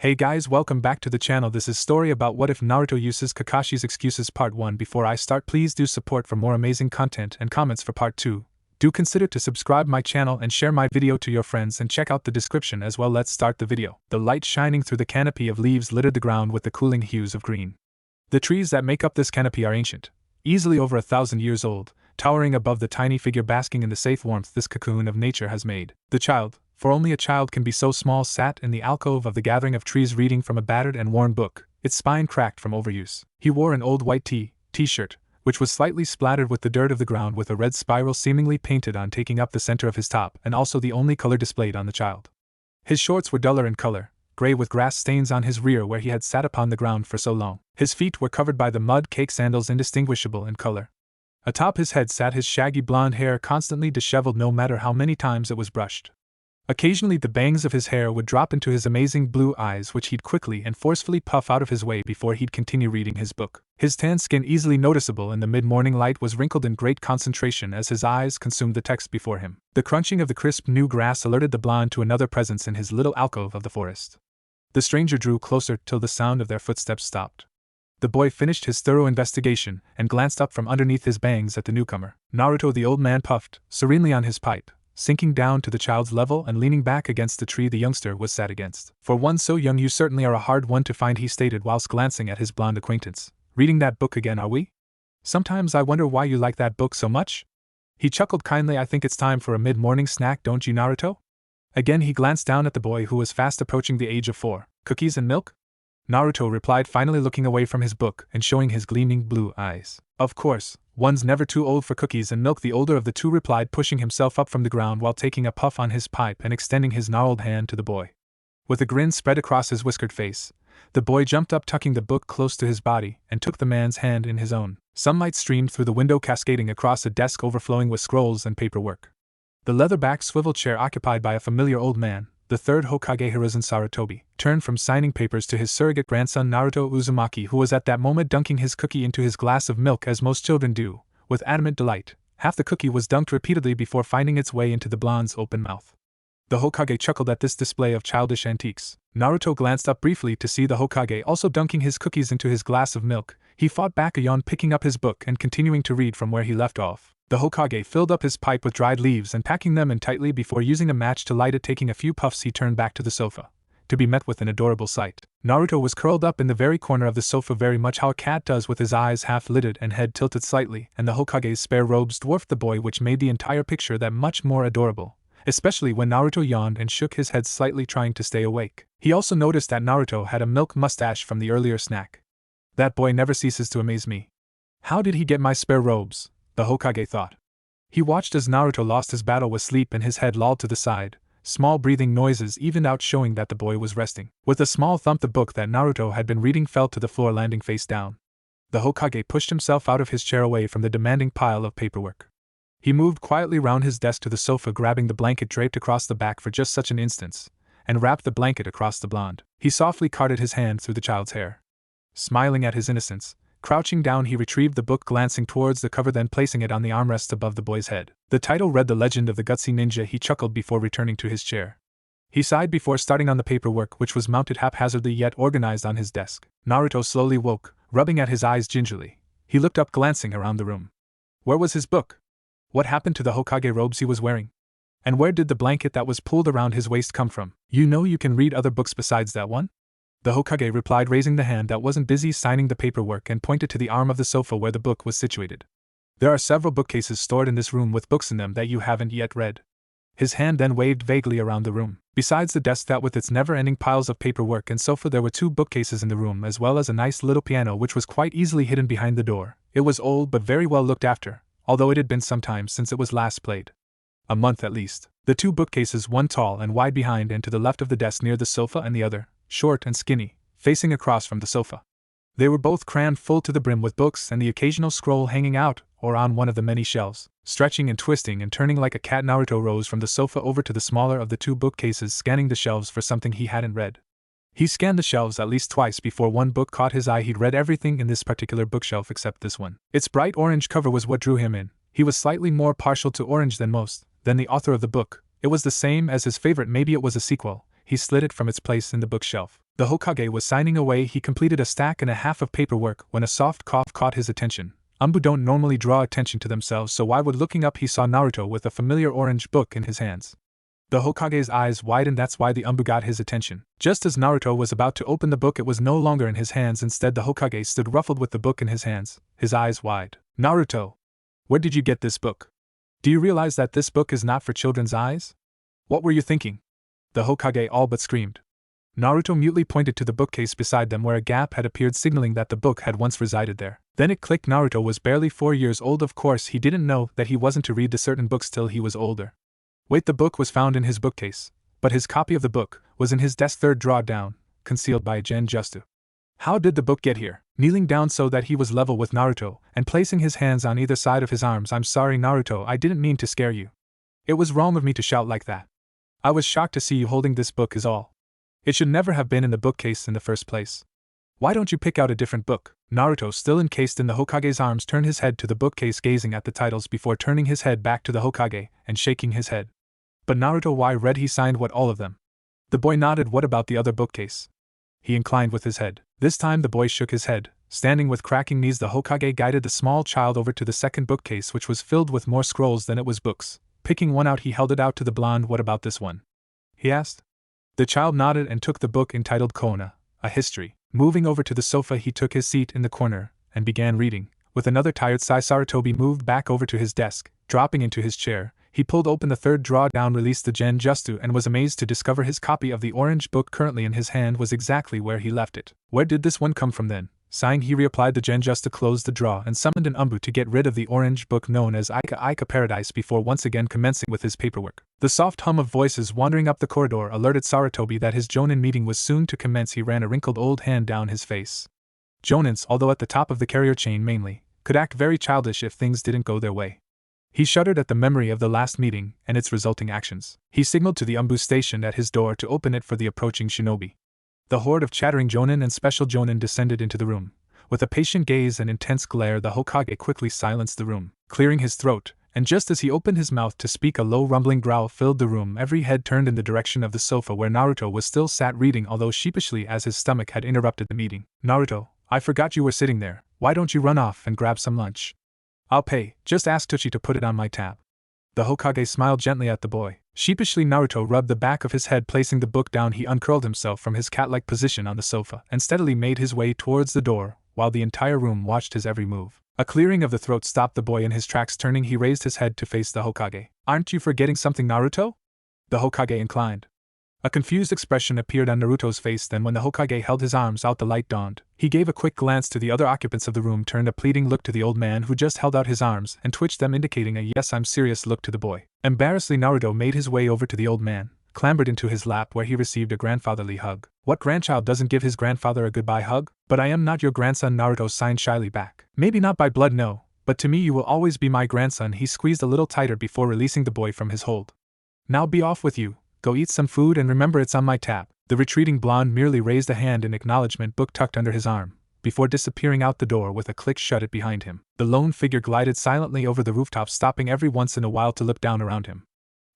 Hey guys, welcome back to the channel. This is story about what if Naruto uses Kakashi's excuses part 1. Before I start, please do support for more amazing content and comments for part 2. Do consider to subscribe my channel and share my video to your friends and check out the description as well. Let's start the video. The light shining through the canopy of leaves littered the ground with the cooling hues of green. The trees that make up this canopy are ancient, easily over 1,000 years old, towering above the tiny figure basking in the safe warmth this cocoon of nature has made. The child, for only a child can be so small, sat in the alcove of the gathering of trees reading from a battered and worn book, its spine cracked from overuse. He wore an old white t-shirt, which was slightly splattered with the dirt of the ground with a red spiral seemingly painted on taking up the center of his top and also the only color displayed on the child. His shorts were duller in color, gray with grass stains on his rear where he had sat upon the ground for so long. His feet were covered by the mud-caked sandals indistinguishable in color. Atop his head sat his shaggy blonde hair constantly disheveled no matter how many times it was brushed. Occasionally the bangs of his hair would drop into his amazing blue eyes which he'd quickly and forcefully puff out of his way before he'd continue reading his book. His tan skin, easily noticeable in the mid-morning light, was wrinkled in great concentration as his eyes consumed the text before him. The crunching of the crisp new grass alerted the blonde to another presence in his little alcove of the forest. The stranger drew closer till the sound of their footsteps stopped. The boy finished his thorough investigation and glanced up from underneath his bangs at the newcomer. Naruto, the old man, puffed serenely on his pipe, sinking down to the child's level and leaning back against the tree the youngster was sat against. "For one so young, you certainly are a hard one to find," he stated whilst glancing at his blonde acquaintance. "Reading that book again, are we? Sometimes I wonder why you like that book so much." He chuckled kindly. "I think it's time for a mid-morning snack, don't you, Naruto?" Again he glanced down at the boy who was fast approaching the age of 4. "Cookies and milk?" Naruto replied, finally looking away from his book and showing his gleaming blue eyes. "Of course, one's never too old for cookies and milk," the older of the two replied, pushing himself up from the ground while taking a puff on his pipe and extending his gnarled hand to the boy. With a grin spread across his whiskered face, the boy jumped up, tucking the book close to his body, and took the man's hand in his own. Sunlight streamed through the window, cascading across a desk overflowing with scrolls and paperwork. The leather-backed swivel chair occupied by a familiar old man, the third Hokage Hiruzen Sarutobi, turned from signing papers to his surrogate grandson Naruto Uzumaki, who was at that moment dunking his cookie into his glass of milk as most children do, with adamant delight. Half the cookie was dunked repeatedly before finding its way into the blonde's open mouth. The Hokage chuckled at this display of childish antiques. Naruto glanced up briefly to see the Hokage also dunking his cookies into his glass of milk. He fought back a yawn, picking up his book and continuing to read from where he left off. The Hokage filled up his pipe with dried leaves and packing them in tightly before using a match to light it. Taking a few puffs, he turned back to the sofa, to be met with an adorable sight. Naruto was curled up in the very corner of the sofa, very much how a cat does, with his eyes half-lidded and head tilted slightly, and the Hokage's spare robes dwarfed the boy, which made the entire picture that much more adorable, especially when Naruto yawned and shook his head slightly, trying to stay awake. He also noticed that Naruto had a milk mustache from the earlier snack. "That boy never ceases to amaze me. How did he get my spare robes?" the Hokage thought. He watched as Naruto lost his battle with sleep and his head lolled to the side. Small breathing noises evened out, showing that the boy was resting. With a small thump, the book that Naruto had been reading fell to the floor, landing face down. The Hokage pushed himself out of his chair away from the demanding pile of paperwork. He moved quietly round his desk to the sofa, grabbing the blanket draped across the back for just such an instant, and wrapped the blanket across the blonde. He softly carted his hand through the child's hair. Smiling at his innocence, crouching down, he retrieved the book, glancing towards the cover, then placing it on the armrest above the boy's head. The title read, "The Legend of the Gutsy Ninja." He chuckled before returning to his chair. He sighed before starting on the paperwork, which was mounted haphazardly yet organized on his desk. Naruto slowly woke, rubbing at his eyes gingerly. He looked up, glancing around the room. Where was his book? What happened to the Hokage robes he was wearing? And where did the blanket that was pulled around his waist come from? "You know you can read other books besides that one?" the Hokage replied, raising the hand that wasn't busy signing the paperwork, and pointed to the arm of the sofa where the book was situated. "There are several bookcases stored in this room with books in them that you haven't yet read." His hand then waved vaguely around the room. Besides the desk that with its never-ending piles of paperwork and sofa, there were 2 bookcases in the room, as well as a nice little piano which was quite easily hidden behind the door. It was old but very well looked after, although it had been some time since it was last played. A month at least. The 2 bookcases, one tall and wide behind and to the left of the desk near the sofa, and the other, short and skinny, facing across from the sofa. They were both crammed full to the brim with books and the occasional scroll hanging out or on one of the many shelves. Stretching and twisting and turning like a cat, Naruto rose from the sofa over to the smaller of the 2 bookcases, scanning the shelves for something he hadn't read. He scanned the shelves at least twice before one book caught his eye. He'd read everything in this particular bookshelf except this one. Its bright orange cover was what drew him in. He was slightly more partial to orange than most, than the author of the book. It was the same as his favorite. Maybe it was a sequel. He slid it from its place in the bookshelf. The Hokage was signing away. He completed a stack and a half of paperwork when a soft cough caught his attention. Umbu don't normally draw attention to themselves, so why would looking up he saw Naruto with a familiar orange book in his hands. The Hokage's eyes widened. That's why the Umbu got his attention. Just as Naruto was about to open the book, it was no longer in his hands. Instead, the Hokage stood ruffled with the book in his hands, his eyes wide. Naruto, where did you get this book? Do you realize that this book is not for children's eyes? What were you thinking? The Hokage all but screamed. Naruto mutely pointed to the bookcase beside them where a gap had appeared, signaling that the book had once resided there. Then it clicked. Naruto was barely 4 years old. Of course, he didn't know that he wasn't to read the certain books till he was older. Wait, the book was found in his bookcase, but his copy of the book was in his desk, third drawer down, concealed by a genjutsu. How did the book get here? Kneeling down so that he was level with Naruto, and placing his hands on either side of his arms. I'm sorry, Naruto, I didn't mean to scare you. It was wrong of me to shout like that. I was shocked to see you holding this book is all. It should never have been in the bookcase in the first place. Why don't you pick out a different book? Naruto, still encased in the Hokage's arms, turned his head to the bookcase, gazing at the titles before turning his head back to the Hokage and shaking his head. But Naruto, why read he signed what, all of them? The boy nodded. What about the other bookcase? He inclined with his head. This time the boy shook his head. Standing with cracking knees, the Hokage guided the small child over to the second bookcase, which was filled with more scrolls than it was books. Picking one out, he held it out to the blonde. What about this one? He asked. The child nodded and took the book entitled Konoha, a history. Moving over to the sofa, he took his seat in the corner and began reading. With another tired sigh, Sarutobi moved back over to his desk. Dropping into his chair, he pulled open the third drawer down, released the genjutsu, and was amazed to discover his copy of the orange book currently in his hand was exactly where he left it. Where did this one come from then? Sighing, he reapplied the genjutsu, closed the drawer, and summoned an Umbu to get rid of the orange book known as Ika Paradise before once again commencing with his paperwork. The soft hum of voices wandering up the corridor alerted Sarutobi that his jonin meeting was soon to commence. He ran a wrinkled old hand down his face. Jonins, although at the top of the carrier chain mainly, could act very childish if things didn't go their way. He shuddered at the memory of the last meeting and its resulting actions. He signaled to the Umbu stationed at his door to open it for the approaching shinobi. The horde of chattering jonin and special jonin descended into the room. With a patient gaze and intense glare, the Hokage quickly silenced the room, clearing his throat, and just as he opened his mouth to speak, a low rumbling growl filled the room. Every head turned in the direction of the sofa where Naruto was still sat reading, although sheepishly, as his stomach had interrupted the meeting. Naruto, I forgot you were sitting there. Why don't you run off and grab some lunch? I'll pay, just ask Tochi to put it on my tab. The Hokage smiled gently at the boy. Sheepishly, Naruto rubbed the back of his head. Placing the book down, he uncurled himself from his cat-like position on the sofa and steadily made his way towards the door, while the entire room watched his every move. A clearing of the throat stopped the boy in his tracks. Turning, he raised his head to face the Hokage. Aren't you forgetting something, Naruto? The Hokage inclined. A confused expression appeared on Naruto's face. Then when the Hokage held his arms out, the light dawned. He gave a quick glance to the other occupants of the room, turned a pleading look to the old man who just held out his arms, and twitched them, indicating a yes, I'm serious look to the boy. Embarrassedly, Naruto made his way over to the old man, clambered into his lap where he received a grandfatherly hug. What grandchild doesn't give his grandfather a goodbye hug? But I am not your grandson, Naruto signed shyly back. Maybe not by blood, no, but to me you will always be my grandson. He squeezed a little tighter before releasing the boy from his hold. Now be off with you. Go eat some food and remember it's on my tab. The retreating blonde merely raised a hand in acknowledgement, book tucked under his arm, before disappearing out the door with a click, shut it behind him. The lone figure glided silently over the rooftop, stopping every once in a while to look down around him.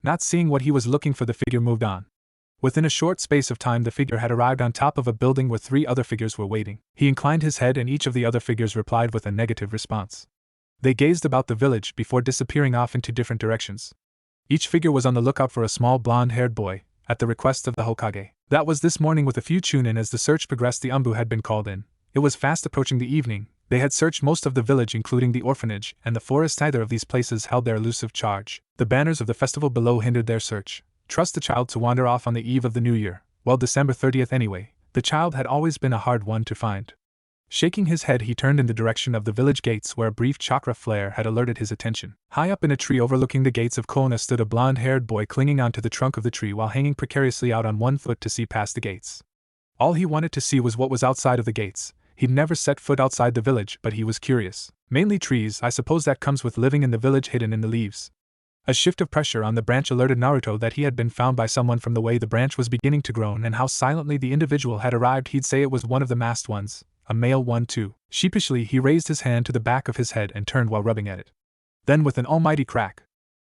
Not seeing what he was looking for, the figure moved on. Within a short space of time, the figure had arrived on top of a building where 3 other figures were waiting. He inclined his head and each of the other figures replied with a negative response. They gazed about the village before disappearing off into different directions. Each figure was on the lookout for a small blonde-haired boy, at the request of the Hokage. That was this morning. With a few chunin as the search progressed, the Umbu had been called in. It was fast approaching the evening. They had searched most of the village, including the orphanage and the forest. Neither of these places held their elusive charge. The banners of the festival below hindered their search. Trust the child to wander off on the eve of the new year. Well, December 30th anyway. The child had always been a hard one to find. Shaking his head, he turned in the direction of the village gates, where a brief chakra flare had alerted his attention. High up in a tree overlooking the gates of Konoha stood a blonde-haired boy, clinging onto the trunk of the tree while hanging precariously out on one foot to see past the gates. All he wanted to see was what was outside of the gates. He'd never set foot outside the village, but he was curious. Mainly trees, I suppose that comes with living in the village, hidden in the leaves. A shift of pressure on the branch alerted Naruto that he had been found by someone from the way the branch was beginning to groan and how silently the individual had arrived. He'd say it was one of the masked ones. A male one too. Sheepishly, he raised his hand to the back of his head and turned while rubbing at it. Then with an almighty crack,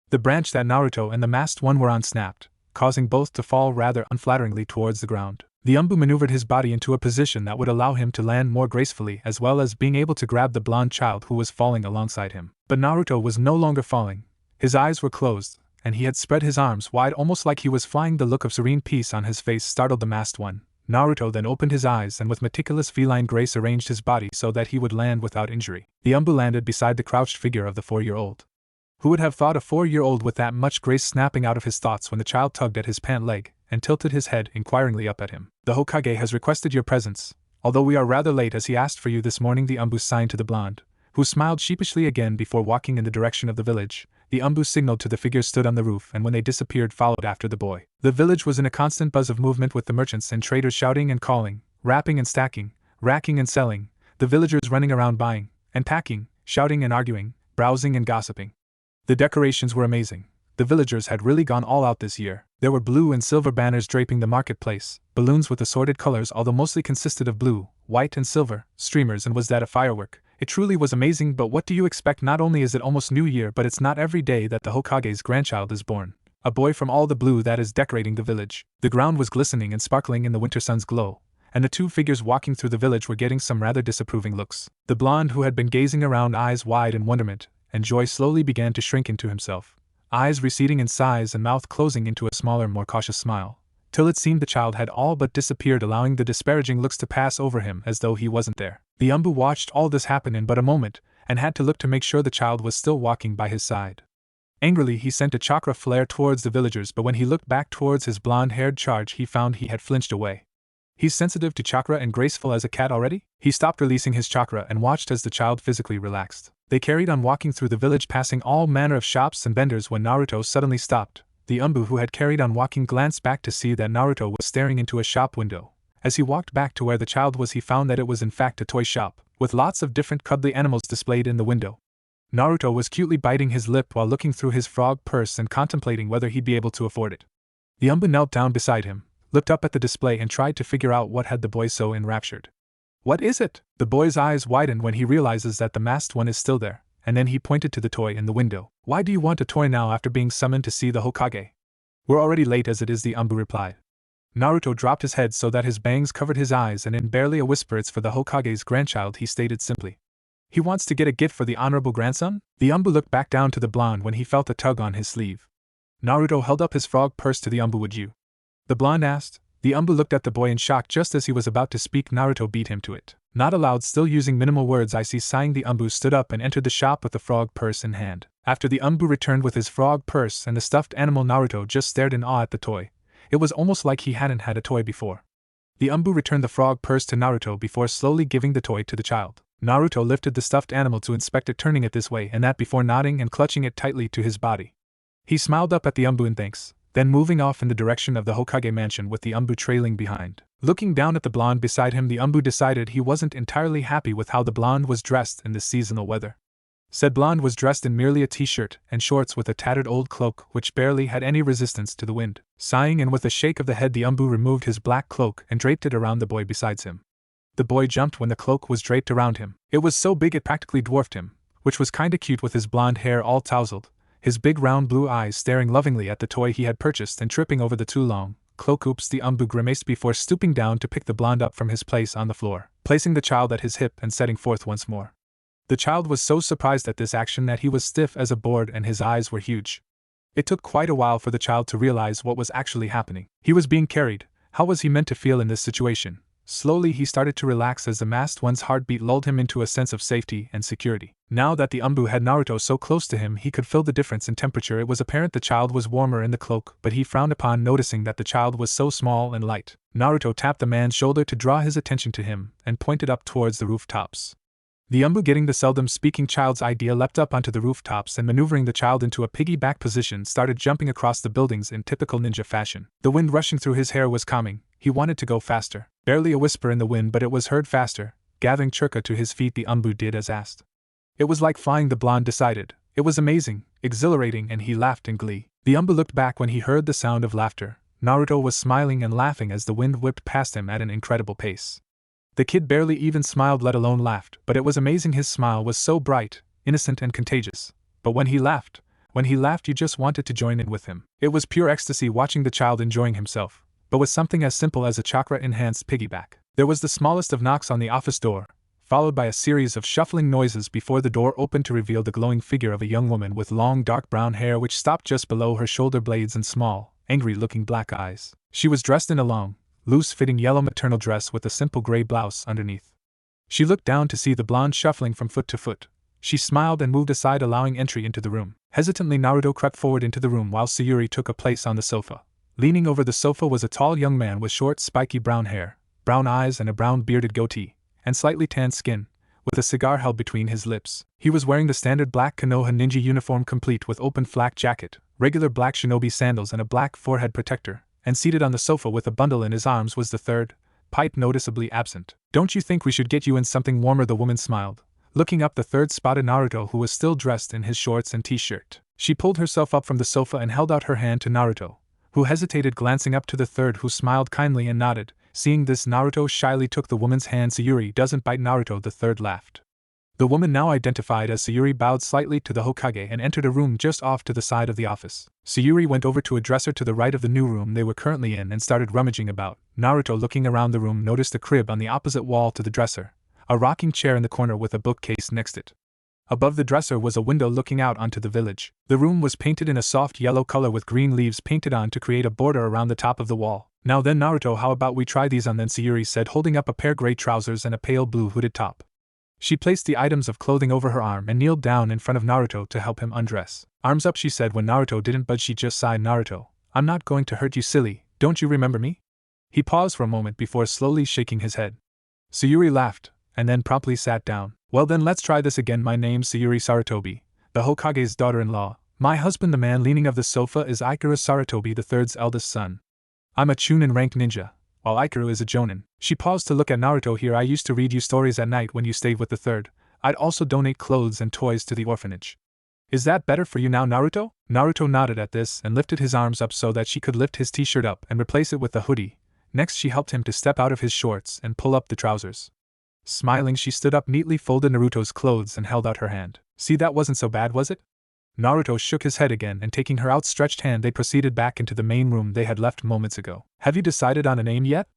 the branch that Naruto and the masked one were on snapped, causing both to fall rather unflatteringly towards the ground. The Umbu maneuvered his body into a position that would allow him to land more gracefully, as well as being able to grab the blonde child who was falling alongside him. But Naruto was no longer falling. His eyes were closed, and he had spread his arms wide almost like he was flying. The look of serene peace on his face startled the masked one. Naruto then opened his eyes and with meticulous feline grace arranged his body so that he would land without injury. The Umbu landed beside the crouched figure of the 4-year-old. Who would have thought a 4-year-old with that much grace snapping out of his thoughts when the child tugged at his pant leg and tilted his head inquiringly up at him. The Hokage has requested your presence, although we are rather late as he asked for you this morning. The Umbu signed to the blonde, who smiled sheepishly again before walking in the direction of the village. The Umbu signaled to the figures stood on the roof and when they disappeared followed after the boy. The village was in a constant buzz of movement with the merchants and traders shouting and calling, rapping and stacking, racking and selling, the villagers running around buying and packing, shouting and arguing, browsing and gossiping. The decorations were amazing. The villagers had really gone all out this year. There were blue and silver banners draping the marketplace, balloons with assorted colors although mostly consisted of blue, white and silver, streamers, and was that a firework? It truly was amazing, but what do you expect? Not only is it almost New Year, but it's not every day that the Hokage's grandchild is born. A boy from all the blue that is decorating the village. The ground was glistening and sparkling in the winter sun's glow, and the two figures walking through the village were getting some rather disapproving looks. The blonde, who had been gazing around eyes wide in wonderment and joy, slowly began to shrink into himself, eyes receding in size and mouth closing into a smaller, more cautious smile, till it seemed the child had all but disappeared, allowing the disparaging looks to pass over him as though he wasn't there. The Umbu watched all this happen in but a moment, and had to look to make sure the child was still walking by his side. Angrily he sent a chakra flare towards the villagers, but when he looked back towards his blonde-haired charge he found he had flinched away. He's sensitive to chakra and graceful as a cat already? He stopped releasing his chakra and watched as the child physically relaxed. They carried on walking through the village, passing all manner of shops and vendors when Naruto suddenly stopped. The Umbu, who had carried on walking, glanced back to see that Naruto was staring into a shop window. As he walked back to where the child was, he found that it was in fact a toy shop, with lots of different cuddly animals displayed in the window. Naruto was cutely biting his lip while looking through his frog purse and contemplating whether he'd be able to afford it. The Umbu knelt down beside him, looked up at the display and tried to figure out what had the boy so enraptured. What is it? The boy's eyes widened when he realizes that the masked one is still there, and then he pointed to the toy in the window. Why do you want a toy now after being summoned to see the Hokage? We're already late as it is, the Umbu replied. Naruto dropped his head so that his bangs covered his eyes, and in barely a whisper, it's for the Hokage's grandchild, he stated simply. He wants to get a gift for the honorable grandson? The Umbu looked back down to the blonde when he felt a tug on his sleeve. Naruto held up his frog purse to the Umbu. Would you? The blonde asked. The Umbu looked at the boy in shock. Just as he was about to speak, Naruto beat him to it. Not aloud, still using minimal words. I see. Sighing, the Umbu stood up and entered the shop with the frog purse in hand. After the Umbu returned with his frog purse and the stuffed animal, Naruto just stared in awe at the toy. It was almost like he hadn't had a toy before. The Umbu returned the frog purse to Naruto before slowly giving the toy to the child. Naruto lifted the stuffed animal to inspect it, turning it this way and that before nodding and clutching it tightly to his body. He smiled up at the Umbu in thanks, then moving off in the direction of the Hokage mansion with the Umbu trailing behind. Looking down at the blonde beside him, the Umbu decided he wasn't entirely happy with how the blonde was dressed in this seasonal weather. Said blonde was dressed in merely a t-shirt and shorts with a tattered old cloak which barely had any resistance to the wind. Sighing and with a shake of the head, the Umbu removed his black cloak and draped it around the boy beside him. The boy jumped when the cloak was draped around him. It was so big it practically dwarfed him, which was kinda cute with his blonde hair all tousled, his big round blue eyes staring lovingly at the toy he had purchased and tripping over the too long cloak. Oops, the Umbu grimaced before stooping down to pick the blonde up from his place on the floor, placing the child at his hip and setting forth once more. The child was so surprised at this action that he was stiff as a board and his eyes were huge. It took quite a while for the child to realize what was actually happening. He was being carried. How was he meant to feel in this situation? Slowly he started to relax as the masked one's heartbeat lulled him into a sense of safety and security. Now that the Umbu had Naruto so close to him, he could feel the difference in temperature. It was apparent the child was warmer in the cloak, but he frowned upon noticing that the child was so small and light. Naruto tapped the man's shoulder to draw his attention to him and pointed up towards the rooftops. The Umbu, getting the seldom speaking child's idea, leapt up onto the rooftops and, maneuvering the child into a piggyback position, started jumping across the buildings in typical ninja fashion. The wind rushing through his hair was calming. He wanted to go faster. Barely a whisper in the wind, but it was heard faster. Gathering Chakra to his feet, the Umbu did as asked. It was like flying, the blonde decided. It was amazing, exhilarating, and he laughed in glee. The Umbu looked back when he heard the sound of laughter. Naruto was smiling and laughing as the wind whipped past him at an incredible pace. The kid barely even smiled, let alone laughed, but it was amazing. His smile was so bright, innocent, and contagious. But when he laughed, you just wanted to join in with him. It was pure ecstasy watching the child enjoying himself. but with something as simple as a chakra-enhanced piggyback. There was the smallest of knocks on the office door, followed by a series of shuffling noises before the door opened to reveal the glowing figure of a young woman with long dark brown hair which stopped just below her shoulder blades and small, angry-looking black eyes. She was dressed in a long, loose-fitting yellow maternal dress with a simple gray blouse underneath. She looked down to see the blonde shuffling from foot to foot. She smiled and moved aside, allowing entry into the room. Hesitantly, Naruto crept forward into the room while Sayuri took a place on the sofa. Leaning over the sofa was a tall young man with short, spiky brown hair, brown eyes and a brown bearded goatee, and slightly tanned skin, with a cigar held between his lips. He was wearing the standard black Konoha ninja uniform complete with open flak jacket, regular black shinobi sandals and a black forehead protector, and seated on the sofa with a bundle in his arms was the third, pipe noticeably absent. "Don't you think we should get you in something warmer?" the woman smiled. Looking up, the third spotted Naruto, who was still dressed in his shorts and t-shirt. She pulled herself up from the sofa and held out her hand to Naruto, who hesitated, glancing up to the third, who smiled kindly and nodded. Seeing this, Naruto shyly took the woman's hand. "Sayuri doesn't bite Naruto," the third laughed. The woman, now identified as Sayuri, bowed slightly to the Hokage and entered a room just off to the side of the office. Sayuri went over to a dresser to the right of the new room they were currently in and started rummaging about. Naruto, looking around the room, noticed a crib on the opposite wall to the dresser, a rocking chair in the corner with a bookcase next it. Above the dresser was a window looking out onto the village. The room was painted in a soft yellow color with green leaves painted on to create a border around the top of the wall. "Now then, Naruto, how about we try these on then?" Sayuri said, holding up a pair of gray trousers and a pale blue hooded top. She placed the items of clothing over her arm and kneeled down in front of Naruto to help him undress. "Arms up," she said. When Naruto didn't budge, she just sighed. "Naruto, I'm not going to hurt you, silly. Don't you remember me?" He paused for a moment before slowly shaking his head. Sayuri laughed, and then promptly sat down. "Well then, let's try this again. My name's Sayuri Saratobi, the Hokage's daughter-in-law. My husband," the man leaning of the sofa, "is Ikaru Saratobi, the third's eldest son. I'm a Chunin ranked ninja, while Ikaru is a Jonin." She paused to look at Naruto. "Here, I used to read you stories at night when you stayed with the third. I'd also donate clothes and toys to the orphanage. Is that better for you now, Naruto?" Naruto nodded at this and lifted his arms up so that she could lift his t-shirt up and replace it with the hoodie. Next, she helped him to step out of his shorts and pull up the trousers. Smiling, she stood up, neatly folded Naruto's clothes and held out her hand. "See, that wasn't so bad, was it?" Naruto shook his head again, and taking her outstretched hand, they proceeded back into the main room they had left moments ago. "Have you decided on a name yet?"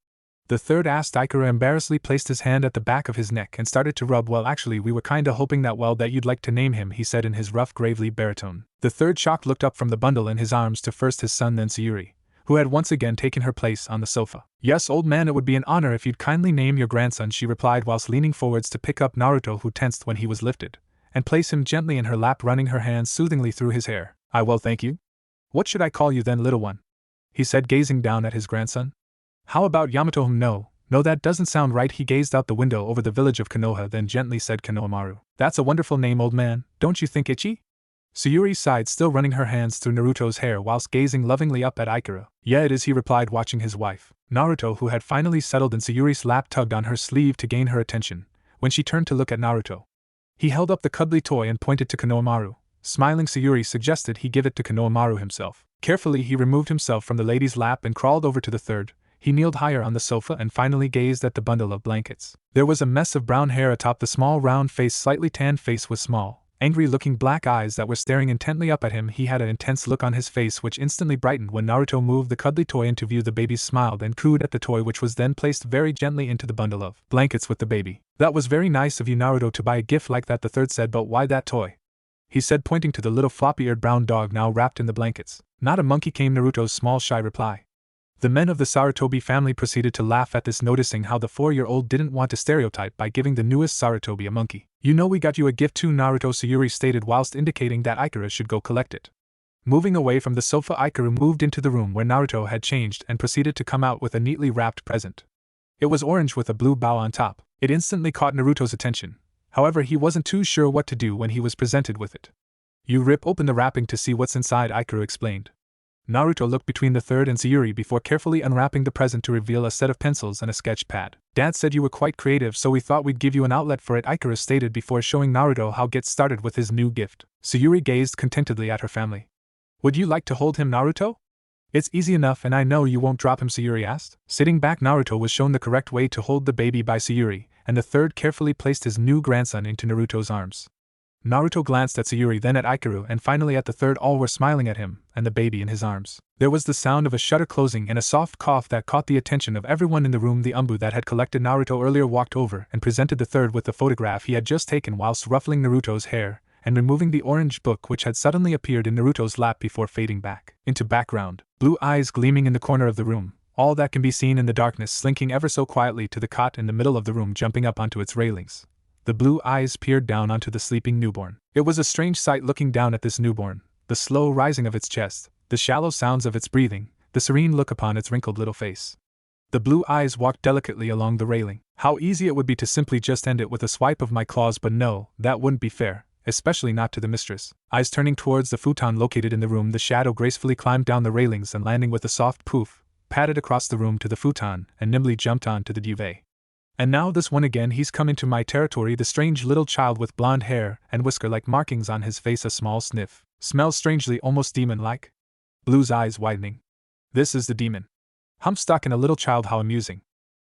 the third asked. Ikaru embarrassedly placed his hand at the back of his neck and started to rub. "Well, actually, we were kinda hoping that you'd like to name him," he said in his rough, gravely baritone. The third, shocked, looked up from the bundle in his arms to first his son, then Sayuri, who had once again taken her place on the sofa. "Yes, old man, it would be an honor if you'd kindly name your grandson," she replied whilst leaning forwards to pick up Naruto, who tensed when he was lifted, and place him gently in her lap, running her hands soothingly through his hair. "I will, thank you. What should I call you then, little one?" he said, gazing down at his grandson. "How about Yamato?" No, that doesn't sound right." He gazed out the window over the village of Konoha, then gently said, "Konohamaru. That's a wonderful name, old man, don't you think, Ichi?" Sayuri sighed, still running her hands through Naruto's hair whilst gazing lovingly up at Ikaru. "Yeah, it is," he replied, watching his wife. Naruto, who had finally settled in Sayuri's lap, tugged on her sleeve to gain her attention. When she turned to look at Naruto, he held up the cuddly toy and pointed to Konohamaru. Smiling, Sayuri suggested he give it to Konohamaru himself. Carefully, he removed himself from the lady's lap and crawled over to the third. He kneeled higher on the sofa and finally gazed at the bundle of blankets. There was a mess of brown hair atop the small round face, slightly tanned face with small, angry-looking black eyes that were staring intently up at him. He had an intense look on his face which instantly brightened when Naruto moved the cuddly toy into view. The baby smiled and cooed at the toy, which was then placed very gently into the bundle of blankets with the baby. "That was very nice of you, Naruto, to buy a gift like that," the third said. "But why that toy?" he said, pointing to the little floppy-eared brown dog now wrapped in the blankets. "Not a monkey," came Naruto's small, shy reply. The men of the Saratobi family proceeded to laugh at this, noticing how the 4-year-old didn't want to stereotype by giving the newest Saratobi a monkey. "You know, we got you a gift too, Naruto," Sayuri stated whilst indicating that Ikaru should go collect it. Moving away from the sofa, Ikaru moved into the room where Naruto had changed and proceeded to come out with a neatly wrapped present. It was orange with a blue bow on top. It instantly caught Naruto's attention. However, he wasn't too sure what to do when he was presented with it. "You rip open the wrapping to see what's inside," Ikaru explained. Naruto looked between the third and Sayuri before carefully unwrapping the present to reveal a set of pencils and a sketch pad. "Dad said you were quite creative, so we thought we'd give you an outlet for it," Ikaru stated before showing Naruto how to get started with his new gift. Sayuri gazed contentedly at her family. "Would you like to hold him, Naruto?" "It's easy enough, and I know you won't drop him," Sayuri asked. Sitting back, Naruto was shown the correct way to hold the baby by Sayuri, and the third carefully placed his new grandson into Naruto's arms. Naruto glanced at Sayuri, then at Ikaru, and finally at the third. All were smiling at him, and the baby in his arms. There was the sound of a shutter closing and a soft cough that caught the attention of everyone in the room. The Umbu that had collected Naruto earlier walked over and presented the third with the photograph he had just taken whilst ruffling Naruto's hair and removing the orange book which had suddenly appeared in Naruto's lap before fading back into background. Blue eyes gleaming in the corner of the room, all that can be seen in the darkness, slinking ever so quietly to the cot in the middle of the room, jumping up onto its railings. The blue eyes peered down onto the sleeping newborn. It was a strange sight looking down at this newborn, the slow rising of its chest, the shallow sounds of its breathing, the serene look upon its wrinkled little face. The blue eyes walked delicately along the railing. How easy it would be to simply just end it with a swipe of my claws, but no, that wouldn't be fair, especially not to the mistress. Eyes turning towards the futon located in the room, the shadow gracefully climbed down the railings and, landing with a soft poof, padded across the room to the futon and nimbly jumped onto the duvet. And now this one again, he's come into my territory, the strange little child with blonde hair and whisker-like markings on his face. A small sniff. Smells strangely, almost demon-like. Blue's eyes widening. This is the demon. Stuck in a little child, how amusing.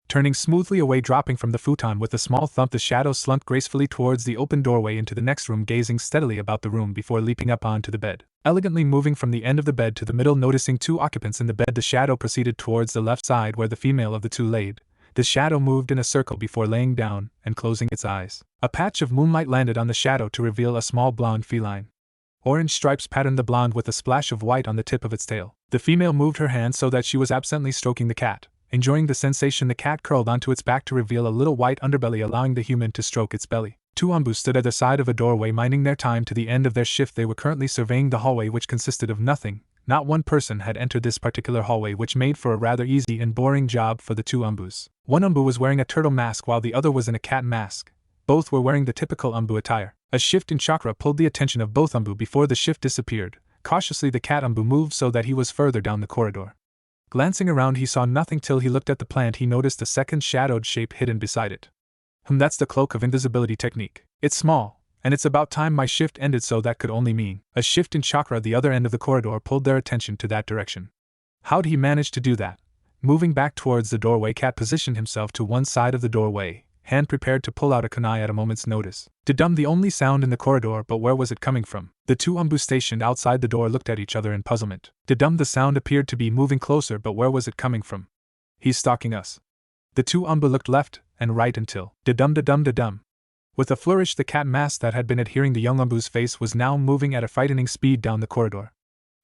Turning smoothly away, dropping from the futon with a small thump, the shadow slunk gracefully towards the open doorway into the next room, gazing steadily about the room before leaping up onto the bed. Elegantly moving from the end of the bed to the middle, noticing two occupants in the bed, the shadow proceeded towards the left side where the female of the two laid. The shadow moved in a circle before laying down and closing its eyes. A patch of moonlight landed on the shadow to reveal a small blonde feline. Orange stripes patterned the blonde with a splash of white on the tip of its tail. The female moved her hand so that she was absently stroking the cat. Enjoying the sensation, the cat curled onto its back to reveal a little white underbelly, allowing the human to stroke its belly. Two Umbus stood at the side of a doorway, minding their time. To the end of their shift, they were currently surveying the hallway, which consisted of nothing. Not one person had entered this particular hallway, which made for a rather easy and boring job for the two Umbus. One Umbu was wearing a turtle mask while the other was in a cat mask. Both were wearing the typical Umbu attire. A shift in chakra pulled the attention of both Umbu. Before the shift disappeared, cautiously the cat Umbu moved so that he was further down the corridor. Glancing around, he saw nothing till he looked at the plant. He noticed a second shadowed shape hidden beside it. That's the cloak of invisibility technique. It's small, and it's about time my shift ended, so that could only mean a shift in chakra. The other end of the corridor pulled their attention to that direction. How'd he manage to do that? Moving back towards the doorway, Cat positioned himself to one side of the doorway, hand prepared to pull out a kunai at a moment's notice. Dum, the only sound in the corridor, but where was it coming from? The two Umbu stationed outside the door looked at each other in puzzlement. Dum, the sound appeared to be moving closer, but where was it coming from? He's stalking us. The two Umbu looked left and right until dum. With a flourish, the cat mask that had been adhering the young Umbu's face was now moving at a frightening speed down the corridor.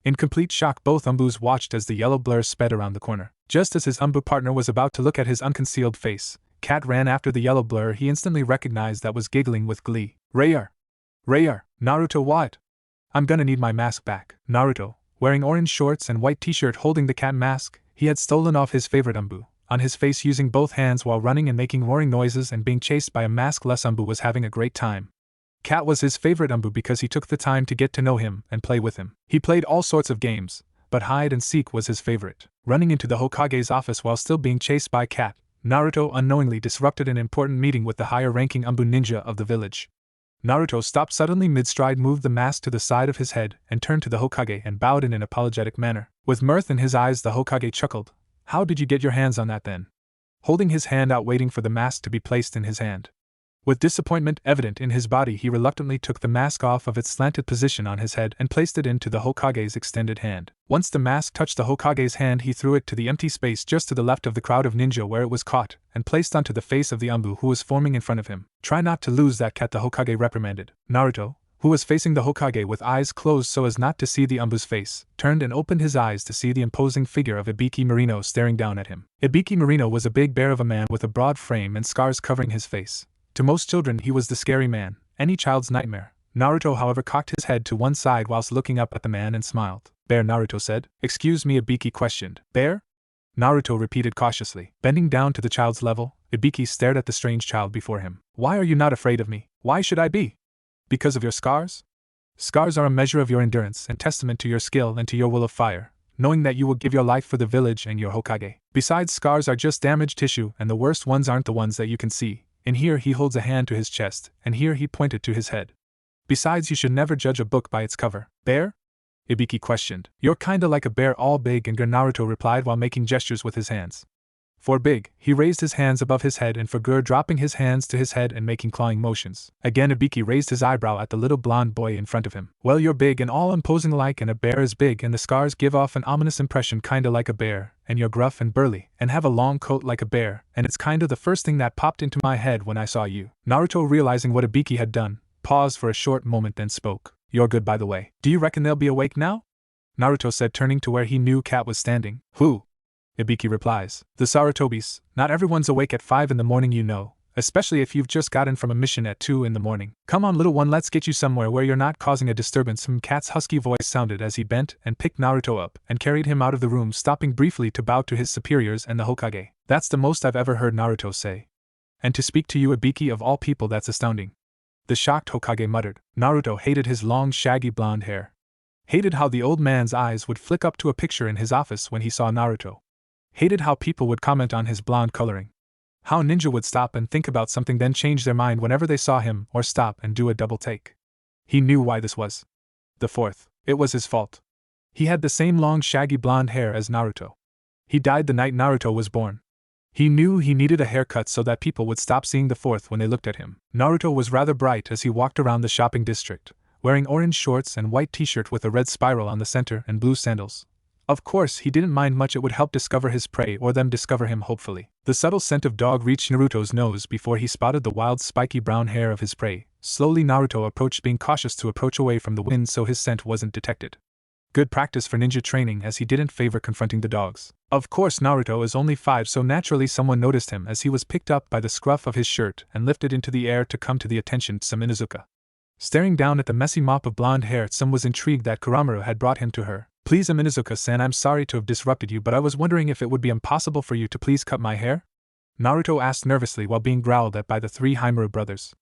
In complete shock, both Umbus watched as the yellow blur sped around the corner. Just as his Umbu partner was about to look at his unconcealed face, Cat ran after the yellow blur he instantly recognized that was giggling with glee. Rayar! Naruto, what? I'm gonna need my mask back. Naruto, wearing orange shorts and white t-shirt, holding the cat mask he had stolen off his favorite Umbu, on his face, using both hands while running and making roaring noises and being chased by a maskless Umbu, was having a great time. Cat was his favorite Umbu because he took the time to get to know him and play with him. He played all sorts of games, but hide and seek was his favorite. Running into the Hokage's office while still being chased by Cat, Naruto unknowingly disrupted an important meeting with the higher-ranking Umbu ninja of the village. Naruto stopped suddenly mid-stride, moved the mask to the side of his head, and turned to the Hokage and bowed in an apologetic manner. With mirth in his eyes, the Hokage chuckled. How did you get your hands on that then? Holding his hand out, waiting for the mask to be placed in his hand. With disappointment evident in his body, he reluctantly took the mask off of its slanted position on his head and placed it into the Hokage's extended hand. Once the mask touched the Hokage's hand, he threw it to the empty space just to the left of the crowd of ninja where it was caught, and placed onto the face of the Umbu who was forming in front of him. Try not to lose that, Cat, the Hokage reprimanded. Naruto, who was facing the Hokage with eyes closed so as not to see the Umbu's face, turned and opened his eyes to see the imposing figure of Ibiki Marino staring down at him. Ibiki Marino was a big bear of a man with a broad frame and scars covering his face. To most children, he was the scary man, any child's nightmare. Naruto, however, cocked his head to one side whilst looking up at the man and smiled. Bear, Naruto said. Excuse me, Ibiki questioned. Bear? Naruto repeated cautiously. Bending down to the child's level, Ibiki stared at the strange child before him. Why are you not afraid of me? Why should I be? Because of your scars? Scars are a measure of your endurance and testament to your skill and to your will of fire, knowing that you will give your life for the village and your Hokage. Besides, scars are just damaged tissue, and the worst ones aren't the ones that you can see. And here he holds a hand to his chest, and here he pointed to his head. Besides, you should never judge a book by its cover. Bear? Ibiki questioned. You're kinda like a bear, all big and green, Naruto replied while making gestures with his hands. For big, he raised his hands above his head, and for gur, dropping his hands to his head and making clawing motions. Again Ibiki raised his eyebrow at the little blonde boy in front of him. Well, you're big and all imposing like, and a bear is big, and the scars give off an ominous impression kinda like a bear, and you're gruff and burly, and have a long coat like a bear, and it's kinda the first thing that popped into my head when I saw you. Naruto, realizing what Ibiki had done, paused for a short moment, then spoke. You're good, by the way. Do you reckon they'll be awake now? Naruto said, turning to where he knew Cat was standing. Who? Ibiki replies. The Sarutobis. Not everyone's awake at 5 in the morning, you know, especially if you've just gotten from a mission at 2 in the morning. Come on, little one, let's get you somewhere where you're not causing a disturbance. Cat's husky voice sounded as he bent and picked Naruto up and carried him out of the room, stopping briefly to bow to his superiors and the Hokage. That's the most I've ever heard Naruto say. And to speak to you, Ibiki, of all people, that's astounding. The shocked Hokage muttered. Naruto hated his long, shaggy blonde hair. Hated how the old man's eyes would flick up to a picture in his office when he saw Naruto. Hated how people would comment on his blonde coloring. How Ninja would stop and think about something, then change their mind whenever they saw him, or stop and do a double take. He knew why this was. The fourth. It was his fault. He had the same long, shaggy blonde hair as Naruto. He died the night Naruto was born. He knew he needed a haircut so that people would stop seeing the fourth when they looked at him. Naruto was rather bright as he walked around the shopping district, wearing orange shorts and white t-shirt with a red spiral on the center and blue sandals. Of course, he didn't mind much. It would help discover his prey, or them discover him, hopefully. The subtle scent of dog reached Naruto's nose before he spotted the wild, spiky brown hair of his prey. Slowly Naruto approached, being cautious to approach away from the wind so his scent wasn't detected. Good practice for ninja training, as he didn't favor confronting the dogs. Of course, Naruto is only 5, so naturally someone noticed him as he was picked up by the scruff of his shirt and lifted into the air to come to the attention of Inuzuka. Staring down at the messy mop of blonde hair, Tsum was intrigued that Kuramaru had brought him to her. Please, Inuzuka-san, I'm sorry to have disrupted you, but I was wondering if it would be impossible for you to please cut my hair? Naruto asked nervously while being growled at by the 3 Himuru brothers.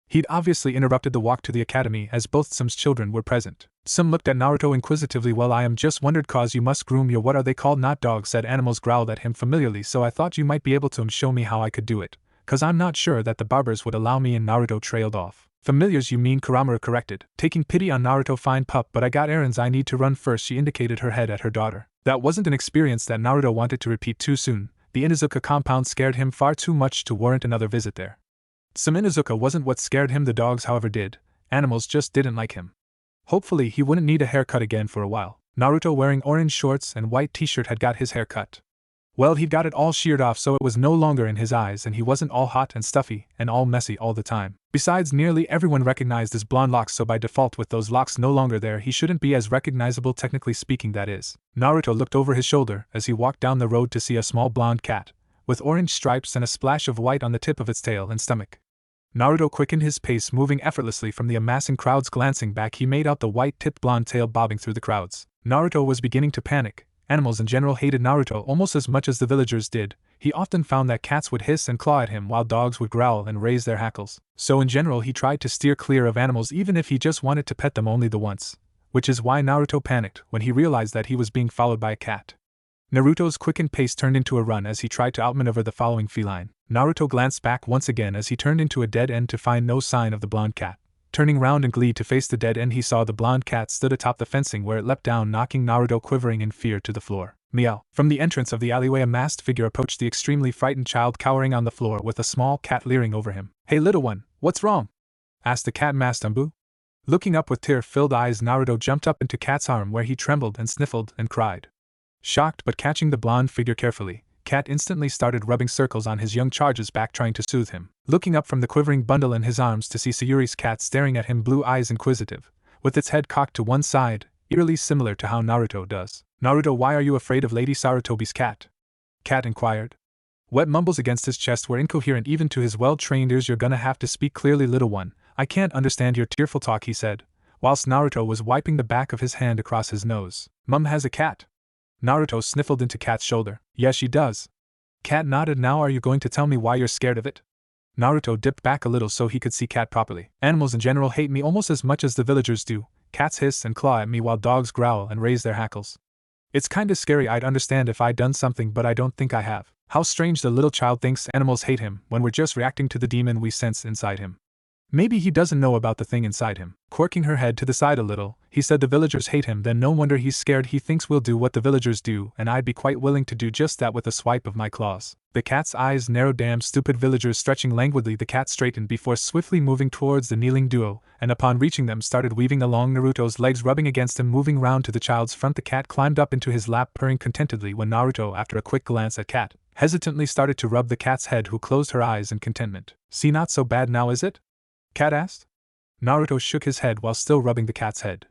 He'd obviously interrupted the walk to the academy as both Tsum's children were present. Tsum looked at Naruto inquisitively. Well, I am just wondered cause you must groom your what are they called, not dogs, said animals growled at him familiarly, so I thought you might be able to show me how I could do it, cause I'm not sure that the barbers would allow me, and Naruto trailed off. Familiars you mean, Kuramaru corrected, taking pity on Naruto. Fine pup, but I got errands I need to run first. She indicated her head at her daughter. That wasn't an experience that Naruto wanted to repeat too soon. The Inuzuka compound scared him far too much to warrant another visit there. Some Inuzuka wasn't what scared him, the dogs however did. Animals just didn't like him. Hopefully he wouldn't need a haircut again for a while. Naruto, wearing orange shorts and white t-shirt, had got his hair cut. Well, he'd got it all sheared off so it was no longer in his eyes, and he wasn't all hot and stuffy and all messy all the time. Besides, nearly everyone recognized his blonde locks, so by default, with those locks no longer there, he shouldn't be as recognizable, technically speaking, that is. Naruto looked over his shoulder as he walked down the road to see a small blonde cat, with orange stripes and a splash of white on the tip of its tail and stomach. Naruto quickened his pace, moving effortlessly from the amassing crowds. Glancing back, he made out the white-tipped blonde tail bobbing through the crowds. Naruto was beginning to panic. Animals in general hated Naruto almost as much as the villagers did. He often found that cats would hiss and claw at him while dogs would growl and raise their hackles. So in general he tried to steer clear of animals, even if he just wanted to pet them only the once. Which is why Naruto panicked when he realized that he was being followed by a cat. Naruto's quickened pace turned into a run as he tried to outmaneuver the following feline. Naruto glanced back once again as he turned into a dead end to find no sign of the blonde cat. Turning round in glee to face the dead end, he saw the blonde cat stood atop the fencing, where it leapt down, knocking Naruto quivering in fear to the floor. Meow. From the entrance of the alleyway, a masked figure approached the extremely frightened child cowering on the floor with a small cat leering over him. Hey little one, what's wrong? Asked the cat masked Umbu. Looking up with tear-filled eyes, Naruto jumped up into Cat's arm, where he trembled and sniffled and cried. Shocked but catching the blonde figure carefully, Cat instantly started rubbing circles on his young charge's back, trying to soothe him. Looking up from the quivering bundle in his arms to see Sayuri's cat staring at him, blue eyes inquisitive, with its head cocked to one side, eerily similar to how Naruto does. Naruto, why are you afraid of Lady Sarutobi's cat? Cat inquired. Wet mumbles against his chest were incoherent even to his well-trained ears. You're gonna have to speak clearly, little one. I can't understand your tearful talk, he said, whilst Naruto was wiping the back of his hand across his nose. Mum has a cat. Naruto sniffled into Cat's shoulder. Yes, she does. Cat nodded. Now are you going to tell me why you're scared of it? Naruto dipped back a little so he could see Cat properly. Animals in general hate me almost as much as the villagers do. Cats hiss and claw at me while dogs growl and raise their hackles. It's kinda scary. I'd understand if I'd done something, but I don't think I have. How strange the little child thinks animals hate him when we're just reacting to the demon we sense inside him. Maybe he doesn't know about the thing inside him. Quirking her head to the side a little, He said the villagers hate him, then no wonder he's scared. He thinks we'll do what the villagers do, and I'd be quite willing to do just that with a swipe of my claws. The cat's eyes narrowed. Damn stupid villagers. Stretching languidly, the cat straightened before swiftly moving towards the kneeling duo, and upon reaching them started weaving along Naruto's legs, rubbing against him. Moving round to the child's front, the cat climbed up into his lap, purring contentedly when Naruto, after a quick glance at Cat, hesitantly started to rub the cat's head, who closed her eyes in contentment. See, not so bad now, is it? Cat asked. Naruto shook his head while still rubbing the cat's head.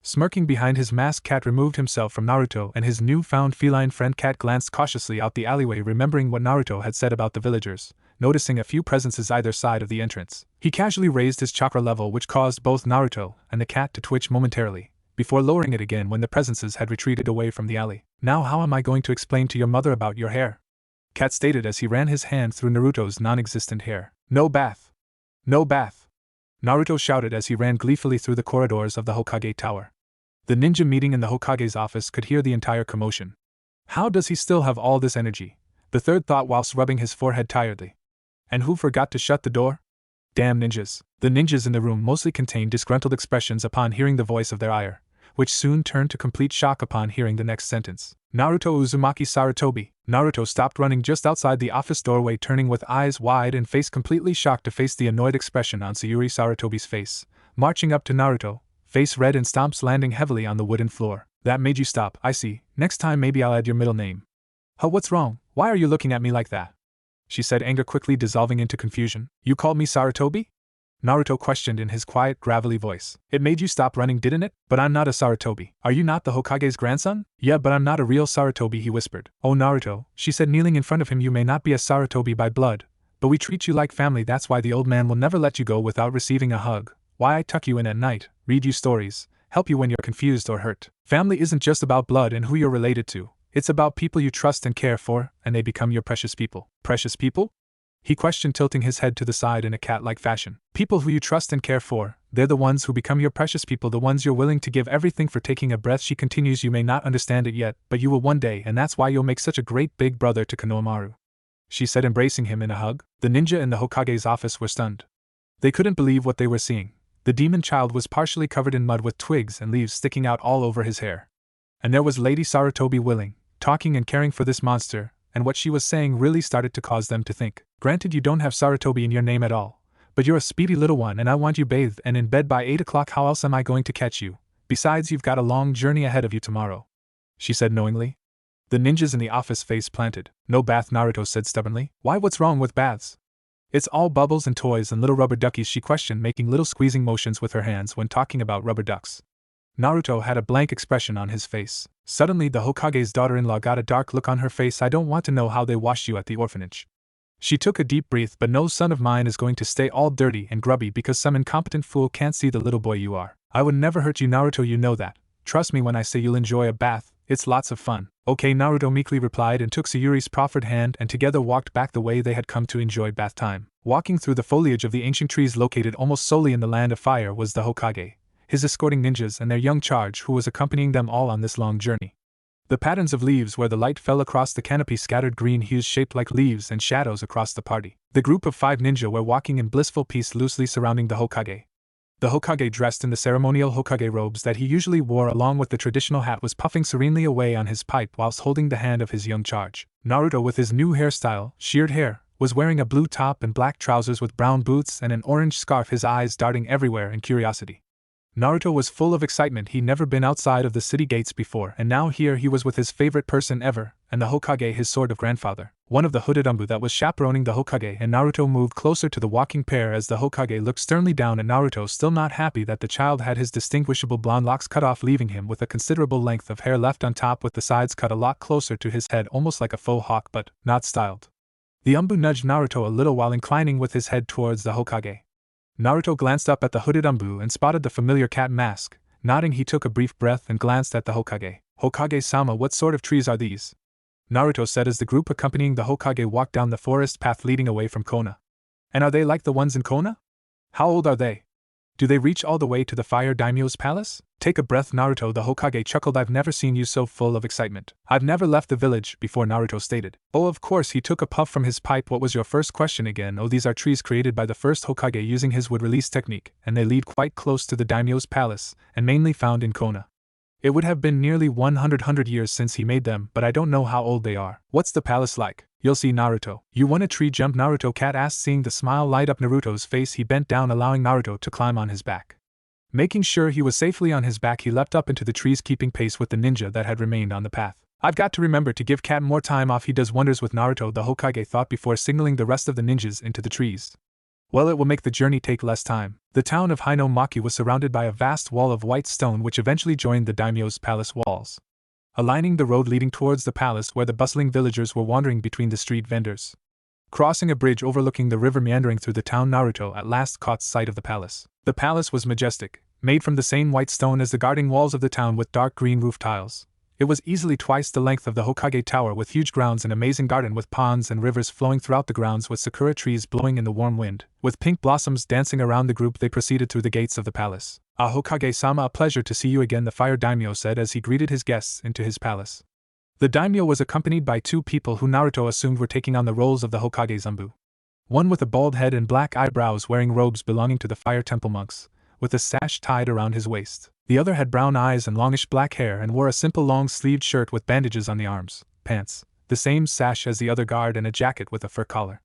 Smirking behind his mask, Cat removed himself from Naruto and his newfound feline friend. Cat glanced cautiously out the alleyway, remembering what Naruto had said about the villagers, noticing a few presences either side of the entrance. He casually raised his chakra level, which caused both Naruto and the cat to twitch momentarily, before lowering it again when the presences had retreated away from the alley. Now how am I going to explain to your mother about your hair? Cat stated as he ran his hand through Naruto's non-existent hair. No bath! No bath! Naruto shouted as he ran gleefully through the corridors of the Hokage Tower. The ninja meeting in the Hokage's office could hear the entire commotion. How does he still have all this energy? The third thought whilst rubbing his forehead tiredly. And who forgot to shut the door? Damn ninjas. The ninjas in the room mostly contained disgruntled expressions upon hearing the voice of their ire, which soon turned to complete shock upon hearing the next sentence. Naruto Uzumaki Sarutobi. Naruto stopped running just outside the office doorway, turning with eyes wide and face completely shocked to face the annoyed expression on Sayuri Sarutobi's face. Marching up to Naruto, face red and stomps, landing heavily on the wooden floor. That made you stop, I see. Next time maybe I'll add your middle name. Huh, what's wrong? Why are you looking at me like that? She said, anger quickly dissolving into confusion. You called me Sarutobi? Naruto questioned in his quiet, gravelly voice. It made you stop running, didn't it? But I'm not a Sarutobi. Are you not the Hokage's grandson? Yeah, but I'm not a real Sarutobi, he whispered. Oh Naruto, she said, kneeling in front of him, you may not be a Sarutobi by blood, but we treat you like family. That's why the old man will never let you go without receiving a hug. Why I tuck you in at night, read you stories, help you when you're confused or hurt. Family isn't just about blood and who you're related to. It's about people you trust and care for, and they become your precious people. Precious people? He questioned, tilting his head to the side in a cat-like fashion. People who you trust and care for, they're the ones who become your precious people, the ones you're willing to give everything for. Taking a breath, she continues, you may not understand it yet, but you will one day, and that's why you'll make such a great big brother to Konohamaru, she said, embracing him in a hug. The ninja in the Hokage's office were stunned. They couldn't believe what they were seeing. The demon child was partially covered in mud with twigs and leaves sticking out all over his hair. And there was Lady Sarutobi willing, talking and caring for this monster, and what she was saying really started to cause them to think. Granted, you don't have Sarutobi in your name at all, but you're a speedy little one and I want you bathed and in bed by 8 o'clock. How else am I going to catch you? Besides, you've got a long journey ahead of you tomorrow, she said knowingly. The ninjas in the office face planted. No bath, Naruto said stubbornly. Why, what's wrong with baths? It's all bubbles and toys and little rubber duckies, she questioned, making little squeezing motions with her hands when talking about rubber ducks. Naruto had a blank expression on his face. Suddenly the Hokage's daughter-in-law got a dark look on her face. I don't want to know how they washed you at the orphanage. She took a deep breath. But no son of mine is going to stay all dirty and grubby because some incompetent fool can't see the little boy you are. I would never hurt you, Naruto, you know that. Trust me when I say you'll enjoy a bath. It's lots of fun. Okay, Naruto meekly replied and took Sayuri's proffered hand and together walked back the way they had come to enjoy bath time. Walking through the foliage of the ancient trees located almost solely in the Land of Fire was the Hokage, his escorting ninjas and their young charge who was accompanying them all on this long journey. The patterns of leaves where the light fell across the canopy scattered green hues shaped like leaves and shadows across the party. The group of 5 ninja were walking in blissful peace loosely surrounding the Hokage. The Hokage, dressed in the ceremonial Hokage robes that he usually wore along with the traditional hat, was puffing serenely away on his pipe whilst holding the hand of his young charge. Naruto, with his new hairstyle, sheared hair, was wearing a blue top and black trousers with brown boots and an orange scarf, his eyes darting everywhere in curiosity. Naruto was full of excitement. He'd never been outside of the city gates before, and now here he was with his favorite person ever, and the Hokage, his sort of grandfather, one of the hooded umbu that was chaperoning the Hokage. And Naruto moved closer to the walking pair as the Hokage looked sternly down at Naruto, still not happy that the child had his distinguishable blonde locks cut off, leaving him with a considerable length of hair left on top with the sides cut a lot closer to his head, almost like a faux hawk but not styled. The umbu nudged Naruto a little while inclining with his head towards the Hokage. Naruto glanced up at the hooded umbu and spotted the familiar cat mask. Nodding, he took a brief breath and glanced at the Hokage. Hokage-sama, what sort of trees are these? Naruto said as the group accompanying the Hokage walked down the forest path leading away from Konoha. And are they like the ones in Konoha? How old are they? Do they reach all the way to the Fire Daimyo's palace? Take a breath, Naruto, the Hokage chuckled. I've never seen you so full of excitement. I've never left the village before, Naruto stated. Oh, of course, he took a puff from his pipe. What was your first question again? Oh, these are trees created by the first Hokage using his wood release technique, and they lead quite close to the daimyo's palace, and mainly found in Konoha. It would have been nearly 100 years since he made them, but I don't know how old they are. What's the palace like? You'll see, Naruto. You want a tree jump? Naruto cat asked. Seeing the smile light up Naruto's face, he bent down, allowing Naruto to climb on his back. Making sure he was safely on his back, he leapt up into the trees, keeping pace with the ninja that had remained on the path. I've got to remember to give Cat more time off. He does wonders with Naruto, the Hokage thought before signaling the rest of the ninjas into the trees. Well, it will make the journey take less time. The town of Hinomaki was surrounded by a vast wall of white stone which eventually joined the daimyo's palace walls, aligning the road leading towards the palace where the bustling villagers were wandering between the street vendors. Crossing a bridge overlooking the river meandering through the town, Naruto at last caught sight of the palace. The palace was majestic, made from the same white stone as the guarding walls of the town with dark green roof tiles. It was easily twice the length of the Hokage Tower, with huge grounds and amazing garden with ponds and rivers flowing throughout the grounds, with sakura trees blowing in the warm wind. With pink blossoms dancing around the group, they proceeded through the gates of the palace. Ah, Hokage-sama, a pleasure to see you again, the fire daimyo said as he greeted his guests into his palace. The daimyo was accompanied by two people who Naruto assumed were taking on the roles of the Hokage Zanbu. One with a bald head and black eyebrows, wearing robes belonging to the fire temple monks, with a sash tied around his waist. The other had brown eyes and longish black hair and wore a simple long-sleeved shirt with bandages on the arms, pants, the same sash as the other guard, and a jacket with a fur collar.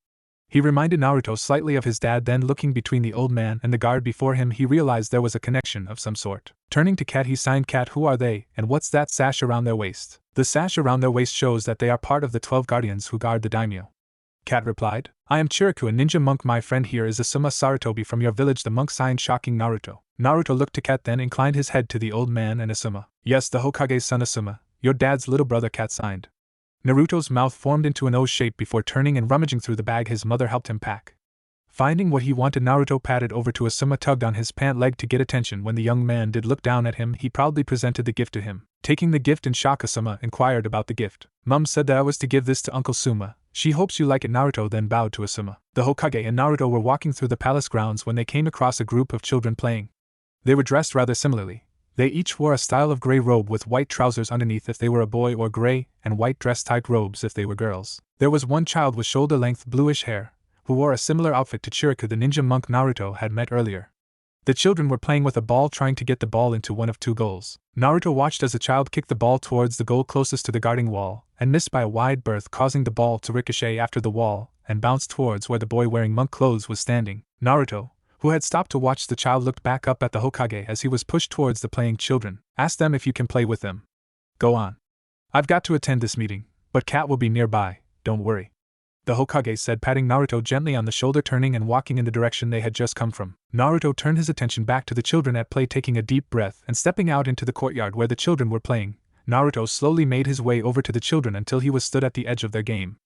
He reminded Naruto slightly of his dad. Then, looking between the old man and the guard before him, he realized there was a connection of some sort. Turning to Cat, he signed, Cat, who are they, and what's that sash around their waist? The sash around their waist shows that they are part of the 12 guardians who guard the daimyo. Cat replied, I am Chiriku, a ninja monk. My friend here is Asuma Sarutobi from your village, the monk signed, shocking Naruto. Naruto looked to Cat, then inclined his head to the old man and Asuma. Yes, the Hokage's son Asuma, your dad's little brother, Cat signed. Naruto's mouth formed into an O shape before turning and rummaging through the bag his mother helped him pack. Finding what he wanted, Naruto padded over to Asuma, tugged on his pant leg to get attention. When the young man did look down at him, he proudly presented the gift to him. Taking the gift in shock, Asuma inquired about the gift. Mum said that I was to give this to Uncle Suma. She hopes you like it. Naruto then bowed to Asuma. The Hokage and Naruto were walking through the palace grounds when they came across a group of children playing. They were dressed rather similarly. They each wore a style of gray robe with white trousers underneath if they were a boy, or gray and white dress-type robes if they were girls. There was one child with shoulder-length bluish hair, who wore a similar outfit to Chiriku, the ninja monk Naruto had met earlier. The children were playing with a ball, trying to get the ball into one of two goals. Naruto watched as a child kicked the ball towards the goal closest to the guarding wall, and missed by a wide berth, causing the ball to ricochet after the wall and bounce towards where the boy wearing monk clothes was standing. Naruto, who had stopped to watch the child, looked back up at the Hokage as he was pushed towards the playing children. Ask them if you can play with them. Go on. I've got to attend this meeting, but Cat will be nearby, don't worry. The Hokage said, patting Naruto gently on the shoulder, turning and walking in the direction they had just come from. Naruto turned his attention back to the children at play, taking a deep breath and stepping out into the courtyard where the children were playing. Naruto slowly made his way over to the children until he was stood at the edge of their game.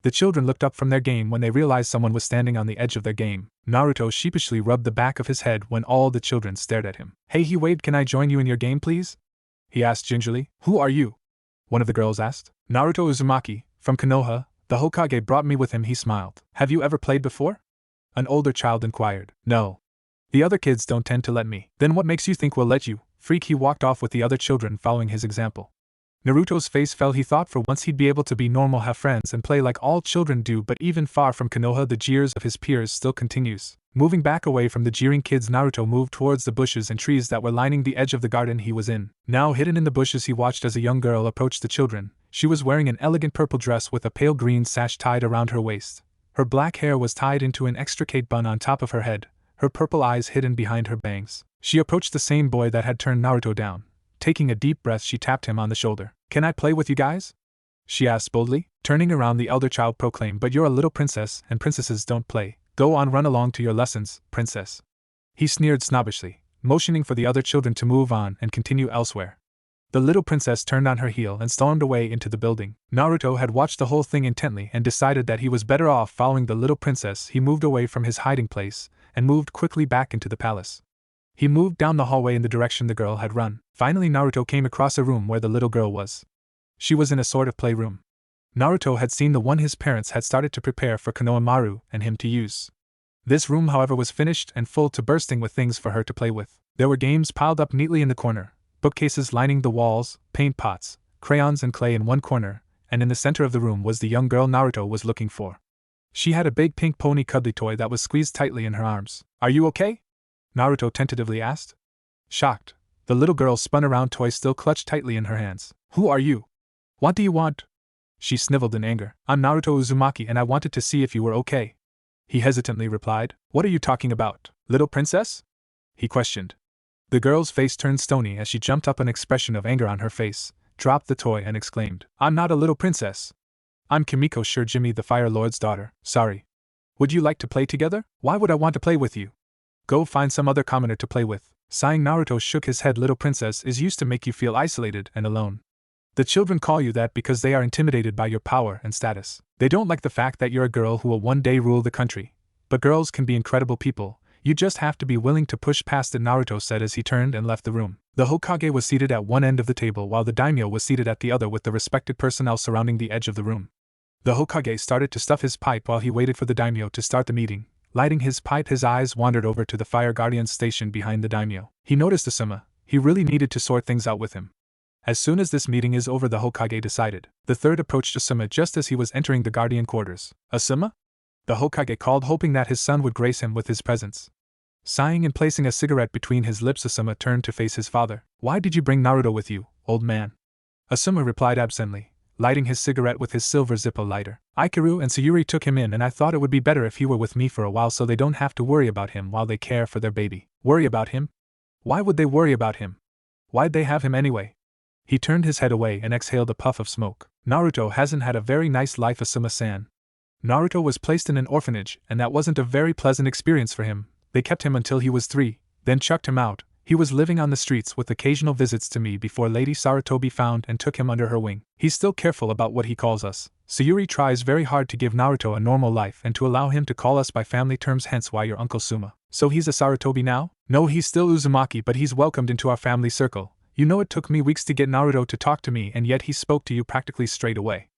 The children looked up from their game when they realized someone was standing on the edge of their game. Naruto sheepishly rubbed the back of his head when all the children stared at him. Hey, he waved, can I join you in your game, please? He asked gingerly. Who are you? One of the girls asked. Naruto Uzumaki, from Konoha. The Hokage brought me with him, he smiled. Have you ever played before? An older child inquired. No. The other kids don't tend to let me. Then what makes you think we'll let you? Freak. He walked off with the other children, following his example. Naruto's face fell. He thought for once he'd be able to be normal, have friends and play like all children do, but even far from Konoha, the jeers of his peers still continues. Moving back away from the jeering kids, Naruto moved towards the bushes and trees that were lining the edge of the garden he was in. Now hidden in the bushes, he watched as a young girl approached the children. She was wearing an elegant purple dress with a pale green sash tied around her waist. Her black hair was tied into an extricate bun on top of her head, her purple eyes hidden behind her bangs. She approached the same boy that had turned Naruto down. Taking a deep breath, she tapped him on the shoulder. Can I play with you guys? She asked boldly. Turning around, the elder child proclaimed, but you're a little princess, and princesses don't play. Go on, run along to your lessons, princess. He sneered snobbishly, motioning for the other children to move on and continue elsewhere. The little princess turned on her heel and stormed away into the building. Naruto had watched the whole thing intently and decided that he was better off following the little princess. He moved away from his hiding place and moved quickly back into the palace. He moved down the hallway in the direction the girl had run. Finally, Naruto came across a room where the little girl was. She was in a sort of playroom. Naruto had seen the one his parents had started to prepare for Konohamaru and him to use. This room, however, was finished and full to bursting with things for her to play with. There were games piled up neatly in the corner, bookcases lining the walls, paint pots, crayons and clay in one corner, and in the center of the room was the young girl Naruto was looking for. She had a big pink pony cuddly toy that was squeezed tightly in her arms. "Are you okay?" Naruto tentatively asked. Shocked, the little girl spun around, toy still clutched tightly in her hands. "Who are you? What do you want?" She sniveled in anger. "I'm Naruto Uzumaki and I wanted to see if you were okay." He hesitantly replied. "What are you talking about, little princess?" he questioned. The girl's face turned stony as she jumped up, an expression of anger on her face, dropped the toy and exclaimed, "I'm not a little princess. I'm Kimiko Jimmy, the Fire Lord's daughter. Sorry. Would you like to play together?" "Why would I want to play with you? Go find some other commoner to play with." Sighing, Naruto shook his head. "Little princess is used to make you feel isolated and alone. The children call you that because they are intimidated by your power and status. They don't like the fact that you're a girl who will one day rule the country. But girls can be incredible people. You just have to be willing to push past it," Naruto said as he turned and left the room. The Hokage was seated at one end of the table while the daimyo was seated at the other, with the respected personnel surrounding the edge of the room. The Hokage started to stuff his pipe while he waited for the daimyo to start the meeting. Lighting his pipe, his eyes wandered over to the fire guardians stationed behind the daimyo. He noticed Asuma. He really needed to sort things out with him. As soon as this meeting is over, the Hokage decided. The third approached Asuma just as he was entering the guardian quarters. "Asuma?" the Hokage called, hoping that his son would grace him with his presence. Sighing and placing a cigarette between his lips, Asuma turned to face his father. "Why did you bring Naruto with you, old man?" Asuma replied absently, lighting his cigarette with his silver Zippo lighter. "Ikaru and Sayuri took him in and I thought it would be better if he were with me for a while so they don't have to worry about him while they care for their baby." "Worry about him? Why would they worry about him? Why'd they have him anyway?" He turned his head away and exhaled a puff of smoke. "Naruto hasn't had a very nice life, Asuma-san. Naruto was placed in an orphanage and that wasn't a very pleasant experience for him. They kept him until he was 3, then chucked him out. He was living on the streets with occasional visits to me before Lady Sarutobi found and took him under her wing. He's still careful about what he calls us. Sayuri tries very hard to give Naruto a normal life and to allow him to call us by family terms, hence why your Uncle Suma." "So he's a Sarutobi now?" "No, he's still Uzumaki, but he's welcomed into our family circle. You know, it took me weeks to get Naruto to talk to me and yet he spoke to you practically straight away."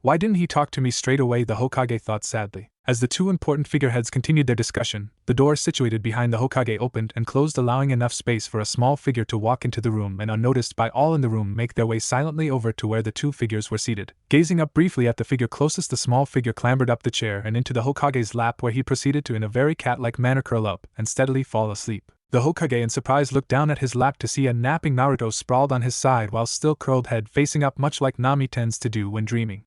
"Why didn't he talk to me straight away?" the Hokage thought sadly. As the two important figureheads continued their discussion, the door situated behind the Hokage opened and closed, allowing enough space for a small figure to walk into the room and, unnoticed by all in the room, make their way silently over to where the two figures were seated. Gazing up briefly at the figure closest, the small figure clambered up the chair and into the Hokage's lap, where he proceeded to, in a very cat-like manner, curl up and steadily fall asleep. The Hokage in surprise looked down at his lap to see a napping Naruto sprawled on his side while still curled head facing up, much like Nami tends to do when dreaming.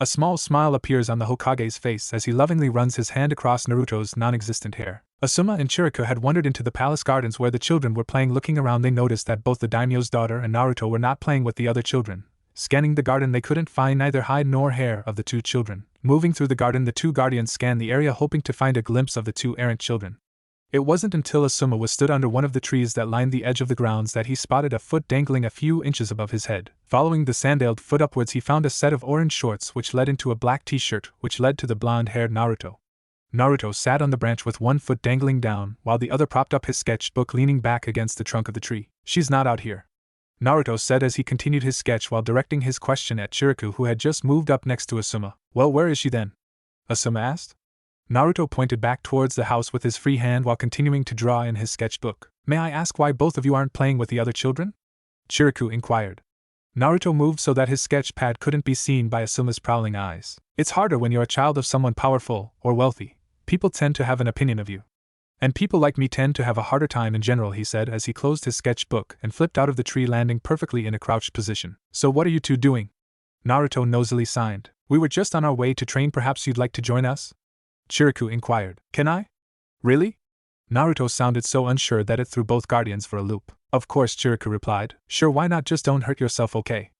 A small smile appears on the Hokage's face as he lovingly runs his hand across Naruto's non-existent hair. Asuma and Chiriku had wandered into the palace gardens where the children were playing. Looking around, they noticed that both the daimyo's daughter and Naruto were not playing with the other children. Scanning the garden, they couldn't find neither hide nor hair of the two children. Moving through the garden, the two guardians scanned the area, hoping to find a glimpse of the two errant children. It wasn't until Asuma was stood under one of the trees that lined the edge of the grounds that he spotted a foot dangling a few inches above his head. Following the sandaled foot upwards, he found a set of orange shorts which led into a black t-shirt which led to the blonde-haired Naruto. Naruto sat on the branch with one foot dangling down while the other propped up his sketchbook, leaning back against the trunk of the tree. "She's not out here," Naruto said as he continued his sketch while directing his question at Chiriku, who had just moved up next to Asuma. "Well, where is she then?" Asuma asked. Naruto pointed back towards the house with his free hand while continuing to draw in his sketchbook. "May I ask why both of you aren't playing with the other children?" Chiriku inquired. Naruto moved so that his sketch pad couldn't be seen by Asuma's prowling eyes. "It's harder when you're a child of someone powerful or wealthy. People tend to have an opinion of you. And people like me tend to have a harder time in general," he said as he closed his sketchbook and flipped out of the tree, landing perfectly in a crouched position. "So what are you two doing?" Naruto nosily signed. "We were just on our way to train. Perhaps you'd like to join us?" Chiriku inquired. "Can I? Really?" Naruto sounded so unsure that it threw both guardians for a loop. "Of course," Chiriku replied. "Sure, why not? Just don't hurt yourself, okay?"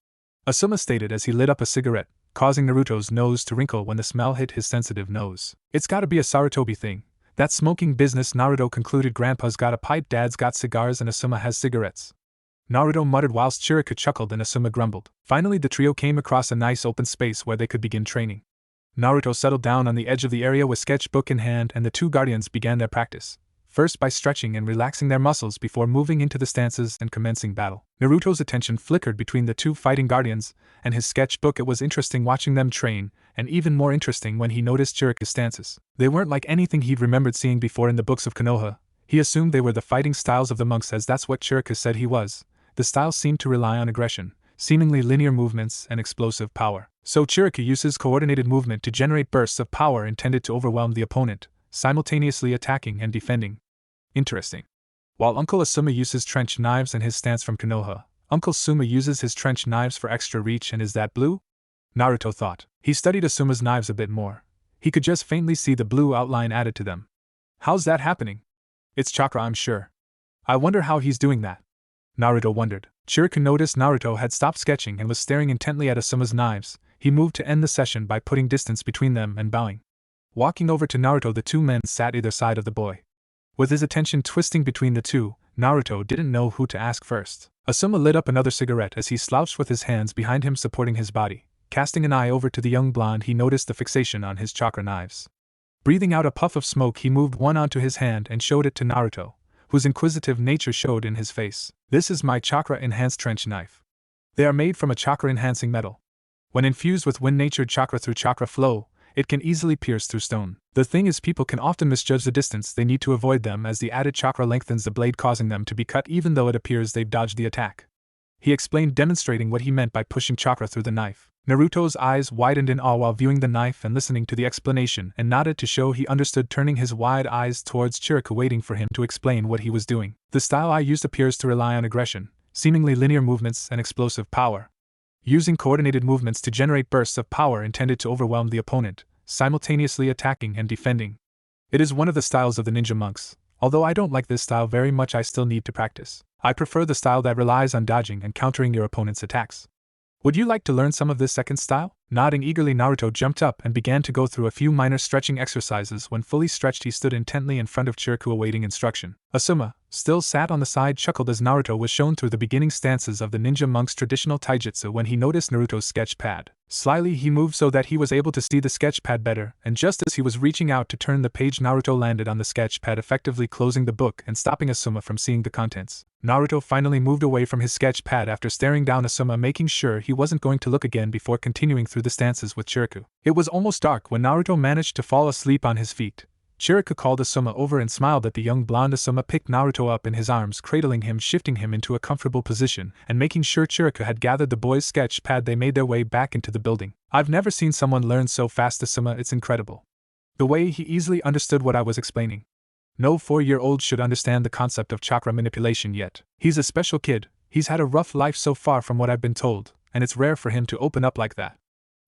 Asuma stated as he lit up a cigarette, causing Naruto's nose to wrinkle when the smell hit his sensitive nose. "It's gotta be a Sarutobi thing. That smoking business," Naruto concluded. "Grandpa's got a pipe, Dad's got cigars, and Asuma has cigarettes." Naruto muttered whilst Chiriku chuckled and Asuma grumbled. Finally, the trio came across a nice open space where they could begin training. Naruto settled down on the edge of the area with sketchbook in hand, and the two guardians began their practice, first by stretching and relaxing their muscles before moving into the stances and commencing battle. Naruto's attention flickered between the two fighting guardians and his sketchbook. It was interesting watching them train, and even more interesting when he noticed Chiriku's stances. They weren't like anything he'd remembered seeing before in the books of Konoha. He assumed they were the fighting styles of the monks, as that's what Chiriku said he was, the style seemed to rely on aggression, seemingly linear movements, and explosive power. So Chirika uses coordinated movement to generate bursts of power intended to overwhelm the opponent, simultaneously attacking and defending. Interesting. While Uncle Asuma uses trench knives and his stance from Konoha, Uncle Suma uses his trench knives for extra reach, and is that blue? Naruto thought. He studied Asuma's knives a bit more. He could just faintly see the blue outline added to them. How's that happening? It's Chakra, I'm sure. I wonder how he's doing that. Naruto wondered. Chirika noticed Naruto had stopped sketching and was staring intently at Asuma's knives. He moved to end the session by putting distance between them and bowing. Walking over to Naruto, the two men sat either side of the boy. With his attention twisting between the two, Naruto didn't know who to ask first. Asuma lit up another cigarette as he slouched with his hands behind him supporting his body. Casting an eye over to the young blonde, he noticed the fixation on his chakra knives. Breathing out a puff of smoke, he moved one onto his hand and showed it to Naruto, whose inquisitive nature showed in his face. This is my chakra-enhanced trench knife. They are made from a chakra-enhancing metal. When infused with wind-natured chakra through chakra flow, it can easily pierce through stone. The thing is, people can often misjudge the distance they need to avoid them, as the added chakra lengthens the blade, causing them to be cut even though it appears they've dodged the attack. He explained, demonstrating what he meant by pushing chakra through the knife. Naruto's eyes widened in awe while viewing the knife and listening to the explanation, and nodded to show he understood, turning his wide eyes towards Chirika, waiting for him to explain what he was doing. The style I used appears to rely on aggression, seemingly linear movements, and explosive power. Using coordinated movements to generate bursts of power intended to overwhelm the opponent, simultaneously attacking and defending. It is one of the styles of the ninja monks. Although I don't like this style very much, I still need to practice. I prefer the style that relies on dodging and countering your opponent's attacks. Would you like to learn some of this second style? Nodding eagerly, Naruto jumped up and began to go through a few minor stretching exercises. When fully stretched, he stood intently in front of Chirika awaiting instruction. Asuma, still sat on the side, chuckled as Naruto was shown through the beginning stances of the ninja monk's traditional taijutsu when he noticed Naruto's sketch pad. Slyly he moved so that he was able to see the sketch pad better, and just as he was reaching out to turn the page, Naruto landed on the sketch pad, effectively closing the book and stopping Asuma from seeing the contents. Naruto finally moved away from his sketch pad after staring down Asuma, making sure he wasn't going to look again before continuing through the stances with Chirika. It was almost dark when Naruto managed to fall asleep on his feet. Chirika called Asuma over and smiled at the young blonde. Asuma picked Naruto up in his arms, cradling him, shifting him into a comfortable position, and making sure Chirika had gathered the boy's sketch pad. They made their way back into the building. I've never seen someone learn so fast, Asuma, it's incredible. The way he easily understood what I was explaining. No 4-year-old should understand the concept of chakra manipulation yet. He's a special kid. He's had a rough life so far from what I've been told, and it's rare for him to open up like that.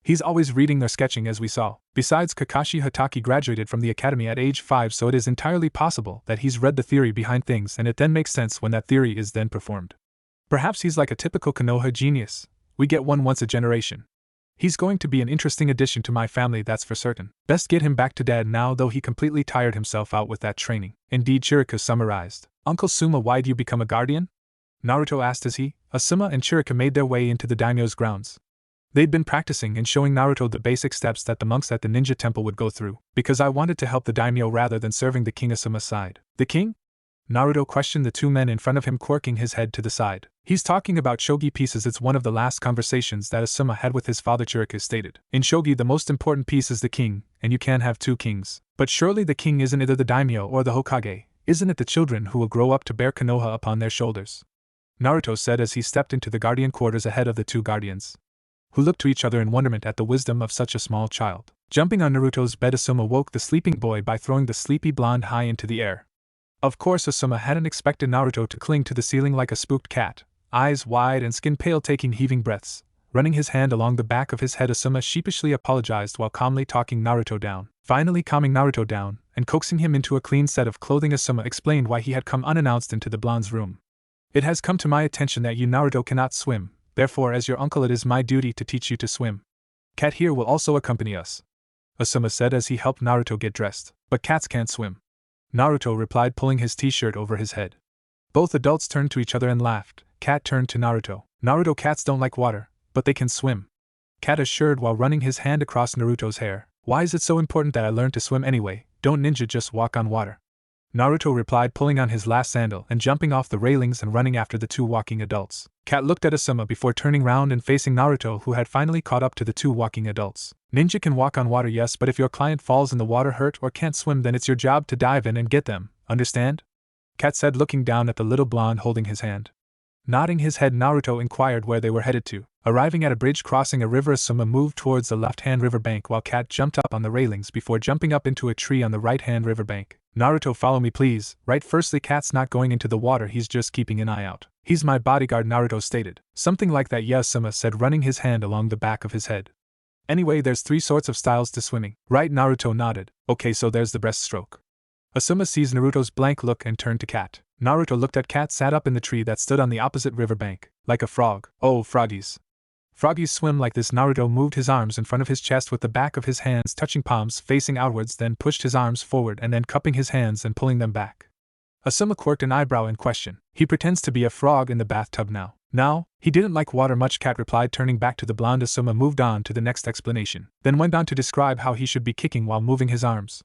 He's always reading or sketching, as we saw. Besides, Kakashi Hatake graduated from the academy at age 5, so it is entirely possible that he's read the theory behind things, and it then makes sense when that theory is then performed. Perhaps he's like a typical Konoha genius. We get one once a generation. He's going to be an interesting addition to my family, that's for certain. Best get him back to dad now, though he completely tired himself out with that training. Indeed, Chirika summarized. Uncle Suma, why'd you become a guardian? Naruto asked as Asuma and Chirika made their way into the daimyo's grounds. They'd been practicing and showing Naruto the basic steps that the monks at the ninja temple would go through. Because I wanted to help the daimyo rather than serving the king. Asuma's side. The king? Naruto questioned the two men in front of him, quirking his head to the side. He's talking about shogi pieces. It's one of the last conversations that Asuma had with his father, Chirika stated. In shogi, the most important piece is the king, and you can't have two kings. But surely the king isn't either the daimyo or the Hokage. Isn't it the children who will grow up to bear Konoha upon their shoulders? Naruto said as he stepped into the guardian quarters ahead of the two guardians, who looked to each other in wonderment at the wisdom of such a small child. Jumping on Naruto's bed, Asuma woke the sleeping boy by throwing the sleepy blonde high into the air. Of course, Asuma hadn't expected Naruto to cling to the ceiling like a spooked cat, eyes wide and skin pale, taking heaving breaths. Running his hand along the back of his head, Asuma sheepishly apologized while calmly talking Naruto down. Finally calming Naruto down and coaxing him into a clean set of clothing, Asuma explained why he had come unannounced into the blonde's room. It has come to my attention that you, Naruto, cannot swim. Therefore, as your uncle, it is my duty to teach you to swim. Cat here will also accompany us, Asuma said as he helped Naruto get dressed. But cats can't swim, Naruto replied, pulling his t-shirt over his head. Both adults turned to each other and laughed. Cat turned to Naruto. Naruto, cats don't like water, but they can swim, Cat assured while running his hand across Naruto's hair. Why is it so important that I learn to swim anyway? Don't ninja just walk on water? Naruto replied, pulling on his last sandal and jumping off the railings and running after the two walking adults. Cat looked at Asuma before turning round and facing Naruto, who had finally caught up to the two walking adults. Ninja can walk on water, yes, but if your client falls in the water hurt or can't swim, then it's your job to dive in and get them, understand? Cat said, looking down at the little blonde holding his hand. Nodding his head, Naruto inquired where they were headed to. Arriving at a bridge crossing a river, Asuma moved towards the left-hand river bank while Cat jumped up on the railings before jumping up into a tree on the right-hand river bank. Naruto, follow me please. Right, firstly, Cat's not going into the water, he's just keeping an eye out. He's my bodyguard, Naruto stated. Something like that, yeah, Asuma said, running his hand along the back of his head. Anyway, there's 3 sorts of styles to swimming. Right, Naruto nodded. Okay, so there's the breaststroke. Asuma sees Naruto's blank look and turned to Cat. Naruto looked at Cat, sat up in the tree that stood on the opposite riverbank, like a frog. Oh, froggies. Froggies swim like this. Naruto moved his arms in front of his chest with the back of his hands touching palms facing outwards, then pushed his arms forward and then cupping his hands and pulling them back. Asuma quirked an eyebrow in question. He pretends to be a frog in the bathtub now. Now, he didn't like water much, Cat replied, turning back to the blonde. Asuma moved on to the next explanation, then went on to describe how he should be kicking while moving his arms.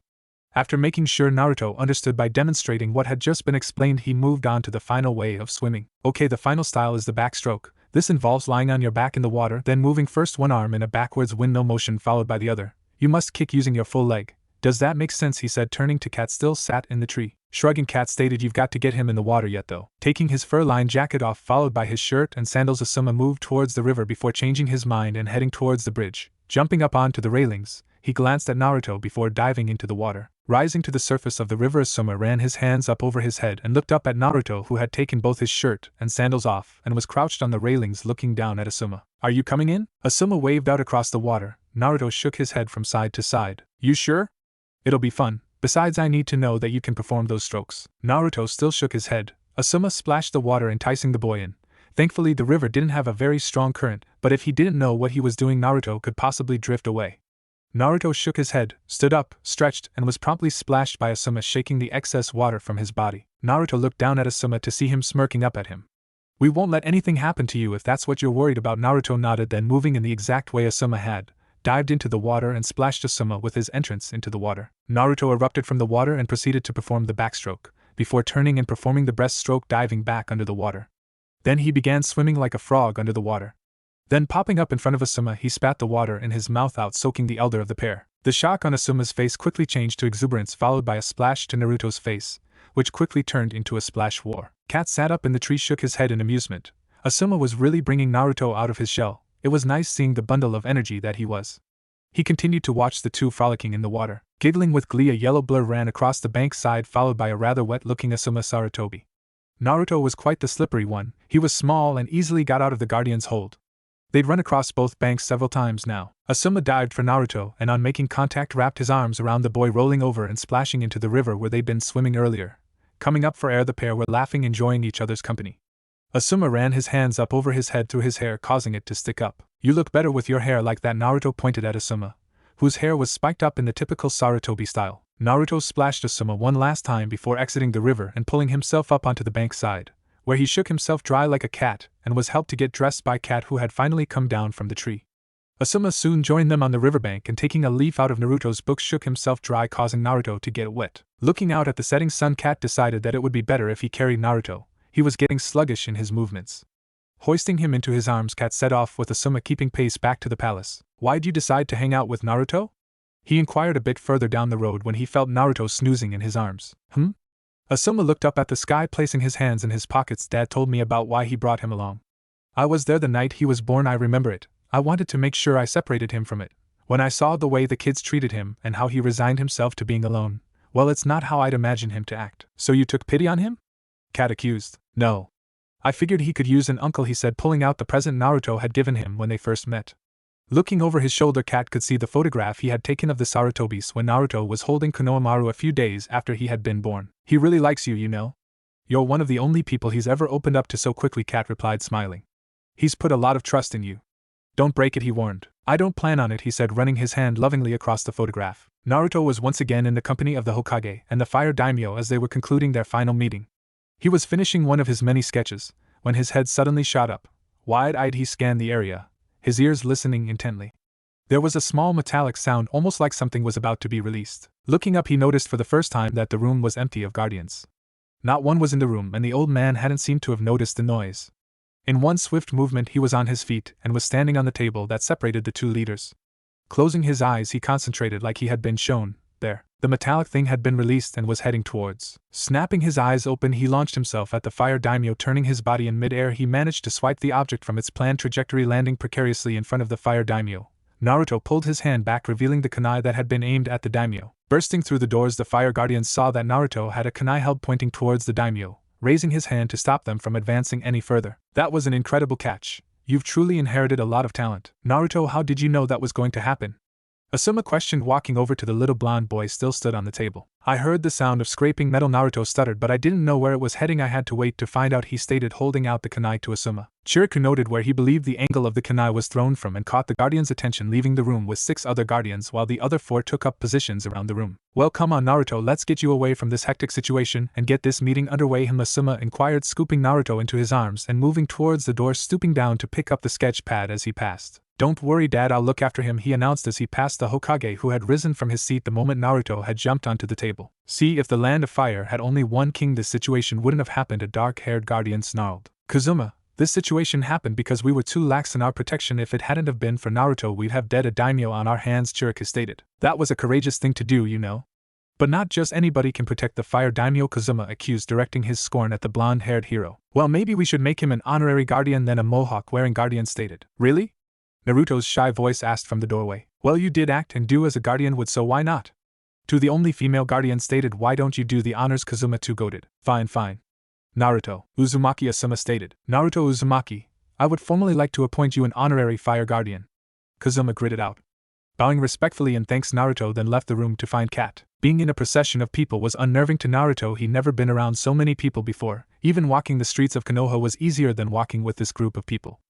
After making sure Naruto understood by demonstrating what had just been explained, he moved on to the final way of swimming. Okay, the final style is the backstroke. This involves lying on your back in the water, then moving first one arm in a backwards windmill motion followed by the other. You must kick using your full leg. Does that make sense? He said, turning to Cat, still sat in the tree. Shrugging, Cat stated, you've got to get him in the water yet though. Taking his fur-lined jacket off followed by his shirt and sandals, Asuma moved towards the river before changing his mind and heading towards the bridge. Jumping up onto the railings, he glanced at Naruto before diving into the water. Rising to the surface of the river, Asuma ran his hands up over his head and looked up at Naruto, who had taken both his shirt and sandals off and was crouched on the railings looking down at Asuma. Are you coming in? Asuma waved out across the water. Naruto shook his head from side to side. You sure? It'll be fun. Besides, I need to know that you can perform those strokes. Naruto still shook his head. Asuma splashed the water, enticing the boy in. Thankfully, the river didn't have a very strong current, but if he didn't know what he was doing, Naruto could possibly drift away. Naruto shook his head, stood up, stretched, and was promptly splashed by Asuma, shaking the excess water from his body. Naruto looked down at Asuma to see him smirking up at him. We won't let anything happen to you if that's what you're worried about. Naruto nodded, then moving in the exact way Asuma had, dived into the water and splashed Asuma with his entrance into the water. Naruto erupted from the water and proceeded to perform the backstroke, before turning and performing the breaststroke, diving back under the water. Then he began swimming like a frog under the water. Then popping up in front of Asuma, he spat the water in his mouth out, soaking the elder of the pair. The shock on Asuma's face quickly changed to exuberance, followed by a splash to Naruto's face, which quickly turned into a splash war. Cat sat up in the tree, shook his head in amusement. Asuma was really bringing Naruto out of his shell. It was nice seeing the bundle of energy that he was. He continued to watch the two frolicking in the water. Giggling with glee, a yellow blur ran across the bank side, followed by a rather wet-looking Asuma Sarutobi. Naruto was quite the slippery one. He was small and easily got out of the guardian's hold. They'd run across both banks several times now. Asuma dived for Naruto and on making contact wrapped his arms around the boy, rolling over and splashing into the river where they'd been swimming earlier. Coming up for air, the pair were laughing, enjoying each other's company. Asuma ran his hands up over his head through his hair, causing it to stick up. You look better with your hair like that. Naruto pointed at Asuma, whose hair was spiked up in the typical Sarutobi style. Naruto splashed Asuma one last time before exiting the river and pulling himself up onto the bank side, where he shook himself dry like a cat and was helped to get dressed by Cat, who had finally come down from the tree. Asuma soon joined them on the riverbank and, taking a leaf out of Naruto's book, shook himself dry, causing Naruto to get wet. Looking out at the setting sun, Cat decided that it would be better if he carried Naruto. He was getting sluggish in his movements. Hoisting him into his arms, Cat set off with Asuma keeping pace back to the palace. Why'd you decide to hang out with Naruto? He inquired a bit further down the road when he felt Naruto snoozing in his arms. Asuma looked up at the sky, placing his hands in his pockets. Dad told me about why he brought him along. I was there the night he was born, I remember it. I wanted to make sure I separated him from it. When I saw the way the kids treated him and how he resigned himself to being alone, well, it's not how I'd imagine him to act. So you took pity on him? Cat accused. No. I figured he could use an uncle, he said, pulling out the present Naruto had given him when they first met. Looking over his shoulder, Cat could see the photograph he had taken of the Sarutobis when Naruto was holding Konohamaru a few days after he had been born. He really likes you, you know. You're one of the only people he's ever opened up to so quickly, Cat replied, smiling. He's put a lot of trust in you. Don't break it, he warned. I don't plan on it, he said, running his hand lovingly across the photograph. Naruto was once again in the company of the Hokage and the Fire Daimyo as they were concluding their final meeting. He was finishing one of his many sketches when his head suddenly shot up. Wide-eyed, he scanned the area, his ears listening intently. There was a small metallic sound, almost like something was about to be released. Looking up, he noticed for the first time that the room was empty of guardians. Not one was in the room, and the old man hadn't seemed to have noticed the noise. In one swift movement, he was on his feet and was standing on the table that separated the two leaders. Closing his eyes, he concentrated like he had been shown, there. The metallic thing had been released and was heading towards. Snapping his eyes open, he launched himself at the fire daimyo. Turning his body in mid-air, he managed to swipe the object from its planned trajectory, landing precariously in front of the fire daimyo. Naruto pulled his hand back, revealing the kunai that had been aimed at the daimyo. Bursting through the doors, the fire guardians saw that Naruto had a kunai held pointing towards the daimyo, raising his hand to stop them from advancing any further. That was an incredible catch. You've truly inherited a lot of talent. Naruto, how did you know that was going to happen? Asuma questioned, walking over to the little blonde boy still stood on the table. I heard the sound of scraping metal, Naruto stuttered, but I didn't know where it was heading. I had to wait to find out, he stated, holding out the kunai to Asuma. Chiriku noted where he believed the angle of the kunai was thrown from and caught the guardian's attention, leaving the room with 6 other guardians while the other 4 took up positions around the room. Well, come on Naruto, let's get you away from this hectic situation and get this meeting underway, Asuma inquired, scooping Naruto into his arms and moving towards the door, stooping down to pick up the sketch pad as he passed. Don't worry Dad, I'll look after him, he announced as he passed the Hokage, who had risen from his seat the moment Naruto had jumped onto the table. See, if the Land of Fire had only one king, this situation wouldn't have happened, a dark-haired guardian snarled. Kazuma, this situation happened because we were too lax in our protection. If it hadn't have been for Naruto, we'd have dead a daimyo on our hands, Chiriku stated. That was a courageous thing to do, you know. But not just anybody can protect the fire daimyo, Kazuma accused, directing his scorn at the blonde-haired hero. Well, maybe we should make him an honorary guardian then, a mohawk-wearing guardian stated. Really? Naruto's shy voice asked from the doorway. Well, you did act and do as a guardian would, so why not? To the only female guardian stated. Why don't you do the honors, Kazuma too goaded. Fine. Naruto, Uzumaki, Asuma stated. Naruto Uzumaki, I would formally like to appoint you an honorary fire guardian. Kazuma gritted out. Bowing respectfully and thanks, Naruto then left the room to find Kat. Being in a procession of people was unnerving to Naruto. He'd never been around so many people before. Even walking the streets of Konoha was easier than walking with this group of people.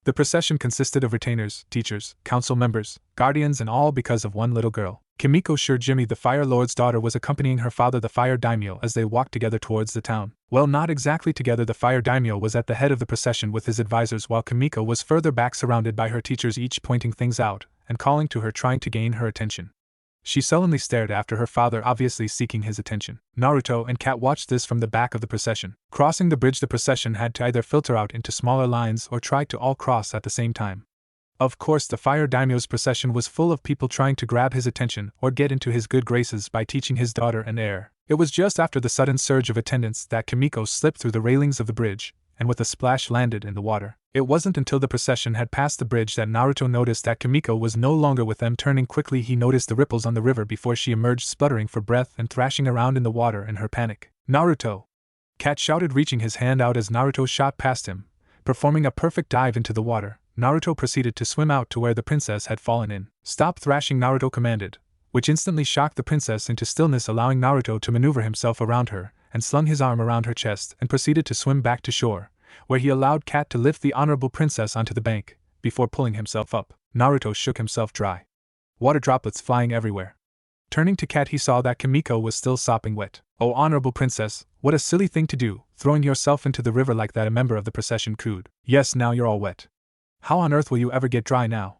The procession consisted of retainers, teachers, council members, guardians, and all because of one little girl. Kimiko Jimmy, the Fire Lord's daughter, was accompanying her father, the Fire Daimyo, as they walked together towards the town. Well, not exactly together. The Fire Daimyo was at the head of the procession with his advisors, while Kimiko was further back, surrounded by her teachers, each pointing things out and calling to her, trying to gain her attention. She sullenly stared after her father, obviously seeking his attention. Naruto and Kat watched this from the back of the procession. Crossing the bridge, the procession had to either filter out into smaller lines or try to all cross at the same time. Of course, the Fire Daimyo's procession was full of people trying to grab his attention or get into his good graces by teaching his daughter an air. It was just after the sudden surge of attendance that Kimiko slipped through the railings of the bridge and with a splash landed in the water. It wasn't until the procession had passed the bridge that Naruto noticed that Kimiko was no longer with them. Turning quickly, he noticed the ripples on the river before she emerged, spluttering for breath and thrashing around in the water in her panic. Naruto! Kat shouted, reaching his hand out as Naruto shot past him. Performing a perfect dive into the water, Naruto proceeded to swim out to where the princess had fallen in. Stop thrashing, Naruto commanded, which instantly shocked the princess into stillness, allowing Naruto to maneuver himself around her, and slung his arm around her chest and proceeded to swim back to shore, where he allowed Kat to lift the honorable princess onto the bank, before pulling himself up. Naruto shook himself dry. Water droplets flying everywhere. Turning to Kat, he saw that Kimiko was still sopping wet. Oh, honorable princess, what a silly thing to do, throwing yourself into the river like that, a member of the procession cooed. Yes, now you're all wet. How on earth will you ever get dry now?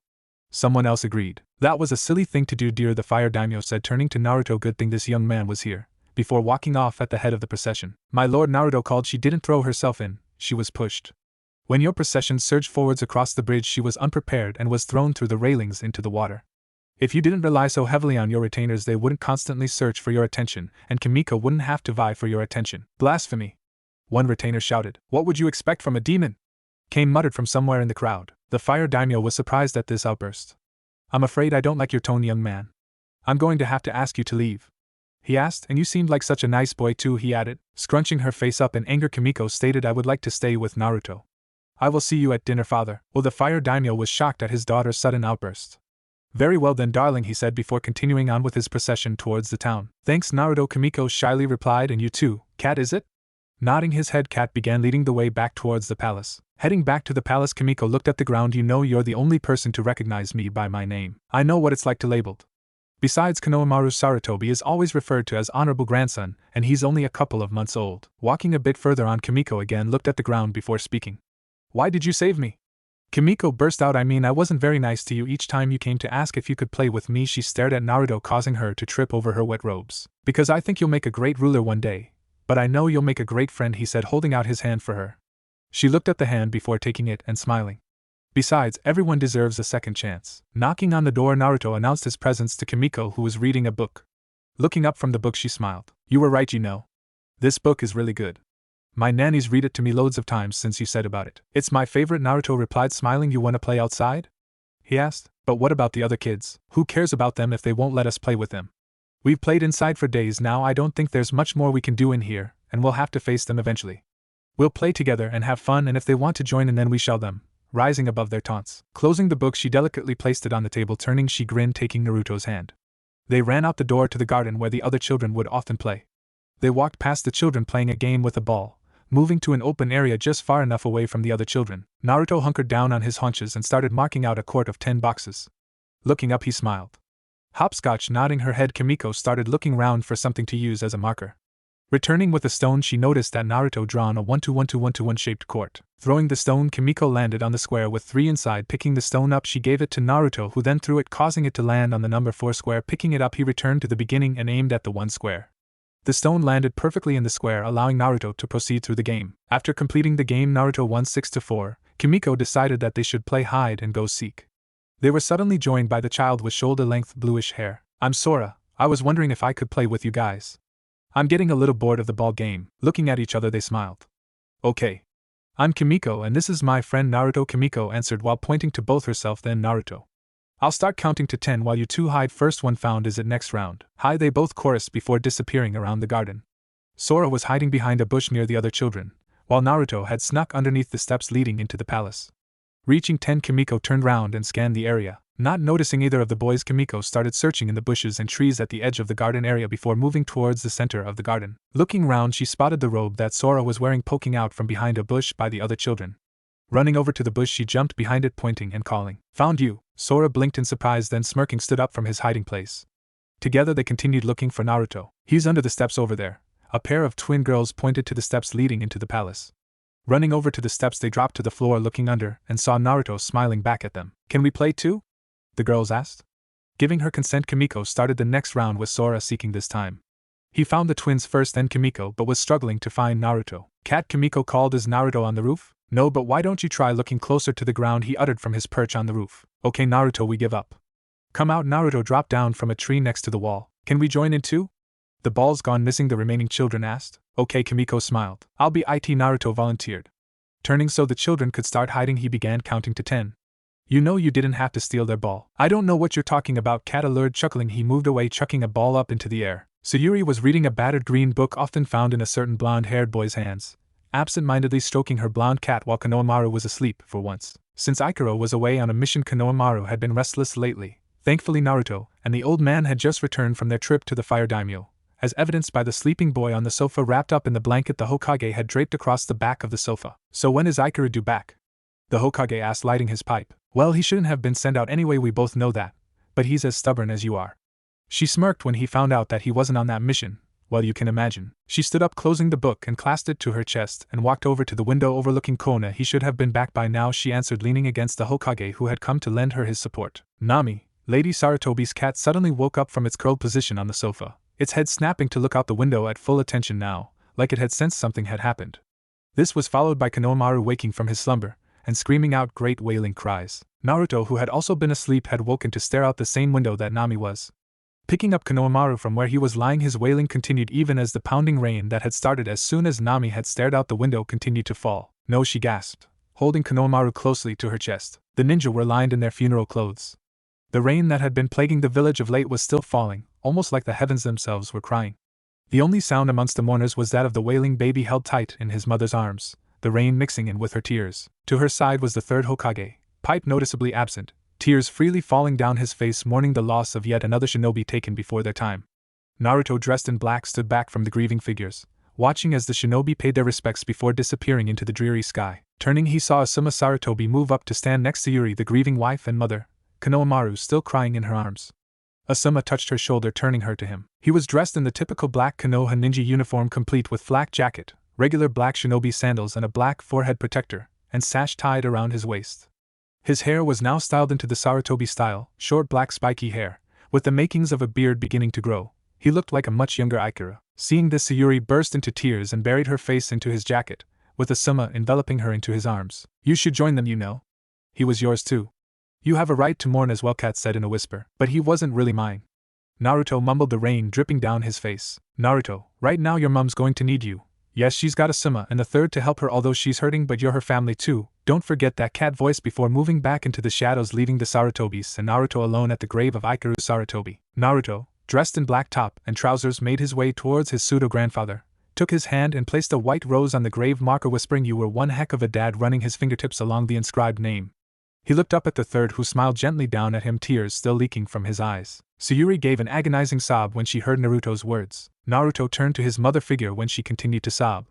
Someone else agreed. That was a silly thing to do, dear, the Fire Daimyo said, turning to Naruto. Good thing this young man was here, before walking off at the head of the procession. My lord, Naruto called. She didn't throw herself in, she was pushed. When your procession surged forwards across the bridge, she was unprepared and was thrown through the railings into the water. If you didn't rely so heavily on your retainers, they wouldn't constantly search for your attention, and Kimiko wouldn't have to vie for your attention. Blasphemy! One retainer shouted. What would you expect from a demon? Came muttered from somewhere in the crowd. The Fire Daimyo was surprised at this outburst. I'm afraid I don't like your tone, young man. I'm going to have to ask you to leave, he asked. And you seemed like such a nice boy too, he added, scrunching her face up in anger. Kimiko stated, I would like to stay with Naruto. I will see you at dinner, father. Oh, the Fire Daimyo was shocked at his daughter's sudden outburst. Very well then, darling, he said before continuing on with his procession towards the town. Thanks, Naruto, Kimiko shyly replied. And you too, Kat, is it? Nodding his head, Kat began leading the way back towards the palace. Heading back to the palace, Kimiko looked at the ground. You know, you're the only person to recognize me by my name. I know what it's like to labeled. Besides, Konohamaru Sarutobi is always referred to as honorable grandson, and he's only a couple of months old. Walking a bit further on, Kimiko again looked at the ground before speaking. Why did you save me? Kimiko burst out. I mean, I wasn't very nice to you each time you came to ask if you could play with me. She stared at Naruto, causing her to trip over her wet robes. Because I think you'll make a great ruler one day. But I know you'll make a great friend, he said, holding out his hand for her. She looked at the hand before taking it and smiling. Besides, everyone deserves a second chance. Knocking on the door, Naruto announced his presence to Kimiko, who was reading a book. Looking up from the book she smiled. You were right, you know. This book is really good. My nanny's read it to me loads of times since you said about it. It's my favorite, Naruto replied, smiling. You want to play outside? He asked. But what about the other kids? Who cares about them if they won't let us play with them? We've played inside for days now. I don't think there's much more we can do in here, and we'll have to face them eventually. We'll play together and have fun, and if they want to join in, then we shall them. Rising above their taunts. Closing the book, she delicately placed it on the table. Turning, she grinned, taking Naruto's hand. They ran out the door to the garden where the other children would often play. They walked past the children playing a game with a ball, moving to an open area just far enough away from the other children. Naruto hunkered down on his haunches and started marking out a court of 10 boxes. Looking up, he smiled. Hopscotch nodding her head, Kimiko started looking round for something to use as a marker. Returning with a stone, she noticed that Naruto drawn a 1-2-1-2-1-2-1 shaped court. Throwing the stone, Kimiko landed on the square with 3 inside. Picking the stone up, she gave it to Naruto, who then threw it, causing it to land on the number 4 square. Picking it up, he returned to the beginning and aimed at the 1 square. The stone landed perfectly in the square, allowing Naruto to proceed through the game. After completing the game, Naruto won 6-4. Kimiko decided that they should play hide and go seek. They were suddenly joined by the child with shoulder-length bluish hair. I'm Sora. I was wondering if I could play with you guys. I'm getting a little bored of the ball game. Looking at each other, they smiled. Okay. I'm Kimiko, and this is my friend Naruto. Kimiko answered while pointing to both herself then Naruto. I'll start counting to 10 while you two hide. First one found is it next round. Hi, they both chorused before disappearing around the garden. Sora was hiding behind a bush near the other children, while Naruto had snuck underneath the steps leading into the palace. Reaching 10, Kimiko turned round and scanned the area. Not noticing either of the boys, Kimiko started searching in the bushes and trees at the edge of the garden area before moving towards the center of the garden. Looking round, she spotted the robe that Sora was wearing poking out from behind a bush by the other children. Running over to the bush, she jumped behind it, pointing and calling. Found you! Sora blinked in surprise, then smirking stood up from his hiding place. Together they continued looking for Naruto. He's under the steps over there. A pair of twin girls pointed to the steps leading into the palace. Running over to the steps, they dropped to the floor looking under and saw Naruto smiling back at them. Can we play too? The girls asked. Giving her consent, Kimiko started the next round with Sora seeking this time. He found the twins first, then Kimiko, but was struggling to find Naruto. Cat, Kimiko called. Is Naruto on the roof? No, but why don't you try looking closer to the ground, he uttered from his perch on the roof. Okay Naruto, we give up. Come out. Naruto dropped down from a tree next to the wall. Can we join in too? The ball's gone missing, the remaining children asked. Okay, Kimiko smiled. I'll be it, Naruto volunteered. Turning so the children could start hiding, he began counting to 10. You know you didn't have to steal their ball. I don't know what you're talking about, Cat allured. Chuckling, he moved away, chucking a ball up into the air. Sayuri was reading a battered green book often found in a certain blonde-haired boy's hands, absent-mindedly stroking her blonde cat while Konohamaru was asleep for once. Since Ikaro was away on a mission, Konohamaru had been restless lately. Thankfully, Naruto and the old man had just returned from their trip to the fire daimyo, as evidenced by the sleeping boy on the sofa wrapped up in the blanket the Hokage had draped across the back of the sofa. So when is Ikaro due back? The Hokage asked, lighting his pipe. Well, he shouldn't have been sent out anyway, we both know that, but he's as stubborn as you are. She smirked when he found out that he wasn't on that mission. Well, you can imagine. She stood up, closing the book and clasped it to her chest, and walked over to the window overlooking Kona. He should have been back by now, she answered, leaning against the Hokage who had come to lend her his support. Nami, Lady Sarutobi's cat, suddenly woke up from its curled position on the sofa, its head snapping to look out the window at full attention now, like it had sensed something had happened. This was followed by Konohamaru waking from his slumber and screaming out great wailing cries. Naruto, who had also been asleep, had woken to stare out the same window that Nami was. Picking up Konohamaru from where he was lying, his wailing continued even as the pounding rain that had started as soon as Nami had stared out the window continued to fall. No, she gasped, holding Konohamaru closely to her chest. The ninja were lined in their funeral clothes. The rain that had been plaguing the village of late was still falling, almost like the heavens themselves were crying. The only sound amongst the mourners was that of the wailing baby held tight in his mother's arms, the rain mixing in with her tears. To her side was the third Hokage, pipe noticeably absent, tears freely falling down his face, mourning the loss of yet another shinobi taken before their time. Naruto, dressed in black, stood back from the grieving figures, watching as the shinobi paid their respects before disappearing into the dreary sky. Turning, he saw Asuma Sarutobi move up to stand next to Yuri, the grieving wife and mother, Konohamaru still crying in her arms. Asuma touched her shoulder, turning her to him. He was dressed in the typical black Konoha ninja uniform, complete with flak jacket, regular black shinobi sandals, and a black forehead protector and sash tied around his waist. His hair was now styled into the Sarutobi style, short black spiky hair, with the makings of a beard beginning to grow. He looked like a much younger Ikara. Seeing this, Sayuri burst into tears and buried her face into his jacket, with Asuma enveloping her into his arms. You should join them, you know. He was yours too. You have a right to mourn as well, Kat said in a whisper, but he wasn't really mine. Naruto mumbled, the rain dripping down his face. Naruto, right now your mom's going to need you. Yes, she's got a Suma and a third to help her, although she's hurting, but you're her family too. Don't forget that cat voice before moving back into the shadows, leaving the Sarutobis and Naruto alone at the grave of Ikaru Sarutobi. Naruto, dressed in black top and trousers, made his way towards his pseudo-grandfather, took his hand and placed a white rose on the grave marker, whispering, "You were one heck of a dad," running his fingertips along the inscribed name. He looked up at the third, who smiled gently down at him, tears still leaking from his eyes. Sayuri gave an agonizing sob when she heard Naruto's words. Naruto turned to his mother figure when she continued to sob.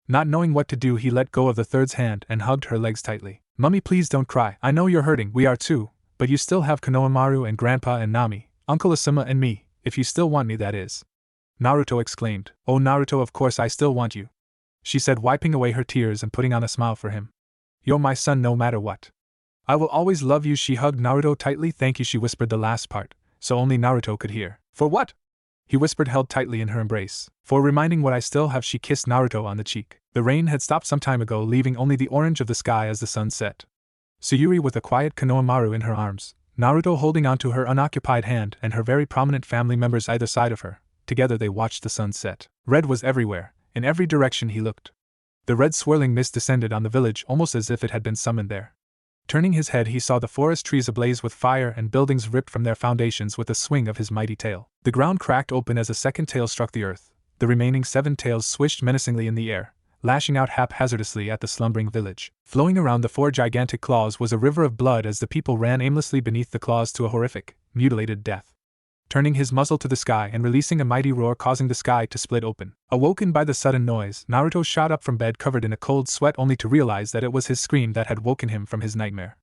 Not knowing what to do, he let go of the third's hand and hugged her legs tightly. "Mummy, please don't cry. I know you're hurting, we are too, but you still have Konohamaru and Grandpa and Nami, Uncle Asuma and me, if you still want me, that is." Naruto exclaimed. "Oh Naruto, of course I still want you," she said, wiping away her tears and putting on a smile for him. "You're my son no matter what. I will always love you." She hugged Naruto tightly. "Thank you," she whispered the last part, so only Naruto could hear. "For what?" he whispered, held tightly in her embrace. "For reminding what I still have." She kissed Naruto on the cheek. The rain had stopped some time ago, leaving only the orange of the sky as the sun set. Sayuri with a quiet Konohamaru in her arms, Naruto holding onto her unoccupied hand, and her very prominent family members either side of her. Together they watched the sun set. Red was everywhere, in every direction he looked. The red swirling mist descended on the village almost as if it had been summoned there. Turning his head, he saw the forest trees ablaze with fire and buildings ripped from their foundations with a swing of his mighty tail. The ground cracked open as a second tail struck the earth. The remaining 7 tails swished menacingly in the air, lashing out haphazardly at the slumbering village. Flowing around the 4 gigantic claws was a river of blood as the people ran aimlessly beneath the claws to a horrific, mutilated death. Turning his muzzle to the sky and releasing a mighty roar causing the sky to split open. Awoken by the sudden noise, Naruto shot up from bed covered in a cold sweat, only to realize that it was his scream that had woken him from his nightmare.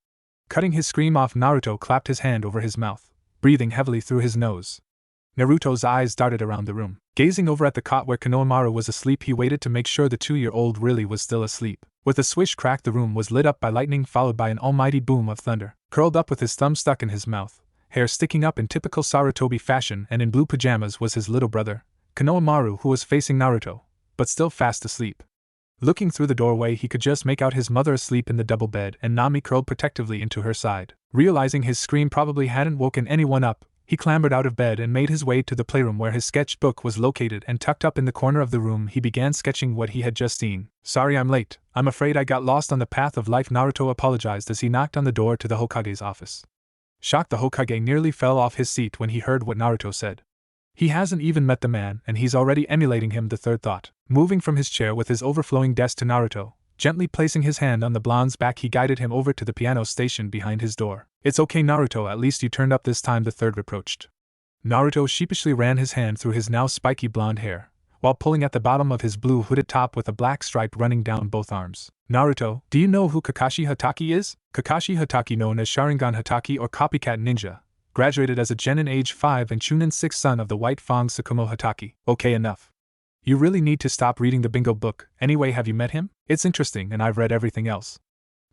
Cutting his scream off, Naruto clapped his hand over his mouth, breathing heavily through his nose. Naruto's eyes darted around the room. Gazing over at the cot where Konohamaru was asleep, he waited to make sure the 2-year-old really was still asleep. With a swish crack, the room was lit up by lightning, followed by an almighty boom of thunder. Curled up with his thumb stuck in his mouth, hair sticking up in typical Sarutobi fashion, and in blue pajamas was his little brother, Konohamaru, who was facing Naruto, but still fast asleep. Looking through the doorway, he could just make out his mother asleep in the double bed and Nami curled protectively into her side. Realizing his scream probably hadn't woken anyone up, he clambered out of bed and made his way to the playroom where his sketchbook was located, and tucked up in the corner of the room he began sketching what he had just seen. "Sorry I'm late. I'm afraid I got lost on the path of life," Naruto apologized as he knocked on the door to the Hokage's office. Shocked, the Hokage nearly fell off his seat when he heard what Naruto said. He hasn't even met the man, and he's already emulating him, the third thought. Moving from his chair with his overflowing desk to Naruto, gently placing his hand on the blonde's back, he guided him over to the piano station behind his door. "It's okay Naruto, at least you turned up this time," the third reproached. Naruto sheepishly ran his hand through his now spiky blonde hair, while pulling at the bottom of his blue hooded top with a black stripe running down both arms. "Naruto, do you know who Kakashi Hatake is?" Kakashi Hatake, known as Sharingan Hatake or Copycat Ninja, graduated as a Genin age 5 and Chunin 6 son of the White Fang Tsukumo Hatake. "Okay, enough. You really need to stop reading the bingo book. Anyway, have you met him? It's interesting, and I've read everything else."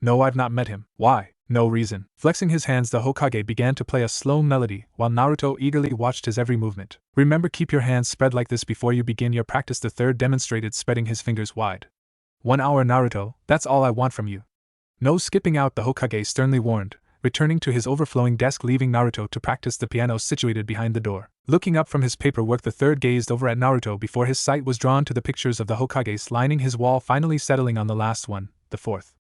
"No, I've not met him." "Why?" "No reason." Flexing his hands, the Hokage began to play a slow melody, while Naruto eagerly watched his every movement. "Remember, keep your hands spread like this before you begin your practice," the third demonstrated, spreading his fingers wide. "1 hour Naruto, that's all I want from you. No skipping out," the Hokage sternly warned, returning to his overflowing desk, leaving Naruto to practice the piano situated behind the door. Looking up from his paperwork, the third gazed over at Naruto before his sight was drawn to the pictures of the Hokages lining his wall, finally settling on the last one, the fourth.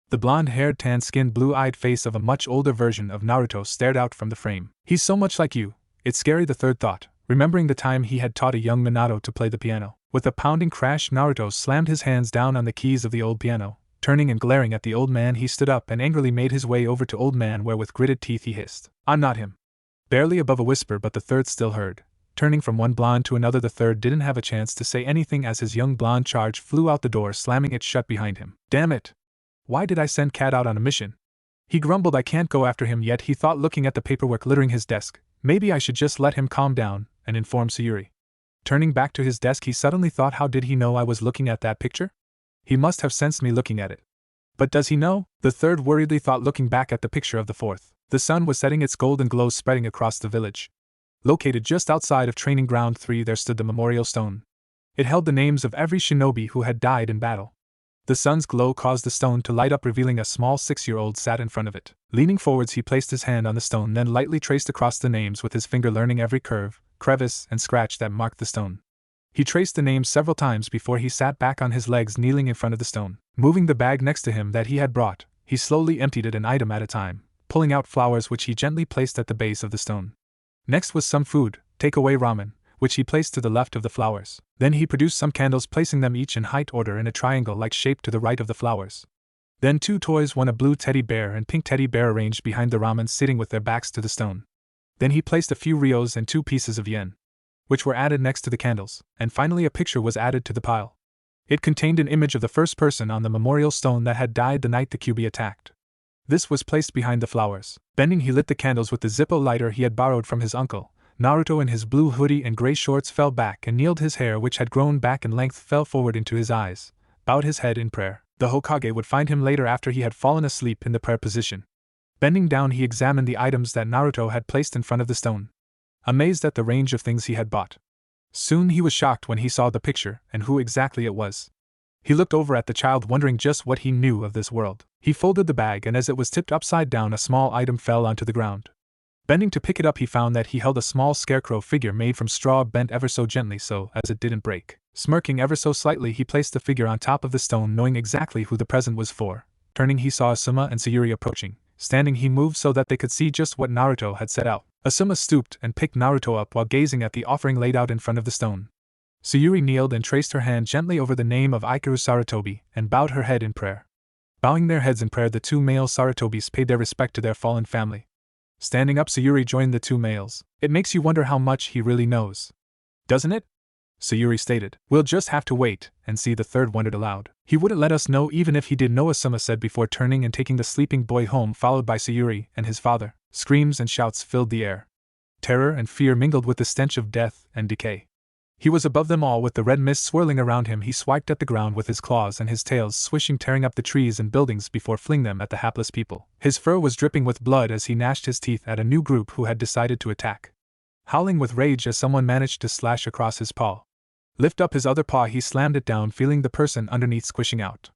The blonde-haired, tan-skinned, blue-eyed face of a much older version of Naruto stared out from the frame. "He's so much like you. It's scary," the third thought, remembering the time he had taught a young Minato to play the piano. With a pounding crash, Naruto slammed his hands down on the keys of the old piano. Turning and glaring at the old man, he stood up and angrily made his way over to old man, where with gritted teeth he hissed, "I'm not him." Barely above a whisper, but the third still heard. Turning from one blonde to another, the third didn't have a chance to say anything as his young blonde charge flew out the door, slamming it shut behind him. "Damn it! Why did I send Cat out on a mission?" He grumbled. "I can't go after him yet," he thought, looking at the paperwork littering his desk. "Maybe I should just let him calm down and inform Sayuri." Turning back to his desk, he suddenly thought, how did he know I was looking at that picture? He must have sensed me looking at it. But does he know? The third worriedly thought, looking back at the picture of the fourth. The sun was setting, its golden glow spreading across the village. Located just outside of Training Ground 3, there stood the memorial stone. It held the names of every shinobi who had died in battle. The sun's glow caused the stone to light up, revealing a small 6-year-old sat in front of it. Leaning forwards, he placed his hand on the stone, then lightly traced across the names with his finger, learning every curve, crevice, and scratch that marked the stone. He traced the names several times before he sat back on his legs, kneeling in front of the stone. Moving the bag next to him that he had brought, he slowly emptied it an item at a time, pulling out flowers which he gently placed at the base of the stone. Next was some food, takeaway ramen, which he placed to the left of the flowers. Then he produced some candles, placing them each in height order in a triangle-like shape to the right of the flowers. Then 2 toys, one a blue teddy bear and pink teddy bear, arranged behind the ramen, sitting with their backs to the stone. Then he placed a few ryos and 2 pieces of yen, which were added next to the candles, and finally a picture was added to the pile. It contained an image of the first person on the memorial stone that had died the night the Kyuubi attacked. This was placed behind the flowers. Bending, he lit the candles with the Zippo lighter he had borrowed from his uncle. Naruto, in his blue hoodie and gray shorts, fell back and kneeled. His hair, which had grown back in length, fell forward into his eyes, bowed his head in prayer. The Hokage would find him later after he had fallen asleep in the prayer position. Bending down, he examined the items that Naruto had placed in front of the stone, amazed at the range of things he had bought. Soon he was shocked when he saw the picture and who exactly it was. He looked over at the child, wondering just what he knew of this world. He folded the bag, and as it was tipped upside down, a small item fell onto the ground. Bending to pick it up, he found that he held a small scarecrow figure made from straw, bent ever so gently so as it didn't break. Smirking ever so slightly, he placed the figure on top of the stone, knowing exactly who the present was for. Turning, he saw Asuma and Sayuri approaching. Standing, he moved so that they could see just what Naruto had set out. Asuma stooped and picked Naruto up while gazing at the offering laid out in front of the stone. Sayuri kneeled and traced her hand gently over the name of Ikaru Sarutobi and bowed her head in prayer. Bowing their heads in prayer, the 2 male Sarutobis paid their respect to their fallen family. Standing up, Sayuri joined the 2 males. It makes you wonder how much he really knows, doesn't it? Sayuri stated. We'll just have to wait and see, the third wondered aloud. He wouldn't let us know even if he did know, Asuma said before turning and taking the sleeping boy home, followed by Sayuri and his father. Screams and shouts filled the air. Terror and fear mingled with the stench of death and decay. He was above them all, with the red mist swirling around him. He swiped at the ground with his claws and his tails swishing, tearing up the trees and buildings before flinging them at the hapless people. His fur was dripping with blood as he gnashed his teeth at a new group who had decided to attack. Howling with rage as someone managed to slash across his paw. Lift up his other paw, he slammed it down, feeling the person underneath squishing out.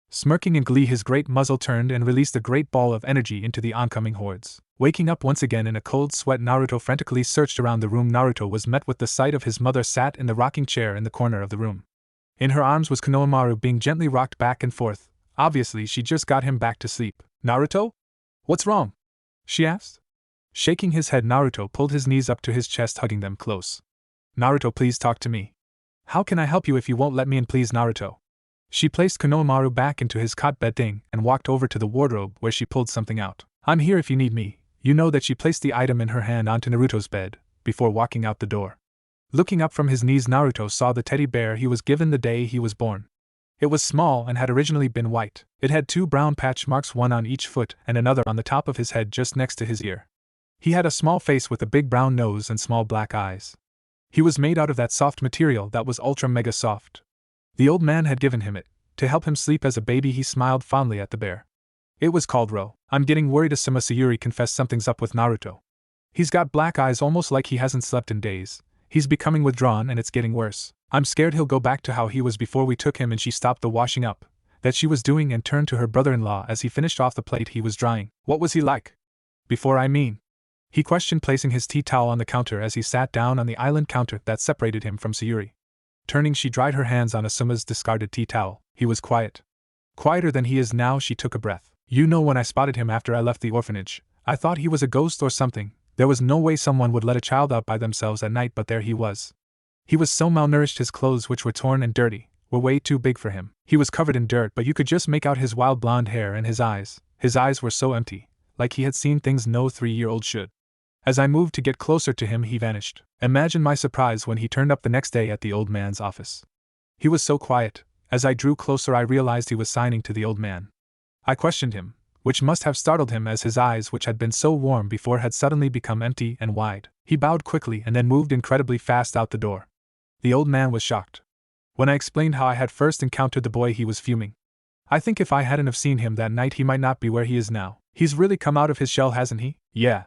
Smirking in glee, his great muzzle turned and released a great ball of energy into the oncoming hordes. Waking up once again in a cold sweat, Naruto frantically searched around the room. Naruto was met with the sight of his mother sat in the rocking chair in the corner of the room. In her arms was Konohamaru, being gently rocked back and forth. Obviously, she just got him back to sleep. Naruto? What's wrong? She asked. Shaking his head, Naruto pulled his knees up to his chest, hugging them close. Naruto, please talk to me. How can I help you if you won't let me in, please, Naruto? She placed Konohamaru back into his cot bed thing and walked over to the wardrobe where she pulled something out. I'm here if you need me. You know that she placed the item in her hand onto Naruto's bed before walking out the door. Looking up from his knees, Naruto saw the teddy bear he was given the day he was born. It was small and had originally been white. It had 2 brown patch marks, one on each foot and another on the top of his head just next to his ear. He had a small face with a big brown nose and small black eyes. He was made out of that soft material that was ultra mega soft. The old man had given him it to help him sleep as a baby. He smiled fondly at the bear. It was called Ro. I'm getting worried, Asuma. Sayuri confessed. Something's up with Naruto. He's got black eyes, almost like he hasn't slept in days. He's becoming withdrawn and it's getting worse. I'm scared he'll go back to how he was before we took him. And she stopped the washing up that she was doing and turned to her brother-in-law as he finished off the plate he was drying. What was he like before, I mean? He questioned, placing his tea towel on the counter as he sat down on the island counter that separated him from Sayuri. Turning, she dried her hands on Asuma's discarded tea towel. He was quiet. Quieter than he is now. She took a breath. You know, when I spotted him after I left the orphanage, I thought he was a ghost or something. There was no way someone would let a child out by themselves at night, but there he was. He was so malnourished, his clothes, which were torn and dirty, were way too big for him. He was covered in dirt, but you could just make out his wild blonde hair and his eyes. His eyes were so empty, like he had seen things no 3-year-old should. As I moved to get closer to him, he vanished. Imagine my surprise when he turned up the next day at the old man's office. He was so quiet. As I drew closer, I realized he was signing to the old man. I questioned him, which must have startled him, as his eyes, which had been so warm before, had suddenly become empty and wide. He bowed quickly and then moved incredibly fast out the door. The old man was shocked. When I explained how I had first encountered the boy, he was fuming. I think if I hadn't have seen him that night, he might not be where he is now. He's really come out of his shell, hasn't he? Yeah.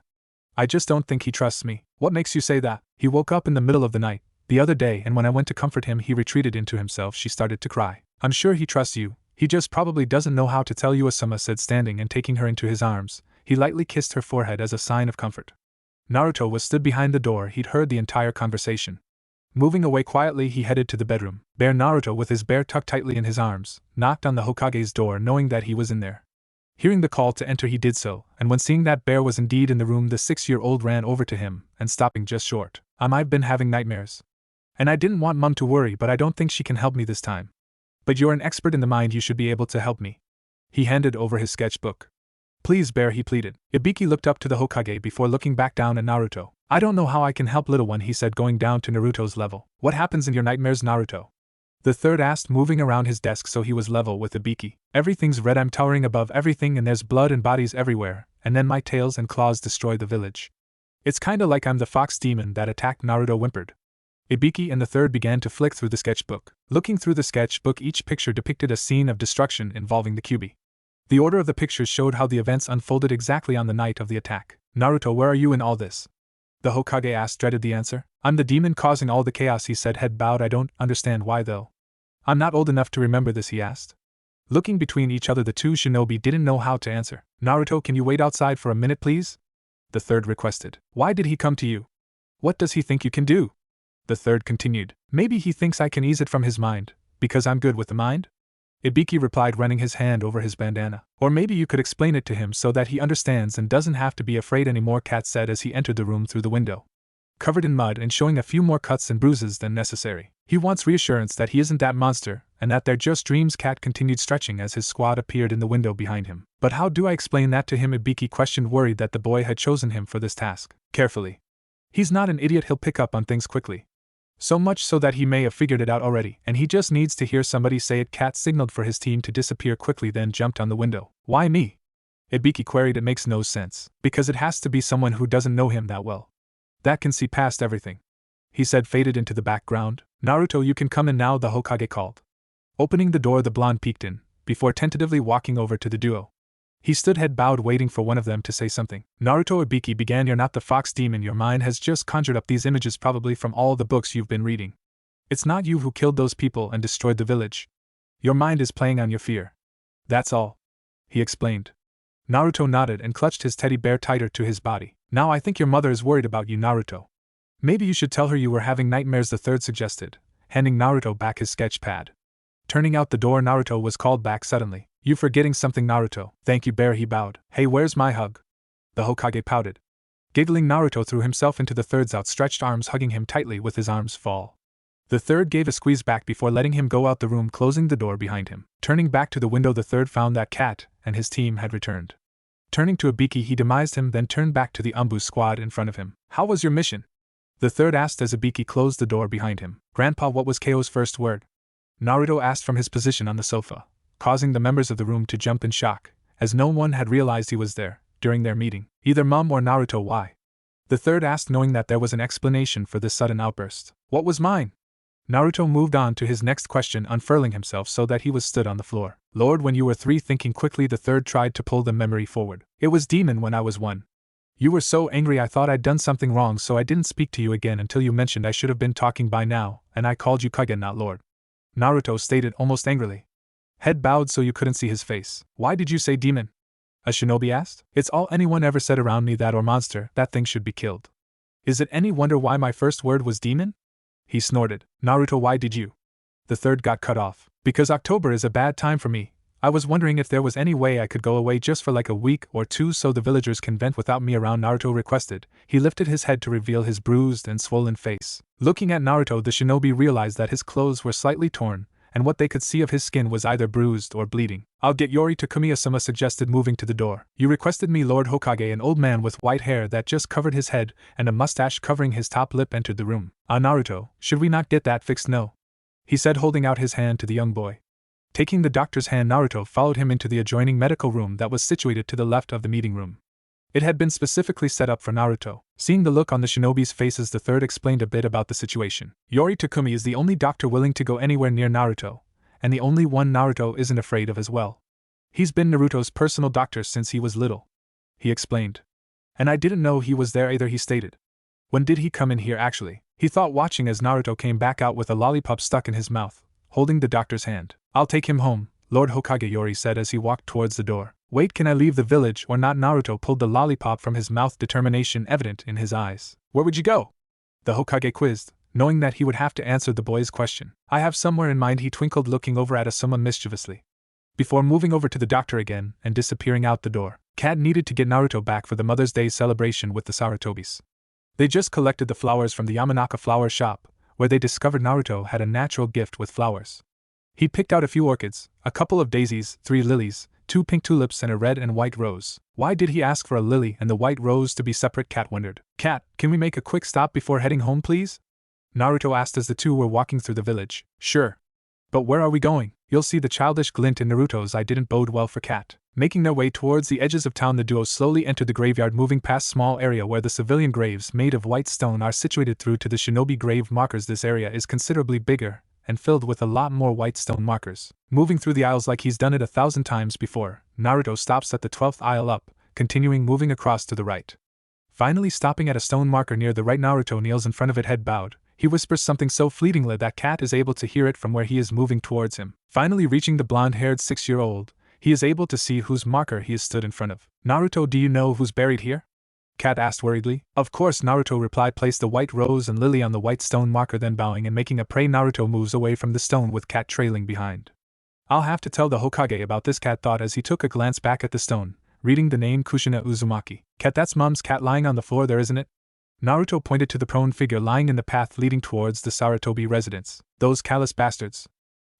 I just don't think he trusts me. What makes you say that? He woke up in the middle of the night the other day, and when I went to comfort him, he retreated into himself. She started to cry. I'm sure he trusts you. He just probably doesn't know how to tell you, Asuma said, standing and taking her into his arms. He lightly kissed her forehead as a sign of comfort. Naruto was stood behind the door. He'd heard the entire conversation. Moving away quietly, he headed to the bedroom. Bear Naruto, with his bear tucked tightly in his arms, knocked on the Hokage's door, knowing that he was in there. Hearing the call to enter, he did so, and when seeing that bear was indeed in the room, the 6-year-old ran over to him, and stopping just short. I've been having nightmares. And I didn't want Mum to worry, but I don't think she can help me this time. But you're an expert in the mind, you should be able to help me. He handed over his sketchbook. Please, Bear, he pleaded. Ibiki looked up to the Hokage before looking back down at Naruto. I don't know how I can help, little one, he said, going down to Naruto's level. What happens in your nightmares, Naruto? The third asked, moving around his desk so he was level with Ibiki. Everything's red, I'm towering above everything, and there's blood and bodies everywhere, and then my tails and claws destroy the village. It's kinda like I'm the fox demon that attacked, Naruto whimpered. Ibiki and the third began to flick through the sketchbook. Looking through the sketchbook, each picture depicted a scene of destruction involving the Kyuubi. The order of the pictures showed how the events unfolded exactly on the night of the attack. Naruto, where are you in all this? The Hokage asked, dreaded the answer. I'm the demon causing all the chaos, he said, head bowed. I don't understand why though. I'm not old enough to remember this, he asked. Looking between each other, the two shinobi didn't know how to answer. Naruto, can you wait outside for a minute, please? The third requested. Why did he come to you? What does he think you can do? The third continued. Maybe he thinks I can ease it from his mind, because I'm good with the mind? Ibiki replied, running his hand over his bandana. Or maybe you could explain it to him so that he understands and doesn't have to be afraid anymore, Kat said as he entered the room through the window. Covered in mud and showing a few more cuts and bruises than necessary. He wants reassurance that he isn't that monster, and that they're just dreams, Kat continued, stretching as his squad appeared in the window behind him. But how do I explain that to him? Ibiki questioned, worried that the boy had chosen him for this task. Carefully. He's not an idiot, he'll pick up on things quickly. So much so that he may have figured it out already, and he just needs to hear somebody say it. Kat signaled for his team to disappear quickly, then jumped on the window. Why me? Ibiki queried. It makes no sense. Because it has to be someone who doesn't know him that well. That can see past everything. He said, faded into the background. Naruto, you can come in now, the Hokage called. Opening the door, the blonde peeked in, before tentatively walking over to the duo. He stood head bowed, waiting for one of them to say something. Naruto, Ibiki began, you're not the fox demon. Your mind has just conjured up these images, probably from all the books you've been reading. It's not you who killed those people and destroyed the village. Your mind is playing on your fear. That's all. He explained. Naruto nodded and clutched his teddy bear tighter to his body. Now I think your mother is worried about you, Naruto. Maybe you should tell her you were having nightmares, the third suggested, handing Naruto back his sketch pad. Turning out the door, Naruto was called back suddenly. You forgetting something, Naruto. Thank you, Bear, he bowed. Hey, where's my hug? The Hokage pouted. Giggling, Naruto threw himself into the third's outstretched arms, hugging him tightly with his arms full. The third gave a squeeze back before letting him go out the room, closing the door behind him. Turning back to the window, the third found that Kat and his team had returned. Turning to Ibiki, he demised him, then turned back to the Umbu squad in front of him. How was your mission? The third asked as Ibiki closed the door behind him. Grandpa, what was KO's first word? Naruto asked from his position on the sofa, causing the members of the room to jump in shock, as no one had realized he was there during their meeting. Either Mom or Naruto. Why? The third asked, knowing that there was an explanation for this sudden outburst. What was mine? Naruto moved on to his next question, unfurling himself so that he was stood on the floor. Lord, when you were 3, thinking quickly, the third tried to pull the memory forward. It was demon when I was 1. You were so angry I thought I'd done something wrong, so I didn't speak to you again until you mentioned I should have been talking by now, and I called you Kage, not Lord. Naruto stated almost angrily. Head bowed so you couldn't see his face. Why did you say demon? A shinobi asked. It's all anyone ever said around me, that or monster, that thing should be killed. Is it any wonder why my first word was demon? He snorted. Naruto, why did you? The third got cut off. Because October is a bad time for me. I was wondering if there was any way I could go away just for like a week or 2 so the villagers can vent without me around, Naruto requested. He lifted his head to reveal his bruised and swollen face. Looking at Naruto, the shinobi realized that his clothes were slightly torn, and what they could see of his skin was either bruised or bleeding. I'll get Yori to Kumiya-sama suggested, moving to the door. You requested me, Lord Hokage. An old man with white hair that just covered his head and a mustache covering his top lip entered the room. Naruto, should we not get that fixed? No. He said, holding out his hand to the young boy. Taking the doctor's hand, Naruto followed him into the adjoining medical room that was situated to the left of the meeting room. It had been specifically set up for Naruto. Seeing the look on the shinobi's faces, the third explained a bit about the situation. Yori Takumi is the only doctor willing to go anywhere near Naruto, and the only one Naruto isn't afraid of as well. He's been Naruto's personal doctor since he was little, he explained. And I didn't know he was there either, he stated. When did he come in here actually? He thought, watching as Naruto came back out with a lollipop stuck in his mouth, holding the doctor's hand. I'll take him home, Lord Hokage, Yori said as he walked towards the door. Wait, can I leave the village or not? Naruto pulled the lollipop from his mouth, determination evident in his eyes. Where would you go? The Hokage quizzed, knowing that he would have to answer the boy's question. I have somewhere in mind, he twinkled, looking over at Asuma mischievously. Before moving over to the doctor again and disappearing out the door, Kat needed to get Naruto back for the Mother's Day celebration with the Sarutobis. They just collected the flowers from the Yamanaka flower shop, where they discovered Naruto had a natural gift with flowers. He picked out a few orchids, a couple of daisies, 3 lilies, 2 pink tulips and a red and white rose. Why did he ask for a lily and the white rose to be separate? Kat wondered. Kat, can we make a quick stop before heading home, please? Naruto asked as the two were walking through the village. Sure. But where are we going? You'll see. The childish glint in Naruto's eye didn't bode well for Kat. Making their way towards the edges of town, the duo slowly entered the graveyard, moving past small area where the civilian graves made of white stone are situated through to the shinobi grave markers. This area is considerably bigger and filled with a lot more white stone markers. Moving through the aisles like he's done it 1,000 times before, Naruto stops at the 12th aisle up, continuing moving across to the right. Finally stopping at a stone marker near the right, Naruto kneels in front of it, head bowed. He whispers something so fleetingly that Kat is able to hear it from where he is moving towards him. Finally reaching the blonde-haired 6-year-old, he is able to see whose marker he has stood in front of. Naruto, do you know who's buried here? Kat asked worriedly. Of course, Naruto replied. Place the white rose and lily on the white stone marker, then bowing and making a pray, Naruto moves away from the stone with Kat trailing behind. I'll have to tell the Hokage about this, Kat thought as he took a glance back at the stone, reading the name Kushina Uzumaki. Kat, that's Mom's cat lying on the floor there, isn't it? Naruto pointed to the prone figure lying in the path leading towards the Sarutobi residence. Those callous bastards!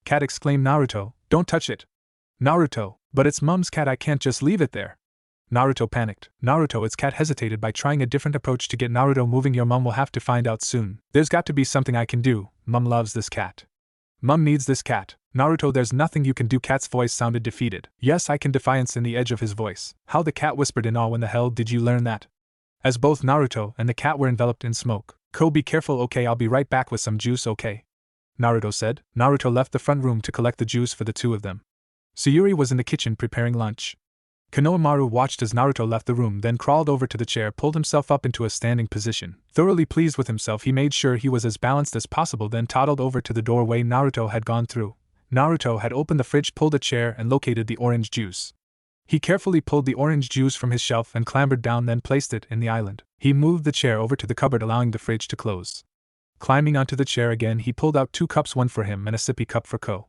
Kat exclaimed. Naruto, don't touch it! Naruto, but it's Mom's cat, I can't just leave it there. Naruto panicked. Naruto, its cat hesitated by trying a different approach to get Naruto moving. Your mom will have to find out soon. There's got to be something I can do. Mom loves this cat. Mom needs this cat. Naruto, there's nothing you can do. Cat's voice sounded defeated. Yes, I can. Defiance in the edge of his voice. How? The cat whispered in awe. When the hell did you learn that? As both Naruto and the cat were enveloped in smoke. Ko, be careful, okay? I'll be right back with some juice, okay? Naruto said. Naruto left the front room to collect the juice for the two of them. Sayuri was in the kitchen preparing lunch. Konohamaru watched as Naruto left the room, then crawled over to the chair, pulled himself up into a standing position. Thoroughly pleased with himself, he made sure he was as balanced as possible, then toddled over to the doorway Naruto had gone through. Naruto had opened the fridge, pulled a chair, and located the orange juice. He carefully pulled the orange juice from his shelf and clambered down, then placed it in the island. He moved the chair over to the cupboard, allowing the fridge to close. Climbing onto the chair again, he pulled out 2 cups, one for him and a sippy cup for Ko.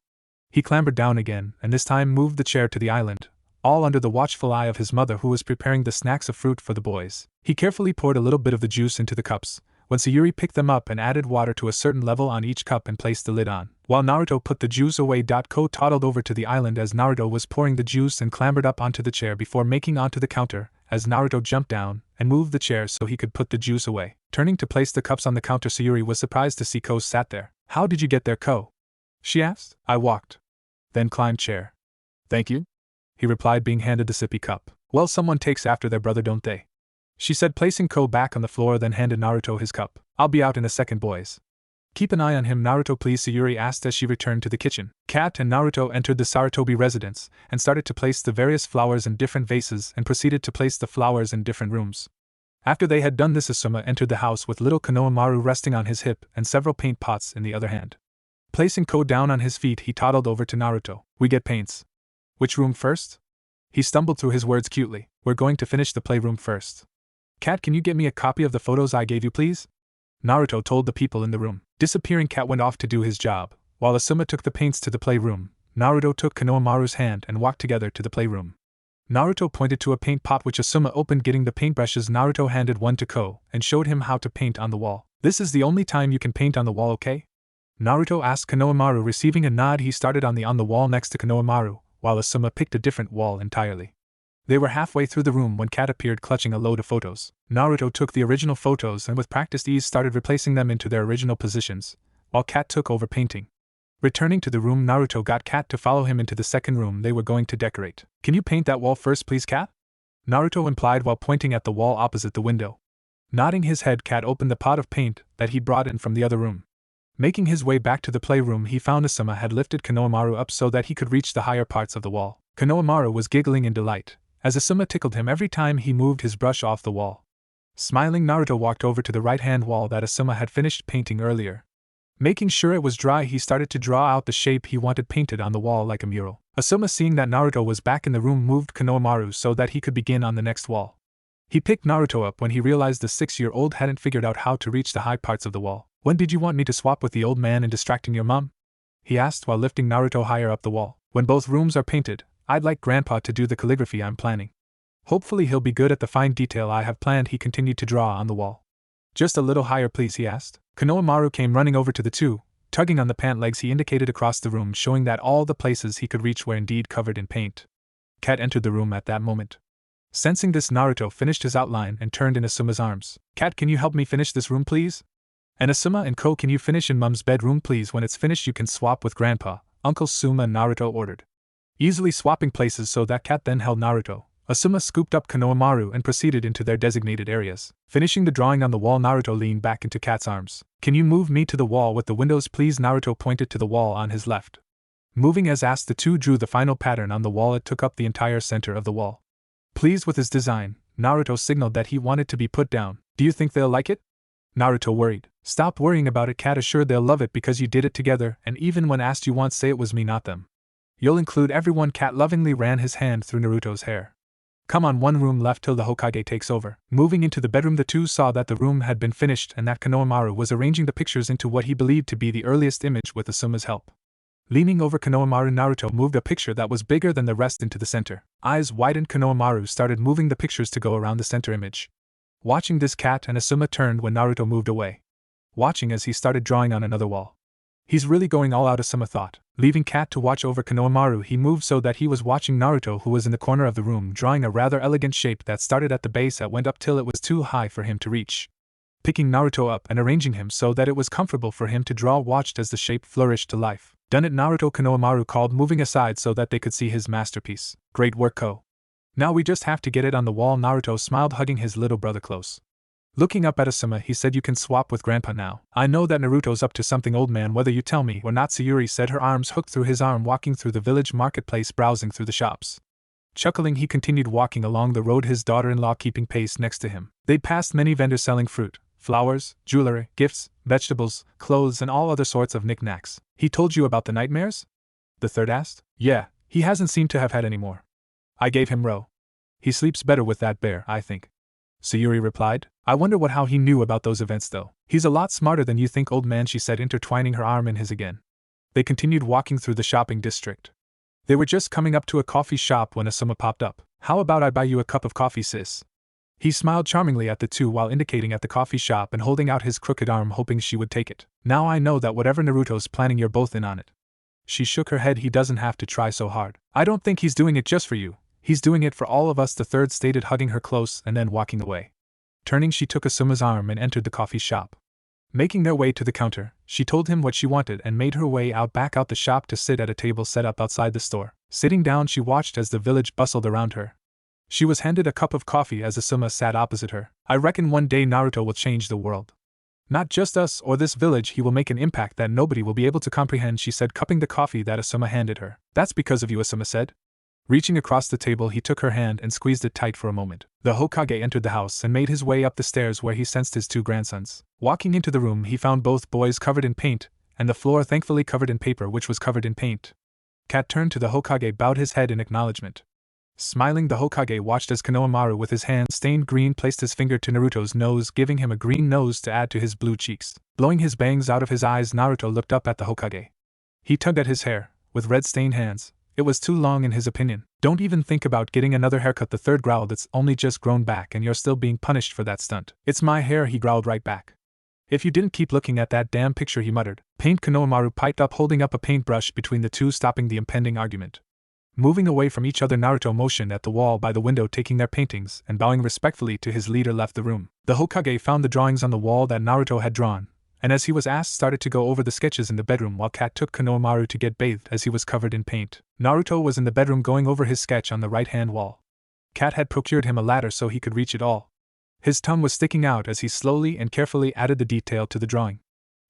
He clambered down again, and this time moved the chair to the island, all under the watchful eye of his mother, who was preparing the snacks of fruit for the boys. He carefully poured a little bit of the juice into the cups, when Sayuri picked them up and added water to a certain level on each cup and placed the lid on. While Naruto put the juice away, Ko toddled over to the island as Naruto was pouring the juice and clambered up onto the chair before making onto the counter, as Naruto jumped down and moved the chair so he could put the juice away. Turning to place the cups on the counter, Sayuri was surprised to see Ko sat there. How did you get there, Ko? She asked. I walked. Then climbed chair. Thank you? He replied, being handed the sippy cup. Well, someone takes after their brother, don't they? She said, placing Ko back on the floor, then handed Naruto his cup. I'll be out in a second, boys. Keep an eye on him, Naruto, please, Sayuri asked as she returned to the kitchen. Kat and Naruto entered the Sarutobi residence and started to place the various flowers in different vases and proceeded to place the flowers in different rooms. After they had done this, Asuma entered the house with little Konohamaru resting on his hip and several paint pots in the other hand. Placing Ko down on his feet, he toddled over to Naruto. We get paints. Which room first? He stumbled through his words cutely. We're going to finish the playroom first. Kat, can you get me a copy of the photos I gave you, please? Naruto told the people in the room. Disappearing, Kat went off to do his job, while Asuma took the paints to the playroom. Naruto took Konohamaru's hand and walked together to the playroom. Naruto pointed to a paint pot which Asuma opened. Getting the paintbrushes, Naruto handed one to Ko and showed him how to paint on the wall. This is the only time you can paint on the wall, okay? Naruto asked Konohamaru. Receiving a nod, he started on the wall next to Konohamaru, while Asuma picked a different wall entirely. They were halfway through the room when Kat appeared clutching a load of photos. Naruto took the original photos and with practiced ease started replacing them into their original positions, while Kat took over painting. Returning to the room, Naruto got Kat to follow him into the second room they were going to decorate. Can you paint that wall first, please, Kat? Naruto implied while pointing at the wall opposite the window. Nodding his head, Kat opened the pot of paint that he brought in from the other room. Making his way back to the playroom, he found Asuma had lifted Konohamaru up so that he could reach the higher parts of the wall. Konohamaru was giggling in delight, as Asuma tickled him every time he moved his brush off the wall. Smiling, Naruto walked over to the right-hand wall that Asuma had finished painting earlier. Making sure it was dry, he started to draw out the shape he wanted painted on the wall like a mural. Asuma, seeing that Naruto was back in the room, moved Konohamaru so that he could begin on the next wall. He picked Naruto up when he realized the 6-year-old hadn't figured out how to reach the high parts of the wall. "When did you want me to swap with the old man and distracting your mom?" he asked while lifting Naruto higher up the wall. "When both rooms are painted, I'd like Grandpa to do the calligraphy I'm planning. Hopefully he'll be good at the fine detail I have planned." He continued to draw on the wall. "Just a little higher, please," he asked. Konohamaru came running over to the two, tugging on the pant legs he indicated across the room, showing that all the places he could reach were indeed covered in paint. Kat entered the room at that moment. Sensing this, Naruto finished his outline and turned in Asuma's arms. "Kat, can you help me finish this room, please? And Asuma and Ko, can you finish in Mom's bedroom, please? When it's finished, you can swap with Grandpa," Uncle Suma and Naruto ordered. Easily swapping places so that Kat then held Naruto, Asuma scooped up Konohamaru and proceeded into their designated areas. Finishing the drawing on the wall, Naruto leaned back into Kat's arms. "Can you move me to the wall with the windows, please?" Naruto pointed to the wall on his left. Moving as asked, the two drew the final pattern on the wall. It took up the entire center of the wall. Pleased with his design, Naruto signaled that he wanted to be put down. "Do you think they'll like it?" Naruto worried. "Stop worrying about it, Kat assured. "They'll love it because you did it together, and even when asked you once, say it was me, not them. You'll include everyone." Kat lovingly ran his hand through Naruto's hair. "Come on, one room left till the Hokage takes over." Moving into the bedroom, the two saw that the room had been finished and that Konohamaru was arranging the pictures into what he believed to be the earliest image with Asuma's help. Leaning over Konohamaru, Naruto moved a picture that was bigger than the rest into the center. Eyes widened, Konohamaru started moving the pictures to go around the center image. Watching this, Kat and Asuma turned when Naruto moved away, watching as he started drawing on another wall. "He's really going all out," Asuma thought. Leaving Kat to watch over Konohamaru, he moved so that he was watching Naruto, who was in the corner of the room drawing a rather elegant shape that started at the base and went up till it was too high for him to reach. Picking Naruto up and arranging him so that it was comfortable for him to draw, watched as the shape flourished to life. "Done it, Naruto," Konohamaru called, moving aside so that they could see his masterpiece. "Great work, Ko. Now we just have to get it on the wall." Naruto smiled, hugging his little brother close. Looking up at Asuma, he said, "You can swap with Grandpa now. I know that Naruto's up to something, old man, whether you tell me or not." Sayuri said, her arms hooked through his arm, walking through the village marketplace, browsing through the shops. Chuckling, he continued walking along the road, his daughter-in-law keeping pace next to him. They'd passed many vendors selling fruit, flowers, jewelry, gifts, vegetables, clothes, and all other sorts of knickknacks. "He told you about the nightmares?" the third asked. "Yeah, he hasn't seemed to have had any more. I gave him Ro. He sleeps better with that bear, I think," Sayuri replied. "I wonder how he knew about those events, though. He's a lot smarter than you think, old man," she said, intertwining her arm in his again. They continued walking through the shopping district. They were just coming up to a coffee shop when Asuma popped up. "How about I buy you a cup of coffee, sis?" He smiled charmingly at the two while indicating at the coffee shop and holding out his crooked arm, hoping she would take it. "Now I know that whatever Naruto's planning, you're both in on it." She shook her head. "He doesn't have to try so hard. I don't think he's doing it just for you. He's doing it for all of us," the third stated, hugging her close and then walking away. Turning, she took Asuma's arm and entered the coffee shop. Making their way to the counter, she told him what she wanted and made her way back out the shop to sit at a table set up outside the store. Sitting down, she watched as the village bustled around her. She was handed a cup of coffee as Asuma sat opposite her. "I reckon one day Naruto will change the world. Not just us or this village, he will make an impact that nobody will be able to comprehend," she said, cupping the coffee that Asuma handed her. "That's because of you," Asuma said. Reaching across the table, he took her hand and squeezed it tight for a moment. The Hokage entered the house and made his way up the stairs, where he sensed his two grandsons. Walking into the room, he found both boys covered in paint, and the floor thankfully covered in paper, which was covered in paint. Kat turned to the Hokage, bowed his head in acknowledgement. Smiling, the Hokage watched as Konohamaru, with his hand stained green, placed his finger to Naruto's nose, giving him a green nose to add to his blue cheeks. Blowing his bangs out of his eyes, Naruto looked up at the Hokage. He tugged at his hair, with red-stained hands. It was too long in his opinion. "Don't even think about getting another haircut," the third growled. "It's only just grown back and you're still being punished for that stunt." "It's my hair," he growled right back. "If you didn't keep looking at that damn picture," he muttered. "Paint," Konohamaru piped up, holding up a paintbrush between the two, stopping the impending argument. Moving away from each other, Naruto motioned at the wall by the window, taking their paintings, and bowing respectfully to his leader, left the room. The Hokage found the drawings on the wall that Naruto had drawn, and as he was asked, started to go over the sketches in the bedroom, while Kat took Konohamaru to get bathed as he was covered in paint. Naruto was in the bedroom going over his sketch on the right-hand wall. Kat had procured him a ladder so he could reach it all. His tongue was sticking out as he slowly and carefully added the detail to the drawing.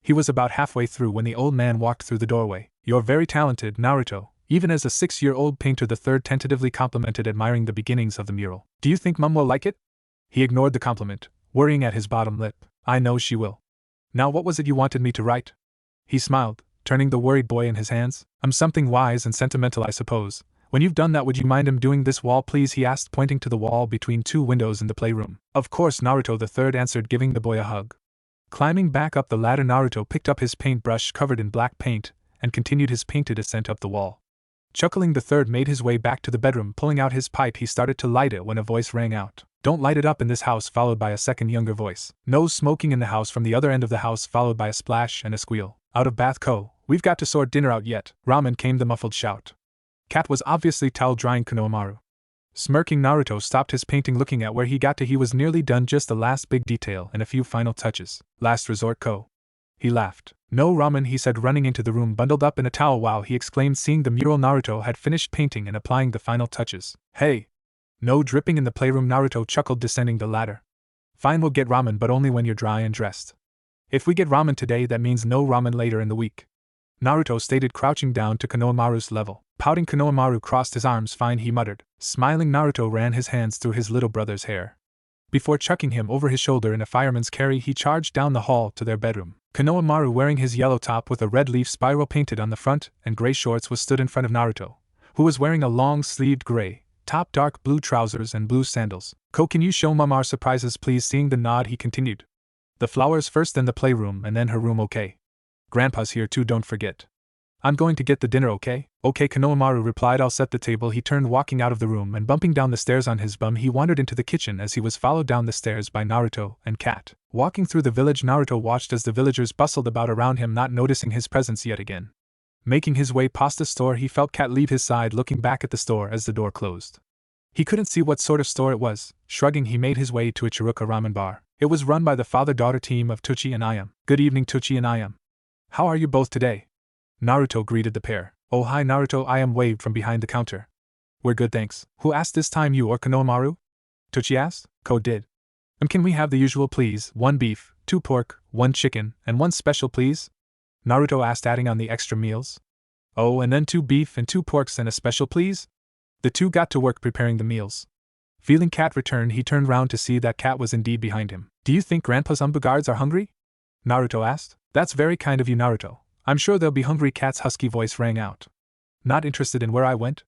He was about halfway through when the old man walked through the doorway. "You're very talented, Naruto, even as a 6-year-old painter," the third tentatively complimented, admiring the beginnings of the mural. "Do you think Mum will like it?" He ignored the compliment, worrying at his bottom lip. "I know she will. Now what was it you wanted me to write?" He smiled, turning the worried boy in his hands. I'm something wise and sentimental, I suppose. When you've done that, would you mind him doing this wall, please? He asked, pointing to the wall between two windows in the playroom. Of course, Naruto the third answered, giving the boy a hug. Climbing back up the ladder, Naruto picked up his paintbrush covered in black paint and continued his painted ascent up the wall. Chuckling, the third made his way back to the bedroom. Pulling out his pipe, he started to light it when a voice rang out. Don't light it up in this house, followed by a second younger voice. No smoking in the house from the other end of the house, followed by a splash and a squeal. Out of bath, Ko. We've got to sort dinner out yet. Ramen, came the muffled shout. Cat was obviously towel drying Konohamaru. Smirking, Naruto stopped his painting, looking at where he got to. He was nearly done, just the last big detail and a few final touches. Last resort, Ko. He laughed. No ramen, he said, running into the room bundled up in a towel. Wow, he exclaimed, seeing the mural Naruto had finished painting and applying the final touches. Hey! No dripping in the playroom, Naruto chuckled, descending the ladder. Fine, we'll get ramen, but only when you're dry and dressed. If we get ramen today, that means no ramen later in the week, Naruto stated, crouching down to Konohamaru's level. Pouting, Konohamaru crossed his arms. Fine, he muttered. Smiling, Naruto ran his hands through his little brother's hair. Before chucking him over his shoulder in a fireman's carry, he charged down the hall to their bedroom. Konohamaru, wearing his yellow top with a red leaf spiral painted on the front and gray shorts, was stood in front of Naruto, who was wearing a long-sleeved gray top, dark blue trousers, and blue sandals. Ko, can you show Mom our surprises, please? Seeing the nod, he continued. The flowers first, then the playroom, and then her room, okay? Grandpa's here too, don't forget. I'm going to get the dinner, okay? Okay, Konohamaru replied. I'll set the table. He turned, walking out of the room, and bumping down the stairs on his bum, he wandered into the kitchen as he was followed down the stairs by Naruto and Cat. Walking through the village, Naruto watched as the villagers bustled about around him, not noticing his presence yet again. Making his way past the store, he felt Cat leave his side, looking back at the store as the door closed. He couldn't see what sort of store it was. Shrugging, he made his way to a Chiruka ramen bar. It was run by the father-daughter team of Tuchi and Ayam. Good evening, Tuchi and Ayam. How are you both today? Naruto greeted the pair. Oh, hi, Naruto, Ayam waved from behind the counter. We're good, thanks. Who asked this time, you or Konohamaru? Tuchi asked. Ko did. Can we have the usual, please? 1 beef, 2 pork, 1 chicken, and 1 special, please? Naruto asked, adding on the extra meals. Oh, and then 2 beef and 2 porks and a special, please? The two got to work preparing the meals. Feeling Cat return, he turned round to see that Cat was indeed behind him. Do you think Grandpa's umbugards are hungry? Naruto asked. That's very kind of you, Naruto. I'm sure they'll be hungry. Cat's husky voice rang out. Not interested in where I went?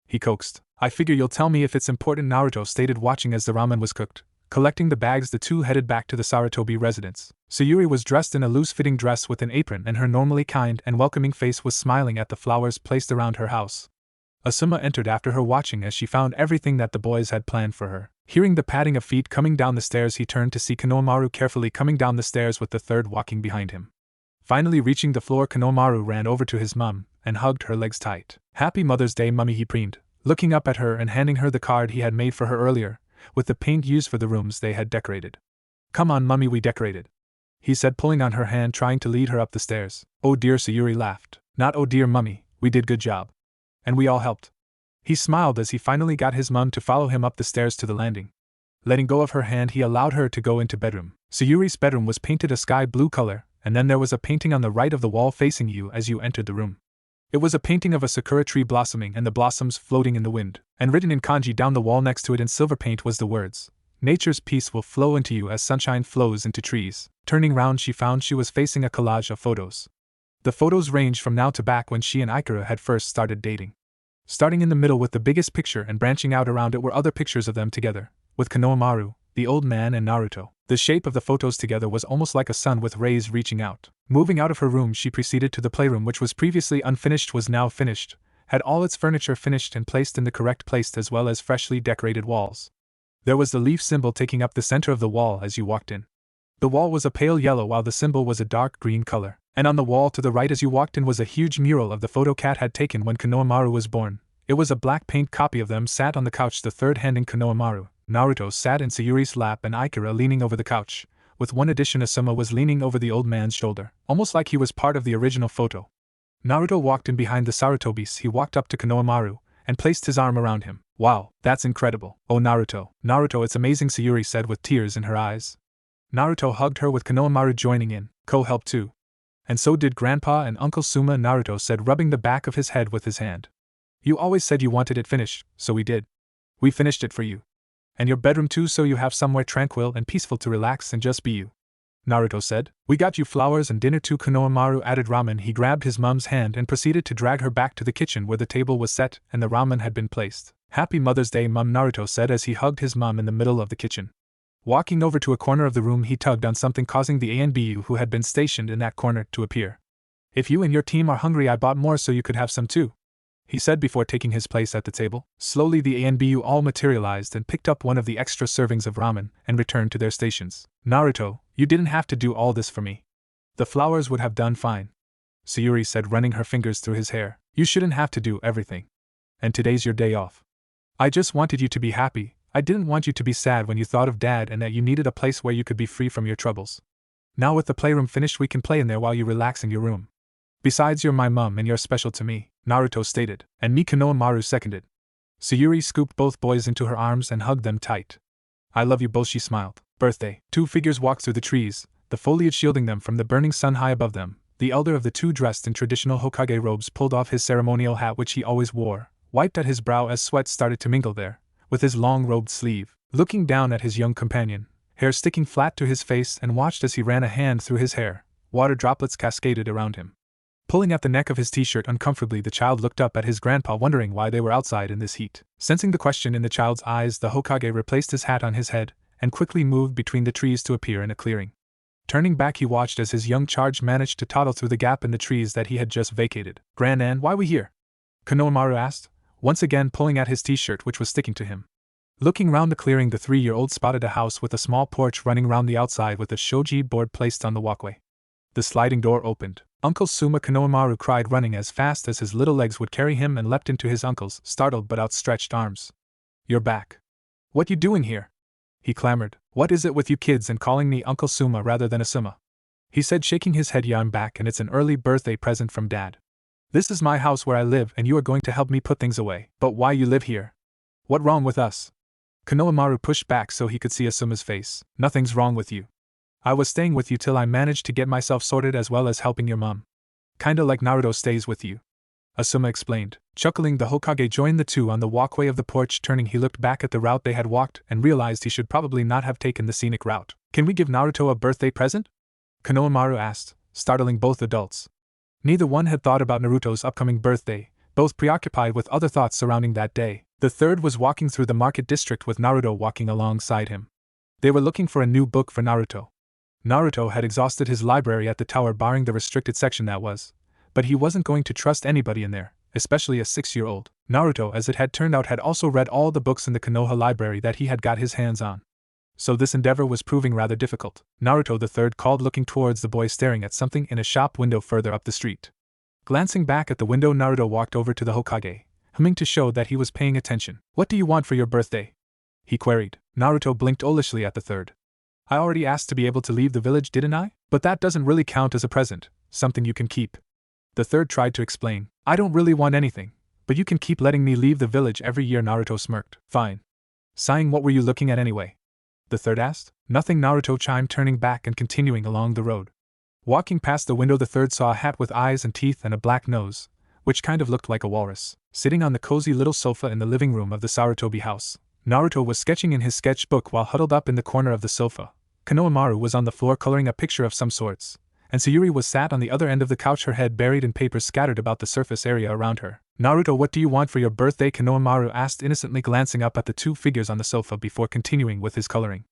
He coaxed. I figure you'll tell me if it's important, Naruto stated, watching as the ramen was cooked. Collecting the bags, the two headed back to the Sarutobi residence. Sayuri was dressed in a loose-fitting dress with an apron, and her normally kind and welcoming face was smiling at the flowers placed around her house. Asuma entered after her, watching as she found everything that the boys had planned for her. Hearing the padding of feet coming down the stairs, he turned to see Konohamaru carefully coming down the stairs with the third walking behind him. Finally reaching the floor, Konohamaru ran over to his mum and hugged her legs tight. Happy Mother's Day, Mummy, he preened, looking up at her and handing her the card he had made for her earlier, with the paint used for the rooms they had decorated. Come on, Mummy, we decorated, he said, pulling on her hand, trying to lead her up the stairs. Oh dear, Sayuri laughed. Not oh dear, Mummy, we did good job. And we all helped. He smiled as he finally got his mum to follow him up the stairs to the landing. Letting go of her hand, he allowed her to go into bedroom. Sayuri's bedroom was painted a sky blue color, and then there was a painting on the right of the wall facing you as you entered the room. It was a painting of a sakura tree blossoming and the blossoms floating in the wind, and written in kanji down the wall next to it in silver paint was the words, "Nature's peace will flow into you as sunshine flows into trees." Turning round, she found she was facing a collage of photos. The photos ranged from now to back when she and Ikura had first started dating. Starting in the middle with the biggest picture and branching out around it were other pictures of them together, with Konohamaru, the old man, and Naruto. The shape of the photos together was almost like a sun with rays reaching out. Moving out of her room, she proceeded to the playroom, which was previously unfinished, was now finished, had all its furniture finished and placed in the correct place, as well as freshly decorated walls. There was the leaf symbol taking up the center of the wall as you walked in. The wall was a pale yellow while the symbol was a dark green color, and on the wall to the right as you walked in was a huge mural of the photo Cat had taken when Konohamaru was born. It was a black paint copy of them sat on the couch, the third handing Konohamaru. Naruto sat in Sayuri's lap and Ikura leaning over the couch. With one addition, Asuma was leaning over the old man's shoulder, almost like he was part of the original photo. Naruto walked in behind the Sarutobis. He walked up to Konohamaru and placed his arm around him. Wow, that's incredible. Oh, Naruto. Naruto, it's amazing, Sayuri said with tears in her eyes. Naruto hugged her with Konohamaru joining in. Ko helped too. And so did Grandpa and Uncle Suma, Naruto said, rubbing the back of his head with his hand. You always said you wanted it finished, so we did. We finished it for you. And your bedroom too, so you have somewhere tranquil and peaceful to relax and just be you. Naruto said. We got you flowers and dinner too. Konohamaru added ramen. He grabbed his mom's hand and proceeded to drag her back to the kitchen where the table was set and the ramen had been placed. Happy Mother's Day, Mom, Naruto said as he hugged his mom in the middle of the kitchen. Walking over to a corner of the room, he tugged on something, causing the ANBU who had been stationed in that corner to appear. If you and your team are hungry, I bought more so you could have some too, he said before taking his place at the table. Slowly the ANBU all materialized and picked up one of the extra servings of ramen and returned to their stations. Naruto, you didn't have to do all this for me. The flowers would have done fine, Sayuri said, running her fingers through his hair. You shouldn't have to do everything. And today's your day off. I just wanted you to be happy. I didn't want you to be sad when you thought of Dad and that you needed a place where you could be free from your troubles. Now with the playroom finished, we can play in there while you relax in your room. Besides, you're my mom and you're special to me, Naruto stated, and me, Konohamaru seconded. Sayuri scooped both boys into her arms and hugged them tight. I love you both, she smiled. Birthday. Two figures walked through the trees, the foliage shielding them from the burning sun high above them. The elder of the two, dressed in traditional Hokage robes, pulled off his ceremonial hat which he always wore, wiped at his brow as sweat started to mingle there, with his long robed sleeve, looking down at his young companion, hair sticking flat to his face, and watched as he ran a hand through his hair. Water droplets cascaded around him. Pulling at the neck of his t-shirt uncomfortably, the child looked up at his grandpa, wondering why they were outside in this heat. Sensing the question in the child's eyes, the Hokage replaced his hat on his head and quickly moved between the trees to appear in a clearing. Turning back, he watched as his young charge managed to toddle through the gap in the trees that he had just vacated. Gran-Nan, why we here? Konohamaru asked, once again pulling at his t-shirt which was sticking to him. Looking round the clearing, the 3-year-old spotted a house with a small porch running round the outside with a shoji board placed on the walkway. The sliding door opened. Uncle Suma, Konohamaru cried, running as fast as his little legs would carry him, and leapt into his uncle's startled but outstretched arms. You're back. What you doing here? He clamored. What is it with you kids and calling me Uncle Suma rather than Asuma? He said, shaking his head. Yeah, I'm back, and it's an early birthday present from Dad. This is my house where I live, and you are going to help me put things away. But why you live here? What wrong with us? Konohamaru pushed back so he could see Asuma's face. Nothing's wrong with you. I was staying with you till I managed to get myself sorted, as well as helping your mom. Kinda like Naruto stays with you, Asuma explained. Chuckling, the Hokage joined the two on the walkway of the porch. Turning, he looked back at the route they had walked and realized he should probably not have taken the scenic route. Can we give Naruto a birthday present? Konohamaru asked, startling both adults. Neither one had thought about Naruto's upcoming birthday, both preoccupied with other thoughts surrounding that day. The third was walking through the market district with Naruto walking alongside him. They were looking for a new book for Naruto. Naruto had exhausted his library at the tower, barring the restricted section that was, but he wasn't going to trust anybody in there, especially a 6-year-old. Naruto, as it had turned out, had also read all the books in the Konoha library that he had got his hands on. So this endeavor was proving rather difficult. Naruto the third called, looking towards the boy staring at something in a shop window further up the street. Glancing back at the window, Naruto walked over to the Hokage, humming to show that he was paying attention. What do you want for your birthday? He queried. Naruto blinked olishly at the third. I already asked to be able to leave the village, didn't I? But that doesn't really count as a present, something you can keep. The third tried to explain. I don't really want anything, but you can keep letting me leave the village every year. Naruto smirked. Fine. Sighing, what were you looking at anyway? The third asked. Nothing, Naruto chimed, turning back and continuing along the road. Walking past the window, the third saw a hat with eyes and teeth and a black nose, which kind of looked like a walrus, sitting on the cozy little sofa in the living room of the Sarutobi house. Naruto was sketching in his sketchbook while huddled up in the corner of the sofa. Konohamaru was on the floor coloring a picture of some sorts, and Sayuri was sat on the other end of the couch, her head buried in papers scattered about the surface area around her. Naruto, what do you want for your birthday? Konohamaru asked, innocently glancing up at the two figures on the sofa before continuing with his coloring.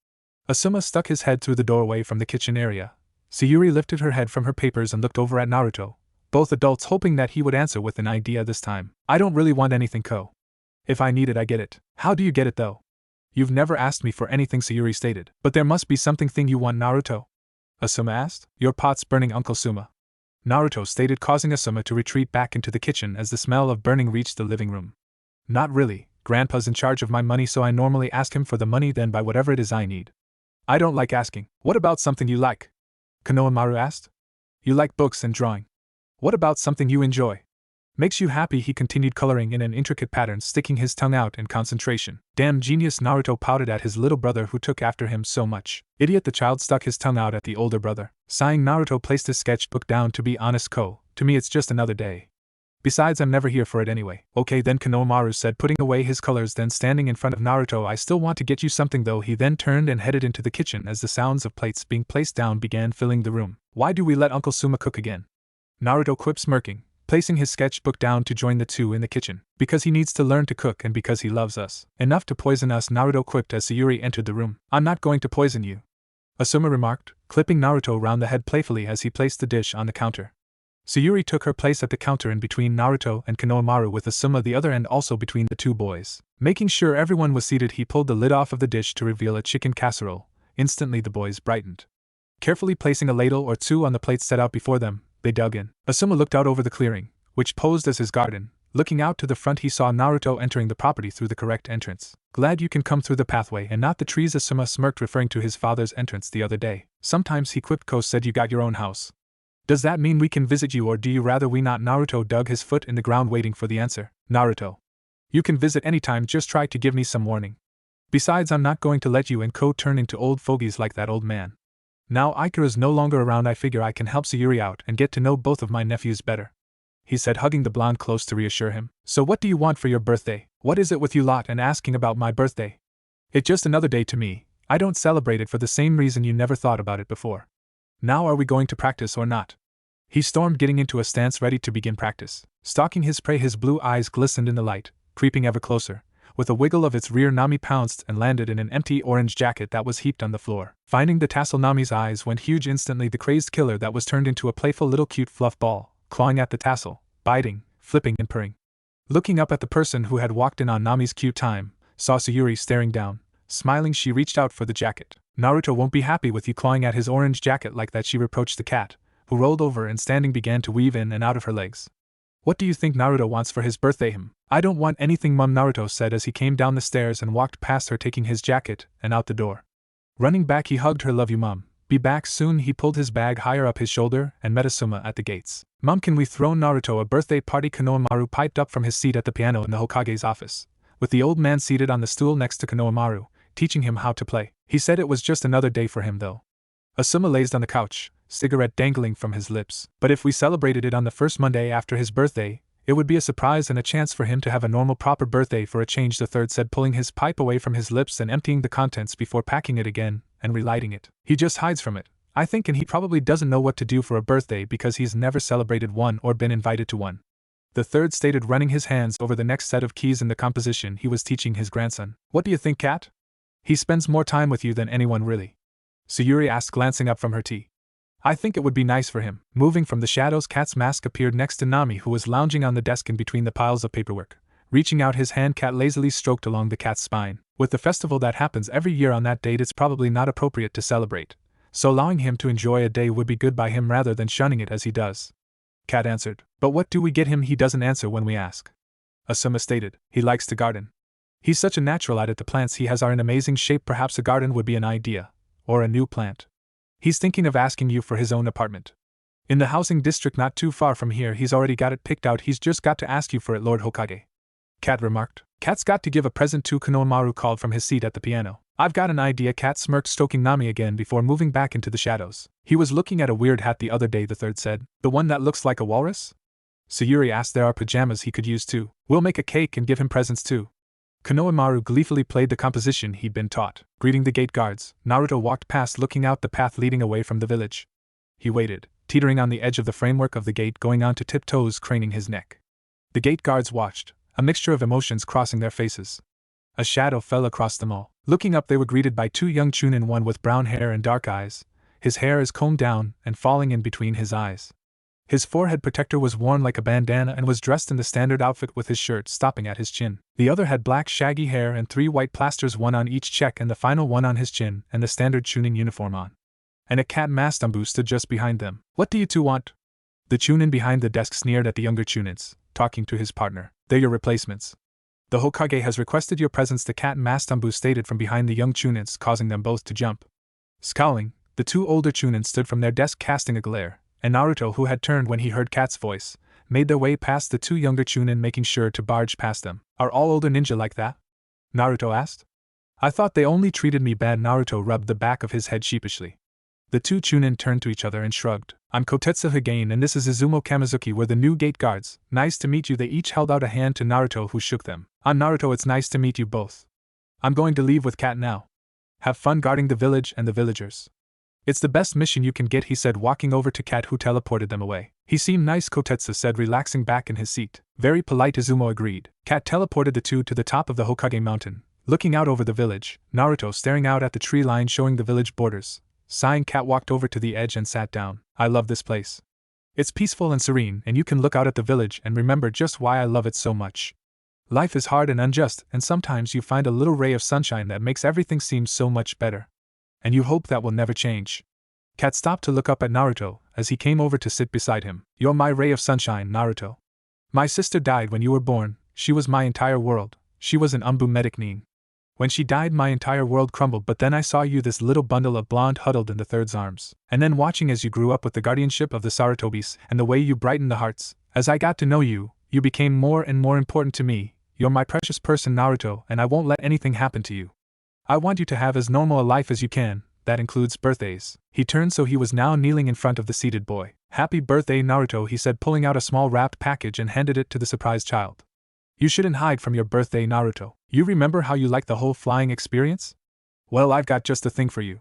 Asuma stuck his head through the doorway from the kitchen area. Sayuri lifted her head from her papers and looked over at Naruto, both adults hoping that he would answer with an idea this time. I don't really want anything, Ko. If I need it, I get it. How do you get it though? You've never asked me for anything, Sayuri stated. But there must be something you want, Naruto? Asuma asked. Your pot's burning, Uncle Suma, Naruto stated, causing Asuma to retreat back into the kitchen as the smell of burning reached the living room. Not really. Grandpa's in charge of my money, so I normally ask him for the money, then buy whatever it is I need. I don't like asking. What about something you like? Konohamaru asked. You like books and drawing. What about something you enjoy? Makes you happy, he continued, coloring in an intricate pattern, sticking his tongue out in concentration. Damn genius, Naruto pouted at his little brother who took after him so much. Idiot, the child stuck his tongue out at the older brother. Sighing, Naruto placed his sketchbook down. To be honest, Ko, to me it's just another day. Besides, I'm never here for it anyway. Okay then, Konohamaru said, putting away his colors, then standing in front of Naruto. I still want to get you something though. He then turned and headed into the kitchen as the sounds of plates being placed down began filling the room. Why do we let Uncle Suma cook again? Naruto quipped, smirking, placing his sketchbook down to join the two in the kitchen. Because he needs to learn to cook and because he loves us. Enough to poison us, Naruto quipped as Sayuri entered the room. I'm not going to poison you, Asuma remarked, clipping Naruto round the head playfully as he placed the dish on the counter. Sayuri took her place at the counter in between Naruto and Konohamaru, with Asuma the other end also between the two boys. Making sure everyone was seated, he pulled the lid off of the dish to reveal a chicken casserole. Instantly the boys brightened. Carefully placing a ladle or two on the plates set out before them, they dug in. Asuma looked out over the clearing, which posed as his garden. Looking out to the front, he saw Naruto entering the property through the correct entrance. Glad you can come through the pathway and not the trees, Asuma smirked, referring to his father's entrance the other day. Sometimes, he quipped, Ko said you got your own house. Does that mean we can visit you, or do you rather we not? Naruto dug his foot in the ground waiting for the answer. Naruto, you can visit anytime, just try to give me some warning. Besides, I'm not going to let you and Ko turn into old fogies like that old man. Now Ikara's no longer around, I figure I can help Sayuri out and get to know both of my nephews better, he said, hugging the blonde close to reassure him. So what do you want for your birthday? What is it with you lot and asking about my birthday? It's just another day to me. I don't celebrate it for the same reason you never thought about it before. Now are we going to practice or not? He stormed, getting into a stance ready to begin practice. Stalking his prey, his blue eyes glistened in the light, creeping ever closer. With a wiggle of its rear, Nami pounced and landed in an empty orange jacket that was heaped on the floor. Finding the tassel, Nami's eyes went huge instantly. The crazed killer that was turned into a playful little cute fluff ball, clawing at the tassel, biting, flipping and purring. Looking up at the person who had walked in on Nami's cute time, saw Sayuri staring down. Smiling, she reached out for the jacket. Naruto won't be happy with you clawing at his orange jacket like that, she reproached the cat, who rolled over and standing began to weave in and out of her legs. What do you think Naruto wants for his birthday? I don't want anything, Mum, Naruto said as he came down the stairs and walked past her, taking his jacket and out the door. Running back, he hugged her. Love you, Mum. Be back soon. He pulled his bag higher up his shoulder and met Asuma at the gates. Mum, can we throw Naruto a birthday party? Konohamaru piped up from his seat at the piano in the Hokage's office, with the old man seated on the stool next to Konohamaru, teaching him how to play. He said it was just another day for him though. Asuma lazed on the couch, cigarette dangling from his lips. But if we celebrated it on the first Monday after his birthday, it would be a surprise and a chance for him to have a normal proper birthday for a change, the third said, pulling his pipe away from his lips and emptying the contents before packing it again and relighting it. He just hides from it, I think, and he probably doesn't know what to do for a birthday because he's never celebrated one or been invited to one, the third stated, running his hands over the next set of keys in the composition he was teaching his grandson. What do you think, Cat? He spends more time with you than anyone, really, Sayuri asked, glancing up from her tea. I think it would be nice for him. Moving from the shadows, Cat's mask appeared next to Nami, who was lounging on the desk in between the piles of paperwork. Reaching out his hand, Cat lazily stroked along the cat's spine. With the festival that happens every year on that date, it's probably not appropriate to celebrate, so allowing him to enjoy a day would be good by him rather than shunning it as he does, Cat answered. But what do we get him? He doesn't answer when we ask, Asuma stated. He likes to garden. He's such a natural at it. The plants he has are in amazing shape. Perhaps a garden would be an idea, or a new plant. He's thinking of asking you for his own apartment in the housing district not too far from here. He's already got it picked out. He's just got to ask you for it, Lord Hokage, Cat remarked. Cat's got to give a present too, Konohamaru called from his seat at the piano. I've got an idea, Cat smirked, stroking Nami again before moving back into the shadows. He was looking at a weird hat the other day, the third said. The one that looks like a walrus? Sayuri asked. There are pajamas he could use too. We'll make a cake and give him presents too. Konohamaru gleefully played the composition he'd been taught. Greeting the gate guards, Naruto walked past, looking out the path leading away from the village. He waited, teetering on the edge of the framework of the gate, going on to tiptoes, craning his neck. The gate guards watched, a mixture of emotions crossing their faces. A shadow fell across them all. Looking up, they were greeted by two young chunin, one with brown hair and dark eyes. His hair is combed down and falling in between his eyes. His forehead protector was worn like a bandana and was dressed in the standard outfit with his shirt stopping at his chin. The other had black shaggy hair and 3 white plasters, one on each cheek and the final one on his chin, and the standard chunin uniform on. And a cat Mastambu stood just behind them. What do you two want? The chunin behind the desk sneered at the younger chunins, talking to his partner. They're your replacements. The Hokage has requested your presence, the cat Mastambu stated from behind the young chunins, causing them both to jump. Scowling, the 2 older chunins stood from their desk casting a glare, and Naruto, who had turned when he heard Cat's voice, made their way past the 2 younger chunin, making sure to barge past them. Are all older ninja like that? Naruto asked. I thought they only treated me bad. Naruto rubbed the back of his head sheepishly. The two Chunin turned to each other and shrugged. I'm Kotetsu Hagane and this is Izumo Kamizuki, we're the new gate guards. Nice to meet you. They each held out a hand to Naruto, who shook them. Naruto, it's nice to meet you both. I'm going to leave with Cat now. Have fun guarding the village and the villagers. It's the best mission you can get, he said, walking over to Cat, who teleported them away. He seemed nice, Kotetsu said, relaxing back in his seat. Very polite, Izumo agreed. Cat teleported the two to the top of the Hokage mountain, looking out over the village, Naruto staring out at the tree line showing the village borders. Sighing, Cat walked over to the edge and sat down. I love this place. It's peaceful and serene, and you can look out at the village and remember just why I love it so much. Life is hard and unjust, and sometimes you find a little ray of sunshine that makes everything seem so much better. And you hope that will never change. Cat stopped to look up at Naruto as he came over to sit beside him. You're my ray of sunshine, Naruto. My sister died when you were born. She was my entire world. She was an Umbu medic nin. When she died, my entire world crumbled, but then I saw you, this little bundle of blonde, huddled in the third's arms. And then watching as you grew up with the guardianship of the Sarutobis and the way you brightened the hearts. As I got to know you, you became more and more important to me. You're my precious person, Naruto, and I won't let anything happen to you. I want you to have as normal a life as you can. That includes birthdays. He turned so he was now kneeling in front of the seated boy. Happy birthday, Naruto, he said, pulling out a small wrapped package and handed it to the surprised child. You shouldn't hide from your birthday, Naruto. You remember how you liked the whole flying experience? Well, I've got just the thing for you.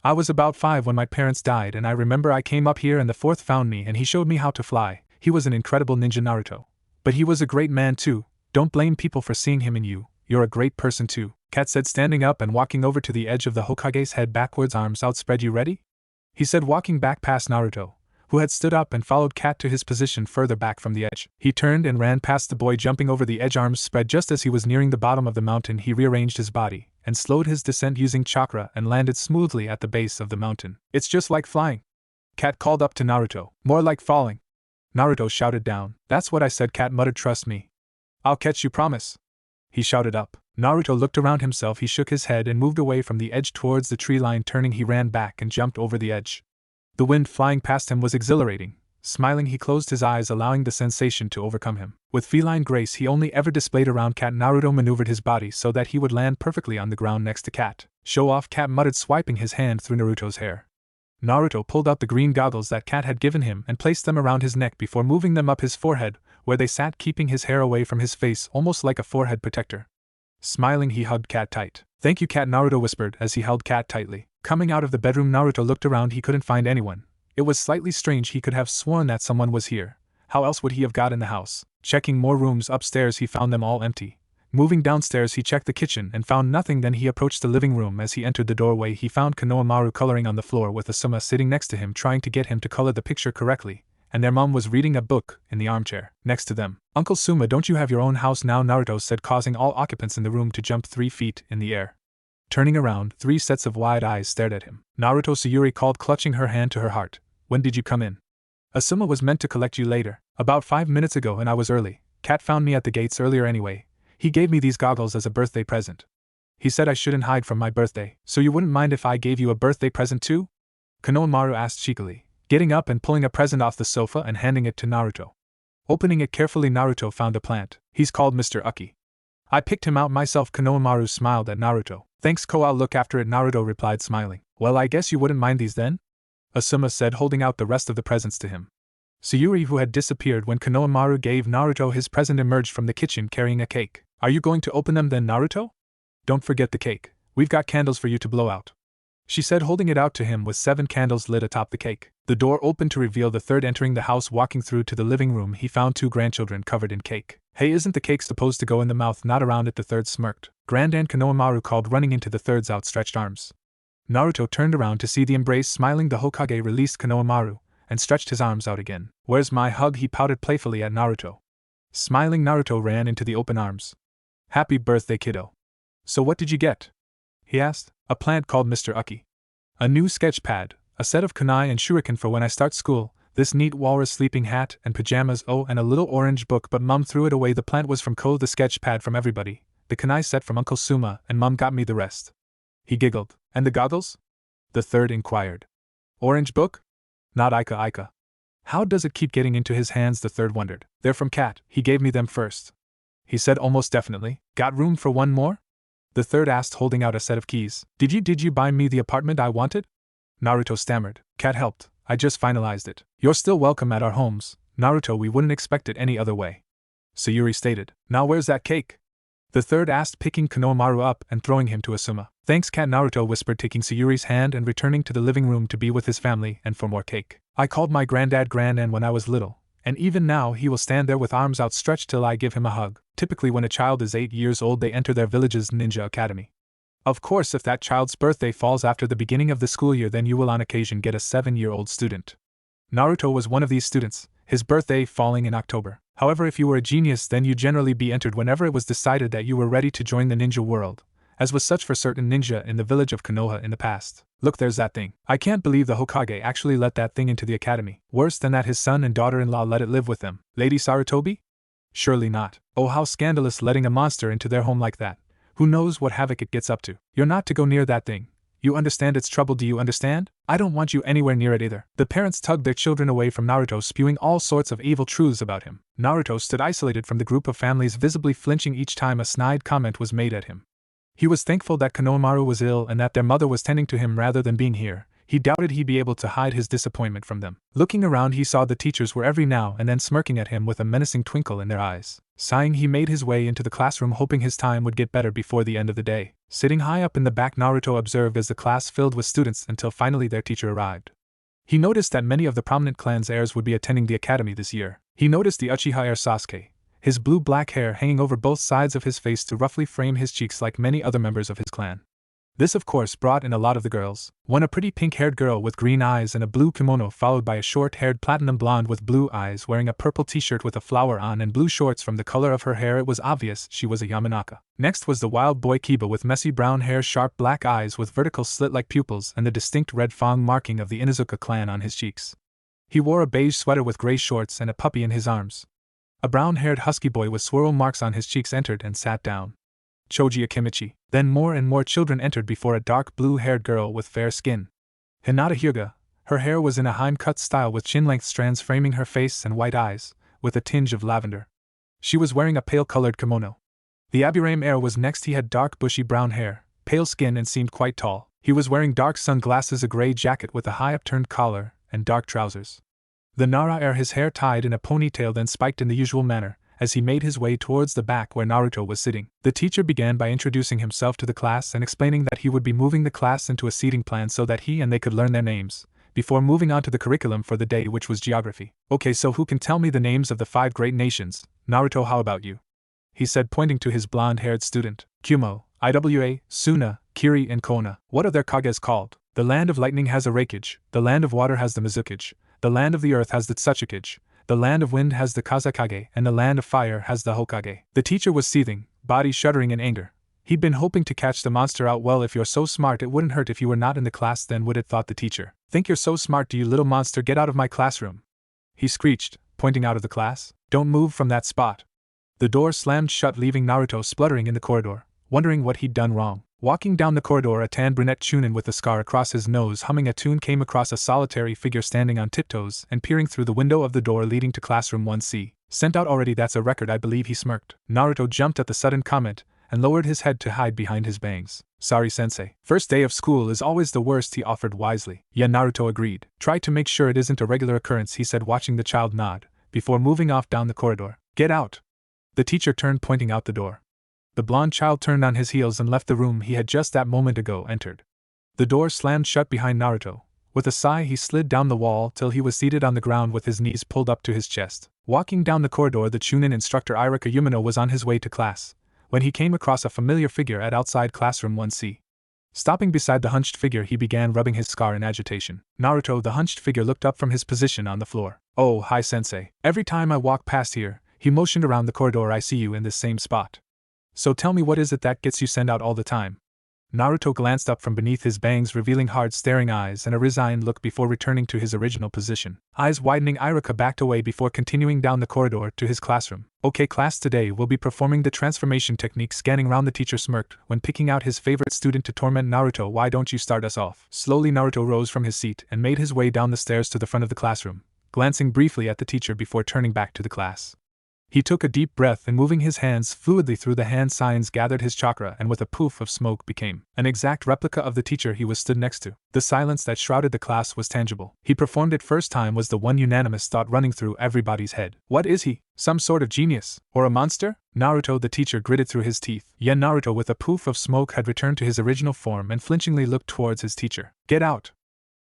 I was about 5 when my parents died, and I remember I came up here and the fourth found me and he showed me how to fly. He was an incredible ninja, Naruto. But he was a great man too. Don't blame people for seeing him in you. You're a great person too, Cat said, standing up and walking over to the edge of the Hokage's head backwards, arms outspread. You ready? He said, walking back past Naruto, who had stood up and followed Cat to his position further back from the edge. He turned and ran past the boy, jumping over the edge, arms spread. Just as he was nearing the bottom of the mountain, he rearranged his body and slowed his descent using chakra and landed smoothly at the base of the mountain. It's just like flying, Cat called up to Naruto. More like falling, Naruto shouted down. That's what I said, Cat muttered. Trust me. I'll catch you, promise, he shouted up. Naruto looked around himself. He shook his head and moved away from the edge towards the tree line. Turning, he ran back and jumped over the edge. The wind flying past him was exhilarating. Smiling, he closed his eyes, allowing the sensation to overcome him. With feline grace he only ever displayed around Cat, Naruto maneuvered his body so that he would land perfectly on the ground next to Cat. Show off, Cat muttered, swiping his hand through Naruto's hair. Naruto pulled out the green goggles that Cat had given him and placed them around his neck before moving them up his forehead, where they sat, keeping his hair away from his face, almost like a forehead protector. Smiling, he hugged Cat tight. Thank you, Cat, Naruto whispered as he held Cat tightly. Coming out of the bedroom, Naruto looked around. He couldn't find anyone. It was slightly strange. He could have sworn that someone was here. How else would he have got in the house? Checking more rooms upstairs, he found them all empty. Moving downstairs, he checked the kitchen and found nothing. Then he approached the living room. As he entered the doorway, he found Konohamaru coloring on the floor with Asuma sitting next to him, trying to get him to color the picture correctly, and their mom was reading a book in the armchair next to them. Uncle Suma, don't you have your own house now? Naruto said, causing all occupants in the room to jump 3 feet in the air. Turning around, 3 sets of wide eyes stared at him. Naruto, Sayuri called, clutching her hand to her heart. When did you come in? Asuma was meant to collect you later. About 5 minutes ago, and I was early. Cat found me at the gates earlier anyway. He gave me these goggles as a birthday present. He said I shouldn't hide from my birthday. So you wouldn't mind if I gave you a birthday present too? Konohamaru asked cheekily, getting up and pulling a present off the sofa and handing it to Naruto. Opening it carefully, Naruto found a plant. He's called Mr. Uki. I picked him out myself. Konohamaru smiled at Naruto. Thanks, Ko, I'll look after it, Naruto replied, smiling. Well, I guess you wouldn't mind these then? Asuma said, holding out the rest of the presents to him. Sayuri, who had disappeared when Konohamaru gave Naruto his present, emerged from the kitchen carrying a cake. Are you going to open them then, Naruto? Don't forget the cake. We've got candles for you to blow out, she said, holding it out to him with 7 candles lit atop the cake. The door opened to reveal the third entering the house. Walking through to the living room, he found 2 grandchildren covered in cake. Hey, isn't the cake supposed to go in the mouth, not around it? The third smirked. Granddad, Konohamaru called, running into the third's outstretched arms. Naruto turned around to see the embrace. Smiling, the Hokage released Konohamaru and stretched his arms out again. Where's my hug? He pouted playfully at Naruto. Smiling, Naruto ran into the open arms. Happy birthday, kiddo. So what did you get? He asked. A plant called Mr. Uki. A new sketch pad, a set of kunai and shuriken for when I start school, this neat walrus sleeping hat and pajamas, oh, and a little orange book, but Mum threw it away. The plant was from Ko, the sketch pad from everybody, the kunai set from Uncle Suma, and Mum got me the rest. He giggled. And the goggles? The third inquired. Orange book? Not Ika. How does it keep getting into his hands? The third wondered. They're from Cat. He gave me them first, he said almost definitely. Got room for one more? The third asked, holding out a set of keys. Did you buy me the apartment I wanted? Naruto stammered. Cat helped. I just finalized it. You're still welcome at our homes, Naruto. We wouldn't expect it any other way. Sayuri stated. Now where's that cake? The third asked, picking Konohamaru up and throwing him to Asuma. Thanks, Cat, Naruto whispered, taking Sayuri's hand and returning to the living room to be with his family and for more cake. I called my granddad Grandan when I was little, and even now he will stand there with arms outstretched till I give him a hug. Typically when a child is 8 years old they enter their village's ninja academy. Of course, if that child's birthday falls after the beginning of the school year, then you will on occasion get a 7-year-old student. Naruto was one of these students, his birthday falling in October. However, if you were a genius, then you generally be entered whenever it was decided that you were ready to join the ninja world, as was such for certain ninja in the village of Konoha in the past. Look, there's that thing. I can't believe the Hokage actually let that thing into the academy. Worse than that, his son and daughter-in-law let it live with them. Lady Sarutobi? Surely not. Oh, how scandalous, letting a monster into their home like that. Who knows what havoc it gets up to. You're not to go near that thing. You understand its trouble, do you understand? I don't want you anywhere near it either. The parents tugged their children away from Naruto, spewing all sorts of evil truths about him. Naruto stood isolated from the group of families, visibly flinching each time a snide comment was made at him. He was thankful that Konohamaru was ill and that their mother was tending to him rather than being here. He doubted he'd be able to hide his disappointment from them. Looking around, he saw the teachers were every now and then smirking at him with a menacing twinkle in their eyes. Sighing, he made his way into the classroom, hoping his time would get better before the end of the day. Sitting high up in the back, Naruto observed as the class filled with students until finally their teacher arrived. He noticed that many of the prominent clan's heirs would be attending the academy this year. He noticed the Uchiha heir Sasuke, his blue-black hair hanging over both sides of his face to roughly frame his cheeks like many other members of his clan. This, of course, brought in a lot of the girls. One, a pretty pink-haired girl with green eyes and a blue kimono, followed by a short-haired platinum blonde with blue eyes wearing a purple t-shirt with a flower on and blue shorts. From the color of her hair it was obvious she was a Yamanaka. Next was the wild boy Kiba with messy brown hair, sharp black eyes with vertical slit-like pupils, and the distinct red fang marking of the Inuzuka clan on his cheeks. He wore a beige sweater with gray shorts and a puppy in his arms. A brown-haired husky boy with swirl marks on his cheeks entered and sat down. Choji Akimichi. Then more and more children entered before a dark blue-haired girl with fair skin. Hinata Hyuga. Her hair was in a Heim-cut style with chin-length strands framing her face and white eyes, with a tinge of lavender. She was wearing a pale-colored kimono. The Aburame heir was next. He had dark bushy brown hair, pale skin, and seemed quite tall. He was wearing dark sunglasses, a gray jacket with a high upturned collar, and dark trousers. The Nara heir, his hair tied in a ponytail then spiked in the usual manner, as he made his way towards the back where Naruto was sitting. The teacher began by introducing himself to the class and explaining that he would be moving the class into a seating plan so that he and they could learn their names, before moving on to the curriculum for the day, which was geography. Okay, so who can tell me the names of the 5 great nations? Naruto, how about you? He said, pointing to his blonde-haired student. Kumo, Iwa, Suna, Kiri, and Kona. What are their kages called? The land of lightning has a Reikage, the land of water has the Mizukage, the land of the earth has the Tsuchikage, the land of wind has the Kazakage, and the land of fire has the Hokage. The teacher was seething, body shuddering in anger. He'd been hoping to catch the monster out. Well, if you're so smart it wouldn't hurt if you were not in the class then, would it, thought the teacher. Think you're so smart, do you, little monster? Get out of my classroom, he screeched, pointing out of the class. Don't move from that spot. The door slammed shut, leaving Naruto spluttering in the corridor, wondering what he'd done wrong. Walking down the corridor, a tan brunette chunin with a scar across his nose humming a tune came across a solitary figure standing on tiptoes and peering through the window of the door leading to classroom 1C. Sent out already? That's a record, I believe, he smirked. Naruto jumped at the sudden comment and lowered his head to hide behind his bangs. Sorry, sensei. First day of school is always the worst, he offered wisely. Yeah, Naruto agreed. Try to make sure it isn't a regular occurrence, he said, watching the child nod, before moving off down the corridor. Get out! The teacher turned, pointing out the door. The blonde child turned on his heels and left the room he had just that moment ago entered. The door slammed shut behind Naruto. With a sigh, he slid down the wall till he was seated on the ground with his knees pulled up to his chest. Walking down the corridor, the chunin instructor Irika Yumino was on his way to class, when he came across a familiar figure at outside classroom 1C. Stopping beside the hunched figure, he began rubbing his scar in agitation. Naruto, the hunched figure, looked up from his position on the floor. Oh, hi, sensei. Every time I walk past here, he motioned around the corridor, I see you in this same spot. So tell me, what is it that gets you sent out all the time? Naruto glanced up from beneath his bangs, revealing hard staring eyes and a resigned look before returning to his original position. Eyes widening, Irika backed away before continuing down the corridor to his classroom. Okay, class, today we'll be performing the transformation technique. Scanning round, the teacher smirked when picking out his favorite student to torment Naruto. Why don't you start us off? Slowly, Naruto rose from his seat and made his way down the stairs to the front of the classroom, glancing briefly at the teacher before turning back to the class. He took a deep breath and moving his hands fluidly through the hand signs gathered his chakra and with a poof of smoke became an exact replica of the teacher he was stood next to. The silence that shrouded the class was tangible. He performed it first time was the one unanimous thought running through everybody's head. What is he? Some sort of genius? Or a monster? Naruto, the teacher gritted through his teeth. Yet Naruto with a poof of smoke had returned to his original form and flinchingly looked towards his teacher. Get out!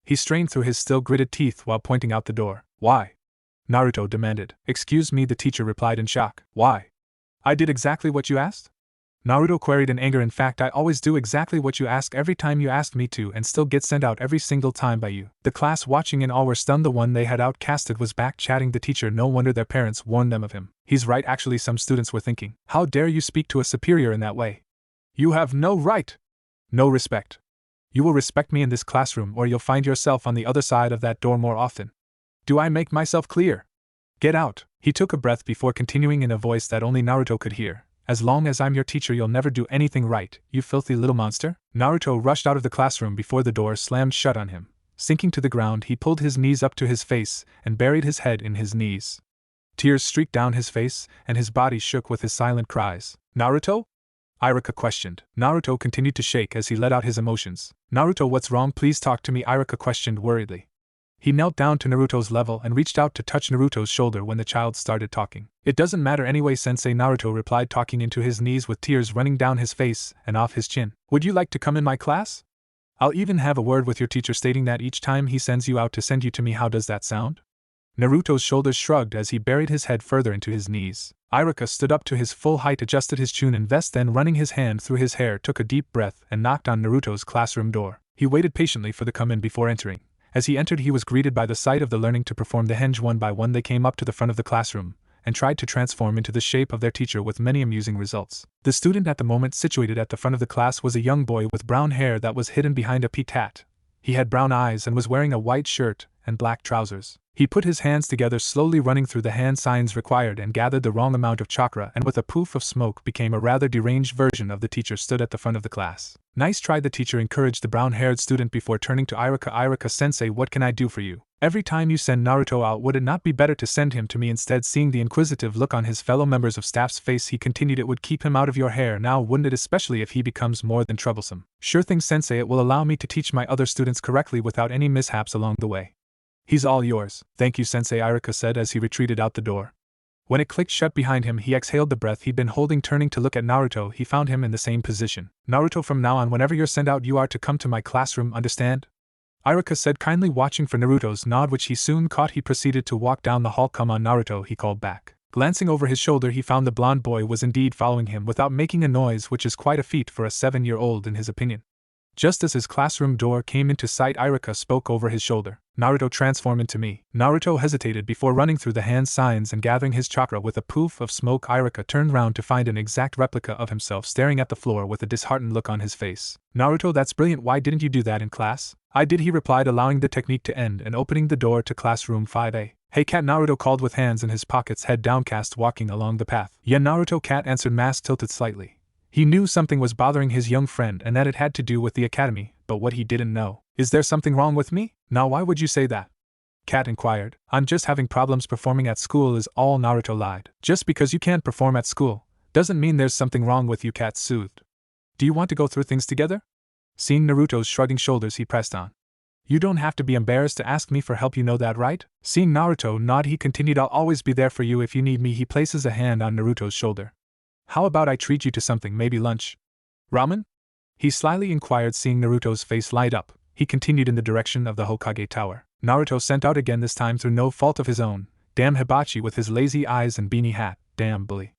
He strained through his still gritted teeth while pointing out the door. Why? Naruto demanded. Excuse me, the teacher replied in shock. Why? I did exactly what you asked? Naruto queried in anger. In fact, I always do exactly what you ask every time you ask me to and still get sent out every single time by you. The class watching in awe were stunned. The one they had outcasted was back chatting the teacher. No wonder their parents warned them of him. He's right, actually, some students were thinking. How dare you speak to a superior in that way? You have no right. No respect. You will respect me in this classroom or you'll find yourself on the other side of that door more often. Do I make myself clear? Get out. He took a breath before continuing in a voice that only Naruto could hear. As long as I'm your teacher, you'll never do anything right, you filthy little monster. Naruto rushed out of the classroom before the door slammed shut on him. Sinking to the ground, he pulled his knees up to his face and buried his head in his knees. Tears streaked down his face, and his body shook with his silent cries. Naruto? Iruka questioned. Naruto continued to shake as he let out his emotions. Naruto, what's wrong? Please talk to me, Iruka questioned worriedly. He knelt down to Naruto's level and reached out to touch Naruto's shoulder when the child started talking. It doesn't matter anyway, Sensei, Naruto replied, talking into his knees with tears running down his face and off his chin. Would you like to come in my class? I'll even have a word with your teacher stating that each time he sends you out to send you to me. How does that sound? Naruto's shoulders shrugged as he buried his head further into his knees. Iruka stood up to his full height, adjusted his chunin vest, then running his hand through his hair took a deep breath and knocked on Naruto's classroom door. He waited patiently for the come-in before entering. As he entered, he was greeted by the sight of the learning to perform the henge. One by one they came up to the front of the classroom and tried to transform into the shape of their teacher with many amusing results. The student at the moment situated at the front of the class was a young boy with brown hair that was hidden behind a peaked hat. He had brown eyes and was wearing a white shirt and black trousers. He put his hands together, slowly running through the hand signs required, and gathered the wrong amount of chakra, and with a poof of smoke became a rather deranged version of the teacher stood at the front of the class. Nice try, the teacher encouraged the brown-haired student before turning to Iruka. Iruka-sensei, what can I do for you? Every time you send Naruto out, would it not be better to send him to me instead? Seeing the inquisitive look on his fellow members of staff's face, he continued, it would keep him out of your hair now, wouldn't it, especially if he becomes more than troublesome? Sure thing, sensei, it will allow me to teach my other students correctly without any mishaps along the way. He's all yours. Thank you, sensei, Iruka said as he retreated out the door. When it clicked shut behind him, he exhaled the breath he'd been holding. Turning to look at Naruto, he found him in the same position. Naruto, from now on, whenever you're sent out, you are to come to my classroom, understand? Iruka said, kindly watching for Naruto's nod, which he soon caught. He proceeded to walk down the hall. Come on, Naruto, he called back. Glancing over his shoulder, he found the blonde boy was indeed following him without making a noise, which is quite a feat for a 7-year-old in his opinion. Just as his classroom door came into sight, Iruka spoke over his shoulder. Naruto, transform into me. Naruto hesitated before running through the hand signs and gathering his chakra with a poof of smoke. Iruka turned round to find an exact replica of himself staring at the floor with a disheartened look on his face. Naruto, that's brilliant. Why didn't you do that in class? I did, he replied, allowing the technique to end and opening the door to classroom 5A. Hey cat, Naruto called with hands in his pockets, head downcast, walking along the path. Yeah, Naruto, cat answered, mask tilted slightly. He knew something was bothering his young friend and that it had to do with the academy, but what he didn't know. Is there something wrong with me? Now why would you say that? Cat inquired. I'm just having problems performing at school is all, Naruto lied. Just because you can't perform at school doesn't mean there's something wrong with you, Cat soothed. Do you want to go through things together? Seeing Naruto's shrugging shoulders, he pressed on. You don't have to be embarrassed to ask me for help, you know that, right? Seeing Naruto nod, he continued, I'll always be there for you if you need me. He places a hand on Naruto's shoulder. How about I treat you to something, maybe lunch? Ramen? He slyly inquired. Seeing Naruto's face light up, he continued in the direction of the Hokage tower. Naruto sent out again, this time through no fault of his own. Damn Hibachi with his lazy eyes and beanie hat, damn bully.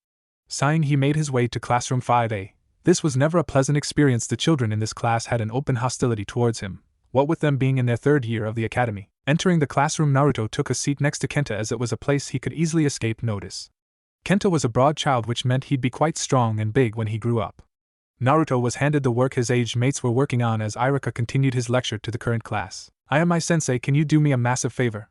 Sighing, he made his way to classroom 5A. This was never a pleasant experience. The children in this class had an open hostility towards him, what with them being in their 3rd year of the academy. Entering the classroom, Naruto took a seat next to Kenta as it was a place he could easily escape notice. Kenta was a broad child, which meant he'd be quite strong and big when he grew up. Naruto was handed the work his age mates were working on as Iruka continued his lecture to the current class. I am my sensei, can you do me a massive favor?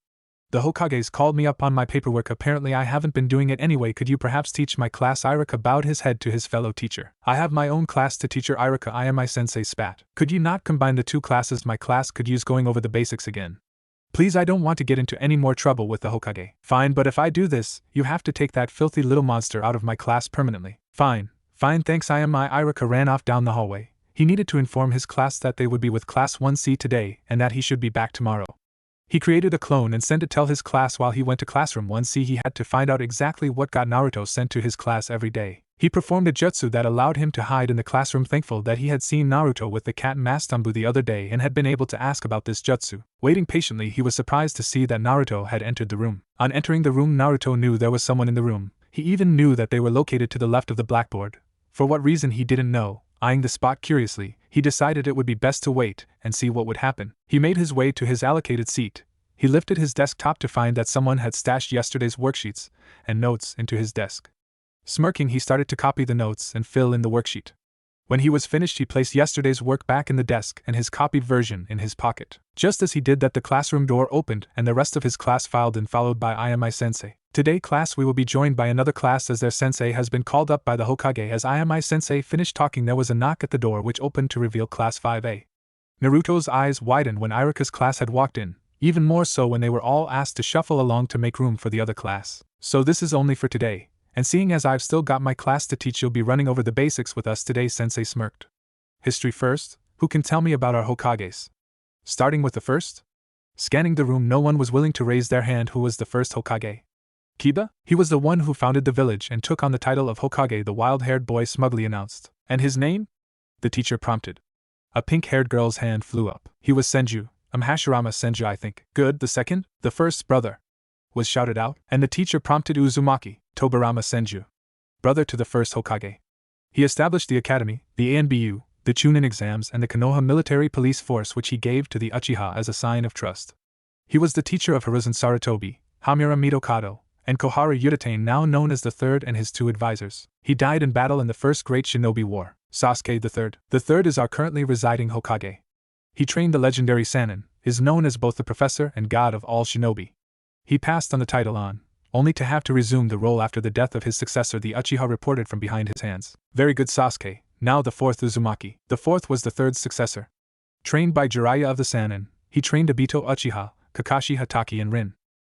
The Hokages called me up on my paperwork. Apparently I haven't been doing it anyway. Could you perhaps teach my class? Iruka bowed his head to his fellow teacher. I have my own class to teacher. Iruka, I am my sensei spat. Could you not combine the two classes? My class could use going over the basics again. Please, I don't want to get into any more trouble with the Hokage. Fine, but if I do this, you have to take that filthy little monster out of my class permanently. Fine, thanks. Irika ran off down the hallway. He needed to inform his class that they would be with Class 1C today and that he should be back tomorrow. He created a clone and sent it to tell his class while he went to classroom 1C. He had to find out exactly what got Naruto sent to his class every day. He performed a jutsu that allowed him to hide in the classroom, thankful that he had seen Naruto with the cat Mastambu the other day and had been able to ask about this jutsu. Waiting patiently, he was surprised to see that Naruto had entered the room. On entering the room, Naruto knew there was someone in the room. He even knew that they were located to the left of the blackboard. For what reason he didn't know. Eyeing the spot curiously, he decided it would be best to wait and see what would happen. He made his way to his allocated seat. He lifted his desktop to find that someone had stashed yesterday's worksheets and notes into his desk. Smirking, he started to copy the notes and fill in the worksheet. When he was finished, he placed yesterday's work back in the desk and his copied version in his pocket. Just as he did that, the classroom door opened and the rest of his class filed in, followed by Ayami-sensei. Today, class, we will be joined by another class as their sensei has been called up by the Hokage. As Ayami-sensei finished talking, there was a knock at the door which opened to reveal Class 5A. Naruto's eyes widened when Irika's class had walked in, even more so when they were all asked to shuffle along to make room for the other class. So this is only for today, and seeing as I've still got my class to teach, you'll be running over the basics with us today, sensei smirked. History first? Who can tell me about our Hokages? Starting with the first? Scanning the room, no one was willing to raise their hand. Who was the first Hokage? Kiba? He was the one who founded the village and took on the title of Hokage, the wild-haired boy smugly announced. And his name? The teacher prompted. A pink-haired girl's hand flew up. He was Senju. Hashirama Senju, I think. Good. The second? The first brother, was shouted out, and the teacher prompted. Uzumaki, Tobarama Senju. Brother to the first Hokage. He established the academy, the ANBU, the Chunin exams, and the Konoha military police force, which he gave to the Uchiha as a sign of trust. He was the teacher of Hiruzen Sarutobi, Hamura Mitokado, and Kohara Udatane, now known as the Third, and his two advisors. He died in battle in the First Great Shinobi War. Sasuke the Third. The Third is our currently residing Hokage. He trained the legendary Sannin, is known as both the professor and god of all shinobi. He passed on the title on, only to have to resume the role after the death of his successor, the Uchiha reported from behind his hands. Very good, Sasuke. Now the fourth Uzumaki. The fourth was the third's successor. Trained by Jiraiya of the Sannin, he trained Obito Uchiha, Kakashi Hatake, and Rin.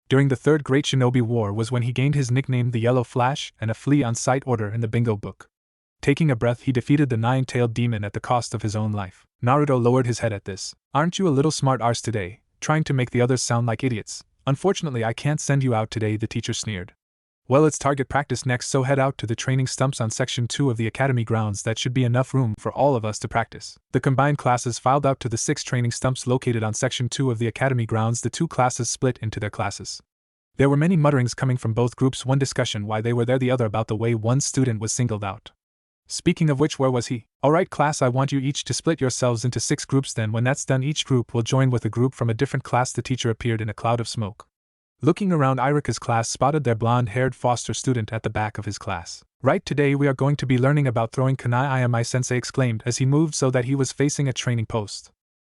During the Third Great Shinobi War was when he gained his nickname the Yellow Flash and a flea on sight order in the bingo book. Taking a breath, he defeated the nine-tailed demon at the cost of his own life. Naruto lowered his head at this. Aren't you a little smart arse today, trying to make the others sound like idiots? Unfortunately, I can't send you out today, the teacher sneered. Well, it's target practice next, so head out to the training stumps on Section 2 of the Academy grounds. That should be enough room for all of us to practice. The combined classes filed out to the 6 training stumps located on Section 2 of the Academy grounds. The two classes split into their classes. There were many mutterings coming from both groups, one discussion why they were there, the other about the way one student was singled out. Speaking of which, where was he? Alright class, I want you each to split yourselves into 6 groups, then when that's done each group will join with a group from a different class. The teacher appeared in a cloud of smoke. Looking around, Irika's class spotted their blonde-haired foster student at the back of his class. Right, today we are going to be learning about throwing kunai, Ayami-sensei exclaimed as he moved so that he was facing a training post.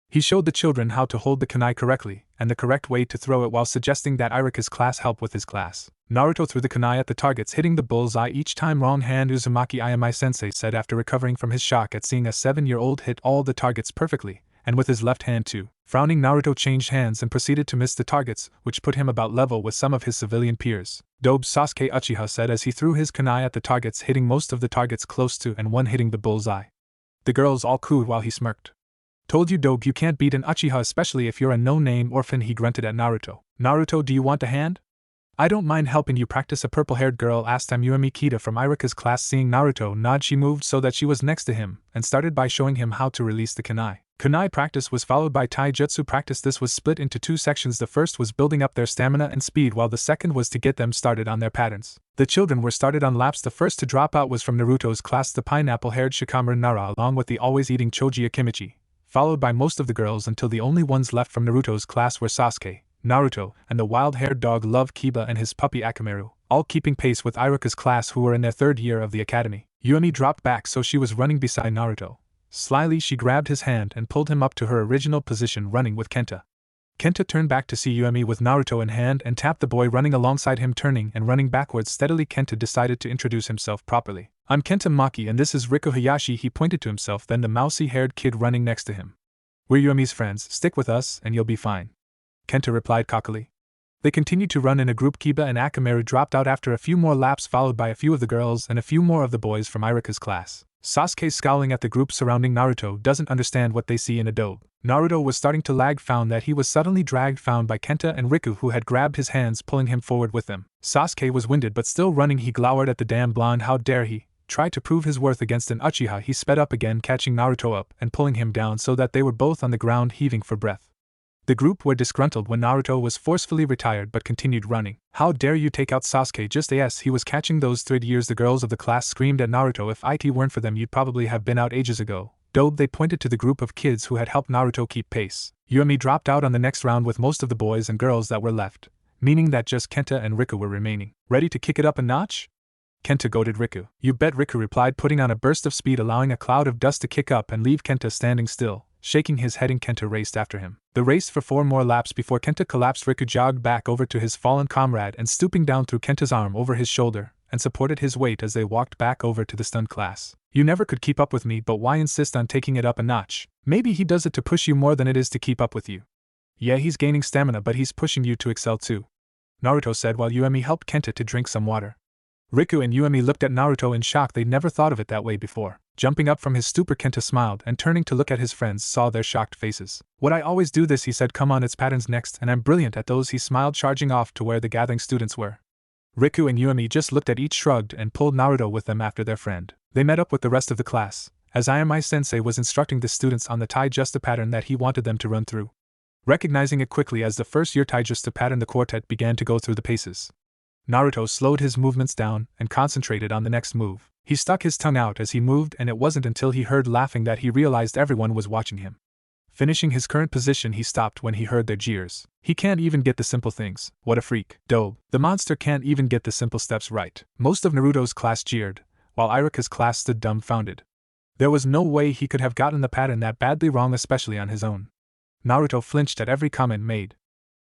He showed the children how to hold the kunai correctly, and the correct way to throw it, while suggesting that Irika's class help with his class. Naruto threw the kunai at the targets, hitting the bullseye each time. Wrong hand, Uzumaki, Ayami-sensei said after recovering from his shock at seeing a 7-year-old hit all the targets perfectly, and with his left hand too. Frowning, Naruto changed hands and proceeded to miss the targets, which put him about level with some of his civilian peers. Dobe, Sasuke Uchiha said as he threw his kunai at the targets, hitting most of the targets close to and one hitting the bullseye. The girls all cooed while he smirked. Told you, Dobe, you can't beat an Uchiha, especially if you're a no-name orphan, he grunted at Naruto. Naruto, do you want a hand? I don't mind helping you practice, a purple-haired girl asked Amurami Kita from Irika's class. Seeing Naruto nod, she moved so that she was next to him, and started by showing him how to release the kunai. Kunai practice was followed by taijutsu practice. This was split into 2 sections. The first was building up their stamina and speed, while the second was to get them started on their patterns. The children were started on laps. The first to drop out was from Naruto's class, the pineapple-haired Shikamaru Nara, along with the always-eating Choji Akimichi, followed by most of the girls until the only ones left from Naruto's class were Sasuke, Naruto, and the wild-haired dog Love Kiba and his puppy Akamaru, all keeping pace with Irika's class, who were in their 3rd year of the academy. Yumi dropped back so she was running beside Naruto. Slyly she grabbed his hand and pulled him up to her original position, running with Kenta. Kenta turned back to see Yumi with Naruto in hand and tapped the boy running alongside him, turning and running backwards steadily. Kenta decided to introduce himself properly. I'm Kenta Maki and this is Riku Hayashi, he pointed to himself, then the mousy-haired kid running next to him. We're Yumi's friends, stick with us and you'll be fine. Kenta replied cockily. They continued to run in a group. Kiba and Akamaru dropped out after a few more laps, followed by a few of the girls and a few more of the boys from Irika's class. Sasuke, scowling at the group surrounding Naruto, doesn't understand what they see in Adobe. Naruto was starting to lag, found that he was suddenly dragged, found by Kenta and Riku, who had grabbed his hands, pulling him forward with them. Sasuke was winded but still running. He glowered at the damn blonde. How dare he? Tried to prove his worth against an Uchiha. He sped up again, catching Naruto up and pulling him down so that they were both on the ground, heaving for breath. The group were disgruntled when Naruto was forcefully retired but continued running. How dare you take out Sasuke just as he was catching those 3 years. The girls of the class screamed at Naruto. If it weren't for them, you'd probably have been out ages ago. They pointed to the group of kids who had helped Naruto keep pace. Yumi dropped out on the next round with most of the boys and girls that were left, meaning that just Kenta and Riku were remaining. Ready to kick it up a notch? Kenta goaded Riku. You bet, Riku replied, putting on a burst of speed, allowing a cloud of dust to kick up and leave Kenta standing still, shaking his head, and Kenta raced after him. They raced for 4 more laps before Kenta collapsed. Riku jogged back over to his fallen comrade and, stooping down, threw Kenta's arm over his shoulder and supported his weight as they walked back over to the stunned class. You never could keep up with me, but why insist on taking it up a notch? Maybe he does it to push you more than it is to keep up with you. Yeah, he's gaining stamina, but he's pushing you to excel too, Naruto said while Yumi helped Kenta to drink some water. Riku and Yumi looked at Naruto in shock. They'd never thought of it that way before. Jumping up from his stupor, Kenta smiled and, turning to look at his friends, saw their shocked faces. Would I always do this? He said. Come on, it's patterns next, and I'm brilliant at those. He smiled, charging off to where the gathering students were. Riku and Yumi just looked at each, shrugged, and pulled Naruto with them after their friend. They met up with the rest of the class, as Ayame-sensei was instructing the students on the taijutsu pattern that he wanted them to run through. Recognizing it quickly as the first year taijutsu pattern, the quartet began to go through the paces. Naruto slowed his movements down and concentrated on the next move. He stuck his tongue out as he moved, and it wasn't until he heard laughing that he realized everyone was watching him. Finishing his current position, he stopped when he heard their jeers. He can't even get the simple things. What a freak. Dope. The monster can't even get the simple steps right. Most of Naruto's class jeered, while Irika's class stood dumbfounded. There was no way he could have gotten the pattern that badly wrong, especially on his own. Naruto flinched at every comment made.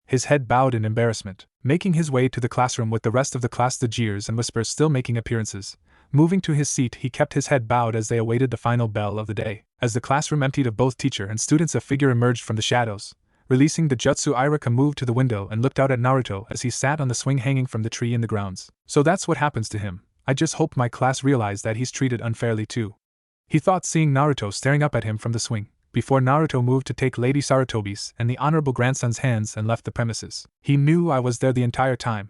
His head bowed in embarrassment. Making his way to the classroom with the rest of the class, the jeers and whispers still making appearances. Moving to his seat, he kept his head bowed as they awaited the final bell of the day. As the classroom emptied of both teacher and students, a figure emerged from the shadows. Releasing the jutsu, Irika moved to the window and looked out at Naruto as he sat on the swing hanging from the tree in the grounds. So that's what happens to him. I just hope my class realized that he's treated unfairly too, he thought, seeing Naruto staring up at him from the swing, before Naruto moved to take Lady Sarutobi's and the honorable grandson's hands and left the premises. He knew I was there the entire time.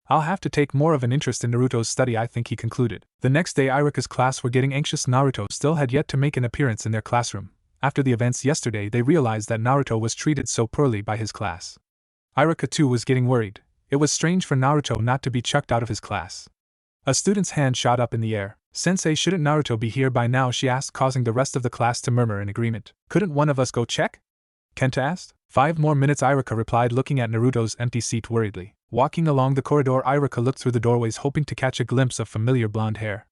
I'll have to take more of an interest in Naruto's study, I think, he concluded. The next day, Irika's class were getting anxious. Naruto still had yet to make an appearance in their classroom. After the events yesterday, they realized that Naruto was treated so poorly by his class. Irika too was getting worried. It was strange for Naruto not to be chucked out of his class. A student's hand shot up in the air. Sensei, shouldn't Naruto be here by now? She asked, causing the rest of the class to murmur in agreement. Couldn't one of us go check? Kenta asked. 5 more minutes, Irika replied, looking at Naruto's empty seat worriedly. Walking along the corridor, Irika looked through the doorways, hoping to catch a glimpse of familiar blonde hair.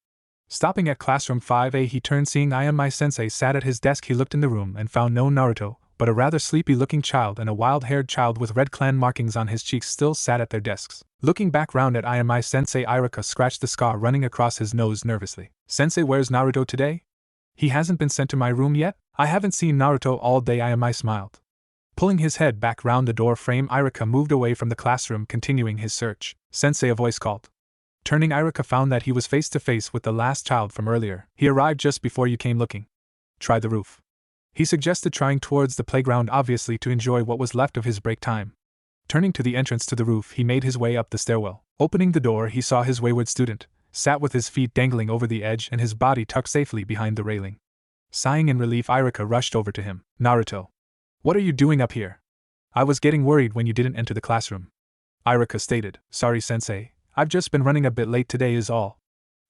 Stopping at classroom 5A, he turned, seeing Ayame-sensei sat at his desk. He looked in the room and found no Naruto, but a rather sleepy-looking child and a wild-haired child with red clan markings on his cheeks still sat at their desks. Looking back round at Ayame-sensei, Irika scratched the scar running across his nose nervously. Sensei, where's Naruto today? He hasn't been sent to my room yet? I haven't seen Naruto all day, Ayame smiled. Pulling his head back round the door frame, Irika moved away from the classroom, continuing his search. Sensei, a voice called. Turning, Irika found that he was face to face with the last child from earlier. He arrived just before you came looking. Try the roof. He suggested, trying towards the playground, obviously to enjoy what was left of his break time. Turning to the entrance to the roof, he made his way up the stairwell. Opening the door, he saw his wayward student, sat with his feet dangling over the edge and his body tucked safely behind the railing. Sighing in relief, Irika rushed over to him. Naruto. What are you doing up here? I was getting worried when you didn't enter the classroom. Irika stated. Sorry, Sensei. I've just been running a bit late today is all.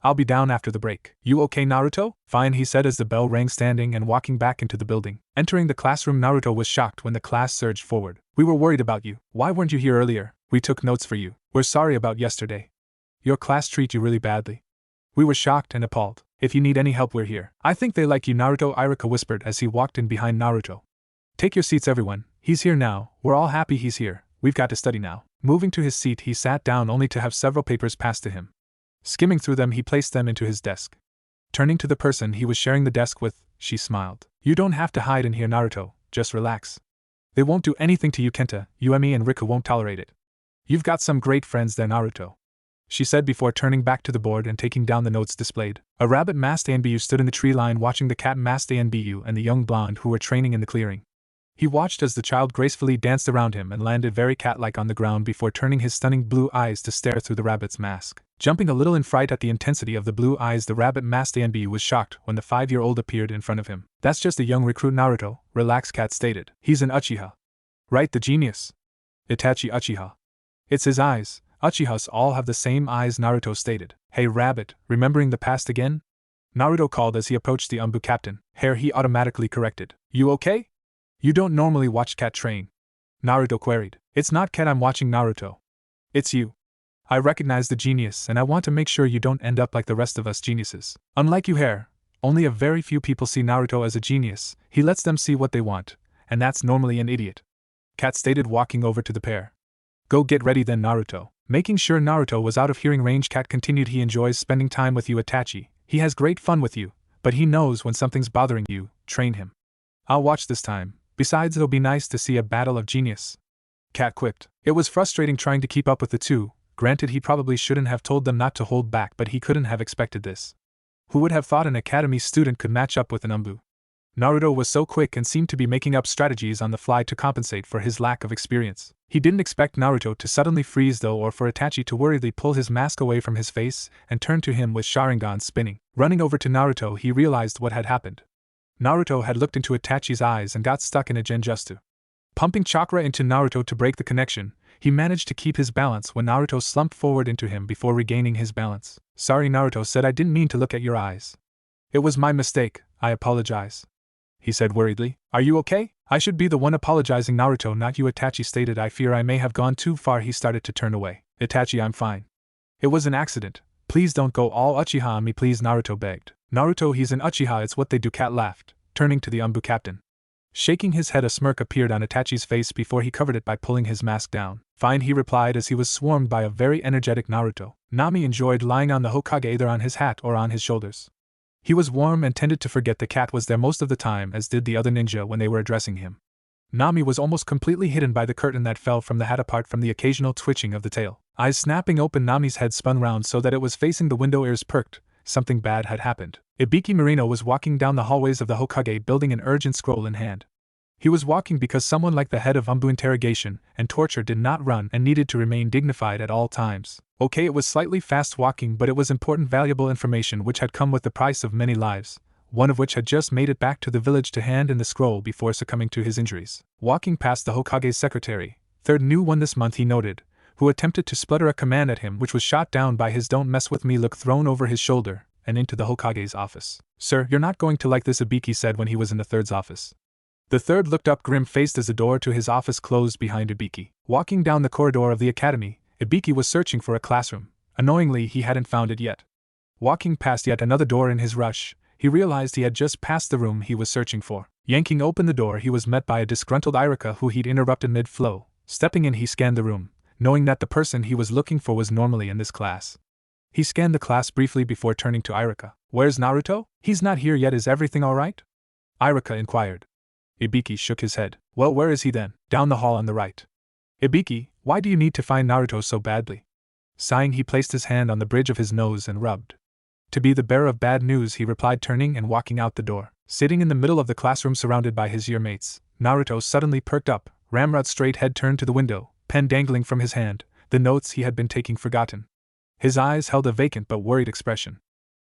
I'll be down after the break. You okay, Naruto? Fine, he said as the bell rang, standing and walking back into the building. Entering the classroom, Naruto was shocked when the class surged forward. We were worried about you. Why weren't you here earlier? We took notes for you. We're sorry about yesterday. Your class treat you really badly. We were shocked and appalled. If you need any help, we're here. I think they like you, Naruto, Irika whispered as he walked in behind Naruto. Take your seats, everyone. He's here now. We're all happy he's here. We've got to study now. Moving to his seat, he sat down only to have several papers passed to him. Skimming through them, he placed them into his desk. Turning to the person he was sharing the desk with, she smiled. You don't have to hide in here, Naruto. Just relax. They won't do anything to you, Kenta. Yuemi and Riku won't tolerate it. You've got some great friends there, Naruto, she said before turning back to the board and taking down the notes displayed. A rabbit-masked ANBU stood in the tree line watching the cat-masked ANBU and the young blonde who were training in the clearing. He watched as the child gracefully danced around him and landed very cat-like on the ground before turning his stunning blue eyes to stare through the rabbit's mask. Jumping a little in fright at the intensity of the blue eyes, the rabbit-masked ANBU was shocked when the 5-year-old appeared in front of him. That's just a young recruit, Naruto, relaxed Cat stated. He's an Uchiha. Right, the genius. Itachi Uchiha. It's his eyes. Uchihas all have the same eyes, Naruto stated. Hey rabbit, remembering the past again? Naruto called as he approached the Umbu captain. Hair, he automatically corrected. You okay? You don't normally watch Cat train. Naruto queried. It's not Cat I'm watching, Naruto. It's you. I recognize the genius and I want to make sure you don't end up like the rest of us geniuses. Unlike you, Hair, only a very few people see Naruto as a genius. He lets them see what they want, and that's normally an idiot. Cat stated, walking over to the pair. Go get ready then, Naruto. Making sure Naruto was out of hearing range, Cat continued. He enjoys spending time with you, Itachi. He has great fun with you, but he knows when something's bothering you. Train him. I'll watch this time. Besides, it'll be nice to see a battle of genius. Cat quipped. It was frustrating trying to keep up with the two. Granted, he probably shouldn't have told them not to hold back, but he couldn't have expected this. Who would have thought an academy student could match up with an Umbu? Naruto was so quick and seemed to be making up strategies on the fly to compensate for his lack of experience. He didn't expect Naruto to suddenly freeze though, or for Itachi to worriedly pull his mask away from his face and turn to him with Sharingan spinning. Running over to Naruto, he realized what had happened. Naruto had looked into Itachi's eyes and got stuck in a genjutsu. Pumping chakra into Naruto to break the connection, he managed to keep his balance when Naruto slumped forward into him before regaining his balance. Sorry, Naruto said, I didn't mean to look at your eyes. It was my mistake, I apologize. He said worriedly. Are you okay? I should be the one apologizing, Naruto, not you, Itachi stated. I fear I may have gone too far. He started to turn away. Itachi, I'm fine. It was an accident. Please don't go all Uchiha on me, please, Naruto begged. Naruto, he's an Uchiha, it's what they do, Cat laughed, turning to the Umbu captain. Shaking his head, a smirk appeared on Itachi's face before he covered it by pulling his mask down. Fine, he replied as he was swarmed by a very energetic Naruto. Nami enjoyed lying on the Hokage either on his hat or on his shoulders. He was warm and tended to forget the cat was there most of the time, as did the other ninja when they were addressing him. Nami was almost completely hidden by the curtain that fell from the hat apart from the occasional twitching of the tail. Eyes snapping open, Nami's head spun round so that it was facing the window, ears perked. Something bad had happened. Ibiki Marino was walking down the hallways of the Hokage building, an urgent scroll in hand. He was walking because someone like the head of Umbu interrogation and torture did not run and needed to remain dignified at all times. Okay, it was slightly fast walking, but it was important, valuable information which had come with the price of many lives, one of which had just made it back to the village to hand in the scroll before succumbing to his injuries. Walking past the Hokage's secretary, third new one this month, he noted, who attempted to splutter a command at him which was shot down by his "don't mess with me" look thrown over his shoulder and into the Hokage's office. Sir, you're not going to like this, Ibiki said when he was in the third's office. The third looked up grim-faced as the door to his office closed behind Ibiki. Walking down the corridor of the academy, Ibiki was searching for a classroom. Annoyingly, he hadn't found it yet. Walking past yet another door in his rush, he realized he had just passed the room he was searching for. Yanking open the door, he was met by a disgruntled Irika who he'd interrupted mid-flow. Stepping in, he scanned the room, knowing that the person he was looking for was normally in this class. He scanned the class briefly before turning to Irika. Where's Naruto? He's not here yet, is everything alright? Irika inquired. Ibiki shook his head. Well, where is he then? Down the hall on the right. Ibiki, why do you need to find Naruto so badly? Sighing, he placed his hand on the bridge of his nose and rubbed. To be the bearer of bad news, he replied, turning and walking out the door. Sitting in the middle of the classroom surrounded by his yearmates, Naruto suddenly perked up, ramrod straight head turned to the window, pen dangling from his hand, the notes he had been taking forgotten. His eyes held a vacant but worried expression.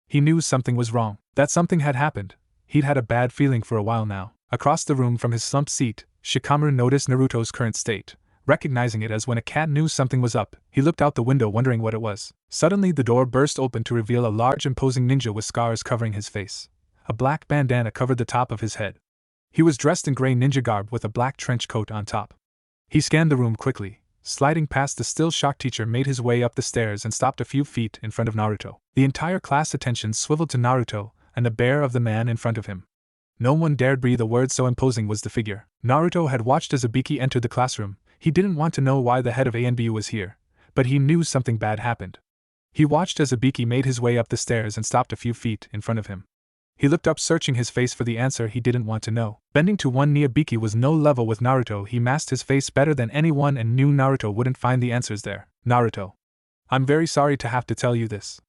He knew something was wrong, that something had happened. He'd had a bad feeling for a while now. Across the room from his slumped seat, Shikamaru noticed Naruto's current state. Recognizing it as when a cat knew something was up, he looked out the window wondering what it was. Suddenly the door burst open to reveal a large imposing ninja with scars covering his face. A black bandana covered the top of his head. He was dressed in gray ninja garb with a black trench coat on top. He scanned the room quickly, sliding past the still shocked teacher, made his way up the stairs and stopped a few feet in front of Naruto. The entire class attention swiveled to Naruto and the bear of the man in front of him. No one dared breathe a word, so imposing was the figure. Naruto had watched as Ibiki entered the classroom. He didn't want to know why the head of ANBU was here, but he knew something bad happened. He watched as Ibiki made his way up the stairs and stopped a few feet in front of him. He looked up, searching his face for the answer he didn't want to know. Bending to one knee, Ibiki was no level with Naruto. He masked his face better than anyone and knew Naruto wouldn't find the answers there. Naruto, I'm very sorry to have to tell you this.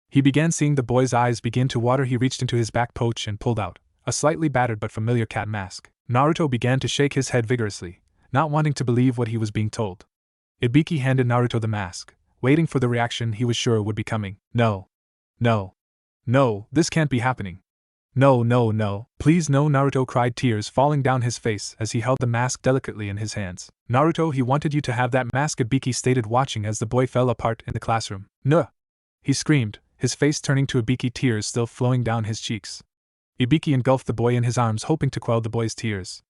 He began, seeing the boy's eyes begin to water. He reached into his back pouch and pulled out a slightly battered but familiar cat mask. Naruto began to shake his head vigorously, not wanting to believe what he was being told. Ibiki handed Naruto the mask, waiting for the reaction he was sure would be coming. No. No. No, this can't be happening. No, no, no, please no, Naruto cried, tears falling down his face as he held the mask delicately in his hands. Naruto, he wanted you to have that mask, Ibiki stated, watching as the boy fell apart in the classroom. Nuh! He screamed, his face turning to Ibiki, tears still flowing down his cheeks. Ibiki engulfed the boy in his arms, hoping to quell the boy's tears.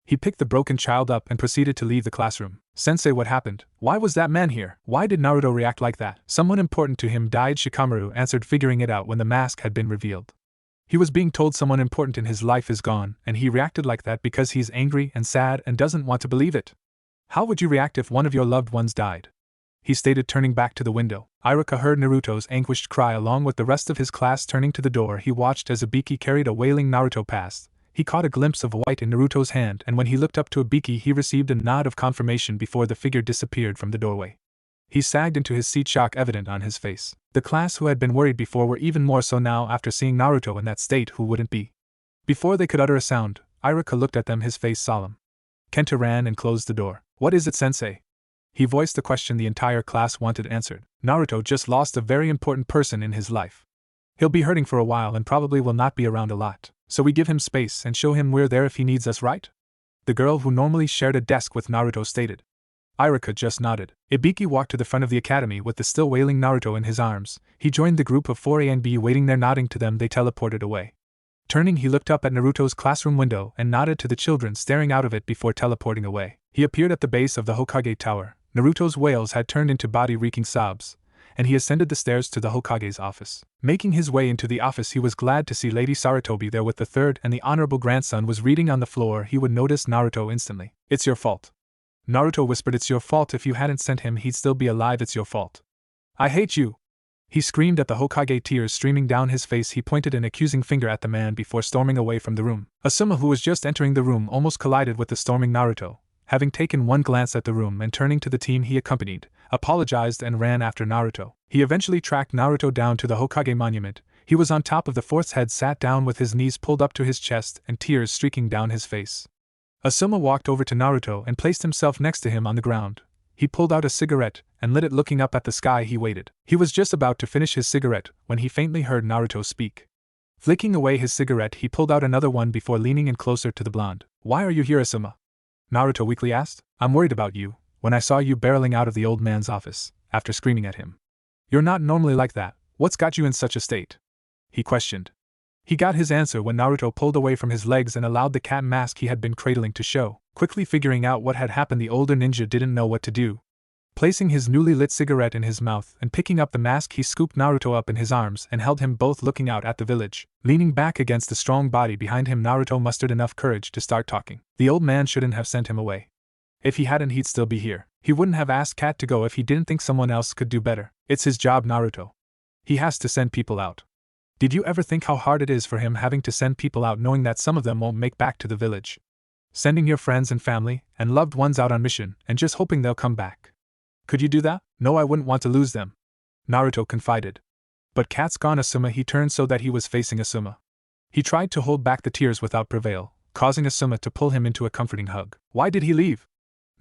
He picked the broken child up and proceeded to leave the classroom. Sensei, what happened? Why was that man here? Why did Naruto react like that? Someone important to him died, Shikamaru answered, figuring it out when the mask had been revealed. He was being told someone important in his life is gone, and he reacted like that because he's angry and sad and doesn't want to believe it. How would you react if one of your loved ones died? He stated, turning back to the window. Iruka heard Naruto's anguished cry along with the rest of his class. Turning to the door, he watched as Ibiki carried a wailing Naruto past. He caught a glimpse of white in Naruto's hand, and when he looked up to Ibiki, he received a nod of confirmation before the figure disappeared from the doorway. He sagged into his seat, shock evident on his face. The class who had been worried before were even more so now after seeing Naruto in that state. Who wouldn't be? Before they could utter a sound, Iruka looked at them, his face solemn. Kenta ran and closed the door. What is it, sensei? He voiced the question the entire class wanted answered. Naruto just lost a very important person in his life. He'll be hurting for a while and probably will not be around a lot, so we give him space and show him we're there if he needs us, right? The girl who normally shared a desk with Naruto stated. Iruka just nodded. Ibiki walked to the front of the academy with the still wailing Naruto in his arms. He joined the group of 4A and B waiting there. Nodding to them, they teleported away. Turning, he looked up at Naruto's classroom window and nodded to the children staring out of it before teleporting away. He appeared at the base of the Hokage tower. Naruto's wails had turned into body-wreaking sobs, and he ascended the stairs to the Hokage's office. Making his way into the office, he was glad to see Lady Sarutobi there with the third, and the honorable grandson was reading on the floor. He would notice Naruto instantly. It's your fault. Naruto whispered, it's your fault. If you hadn't sent him, he'd still be alive. It's your fault. I hate you! He screamed at the Hokage, tears streaming down his face. He pointed an accusing finger at the man before storming away from the room. Asuma, who was just entering the room, almost collided with the storming Naruto. Having taken one glance at the room and turning to the team he accompanied, apologized and ran after Naruto. He eventually tracked Naruto down to the Hokage monument. He was on top of the fourth's head, sat down with his knees pulled up to his chest and tears streaking down his face. Asuma walked over to Naruto and placed himself next to him on the ground. He pulled out a cigarette and lit it. Looking up at the sky, he waited. He was just about to finish his cigarette when he faintly heard Naruto speak. Flicking away his cigarette, he pulled out another one before leaning in closer to the blonde. Why are you here, Asuma? Naruto weakly asked. I'm worried about you. When I saw you barreling out of the old man's office, after screaming at him. You're not normally like that. What's got you in such a state? He questioned. He got his answer when Naruto pulled away from his legs and allowed the cat mask he had been cradling to show. Quickly figuring out what had happened, the older ninja didn't know what to do. Placing his newly lit cigarette in his mouth and picking up the mask, he scooped Naruto up in his arms and held him both, looking out at the village. Leaning back against the strong body behind him, Naruto mustered enough courage to start talking. The old man shouldn't have sent him away. If he hadn't, he'd still be here. He wouldn't have asked Cat to go if he didn't think someone else could do better. It's his job, Naruto. He has to send people out. Did you ever think how hard it is for him having to send people out knowing that some of them won't make back to the village? Sending your friends and family and loved ones out on mission and just hoping they'll come back. Could you do that? No, I wouldn't want to lose them, Naruto confided. But Cat's gone, Asuma. He turned so that he was facing Asuma. He tried to hold back the tears without prevail, causing Asuma to pull him into a comforting hug. Why did he leave?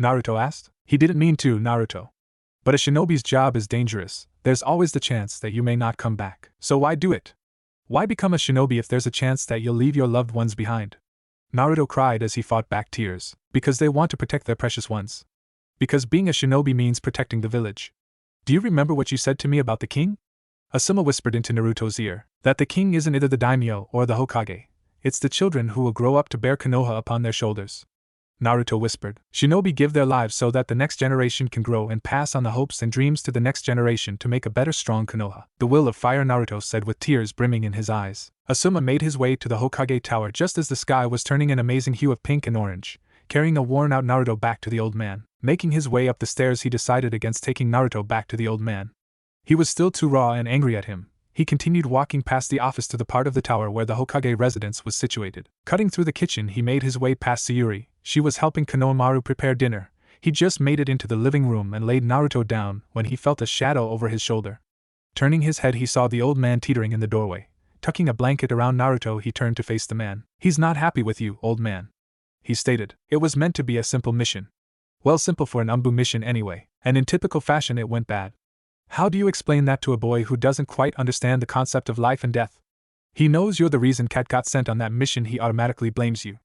Naruto asked. He didn't mean to, Naruto. But a shinobi's job is dangerous. There's always the chance that you may not come back. So why do it? Why become a shinobi if there's a chance that you'll leave your loved ones behind? Naruto cried as he fought back tears. Because they want to protect their precious ones. Because being a shinobi means protecting the village. Do you remember what you said to me about the king? Asuma whispered into Naruto's ear. That the king isn't either the daimyo or the Hokage. It's the children who will grow up to bear Konoha upon their shoulders. Naruto whispered. Shinobi give their lives so that the next generation can grow and pass on the hopes and dreams to the next generation to make a better, strong Konoha. The will of fire, Naruto said with tears brimming in his eyes. Asuma made his way to the Hokage tower just as the sky was turning an amazing hue of pink and orange, carrying a worn-out Naruto back to the old man. Making his way up the stairs, he decided against taking Naruto back to the old man. He was still too raw and angry at him, he continued walking past the office to the part of the tower where the Hokage residence was situated. Cutting through the kitchen, he made his way past Sayuri. She was helping Konohamaru prepare dinner. He just made it into the living room and laid Naruto down when he felt a shadow over his shoulder. Turning his head, he saw the old man teetering in the doorway. Tucking a blanket around Naruto, he turned to face the man. "He's not happy with you, old man," he stated. "It was meant to be a simple mission." Well, simple for an Umbu mission anyway, and in typical fashion it went bad. How do you explain that to a boy who doesn't quite understand the concept of life and death? He knows you're the reason Cat got sent on that mission. He automatically blames you.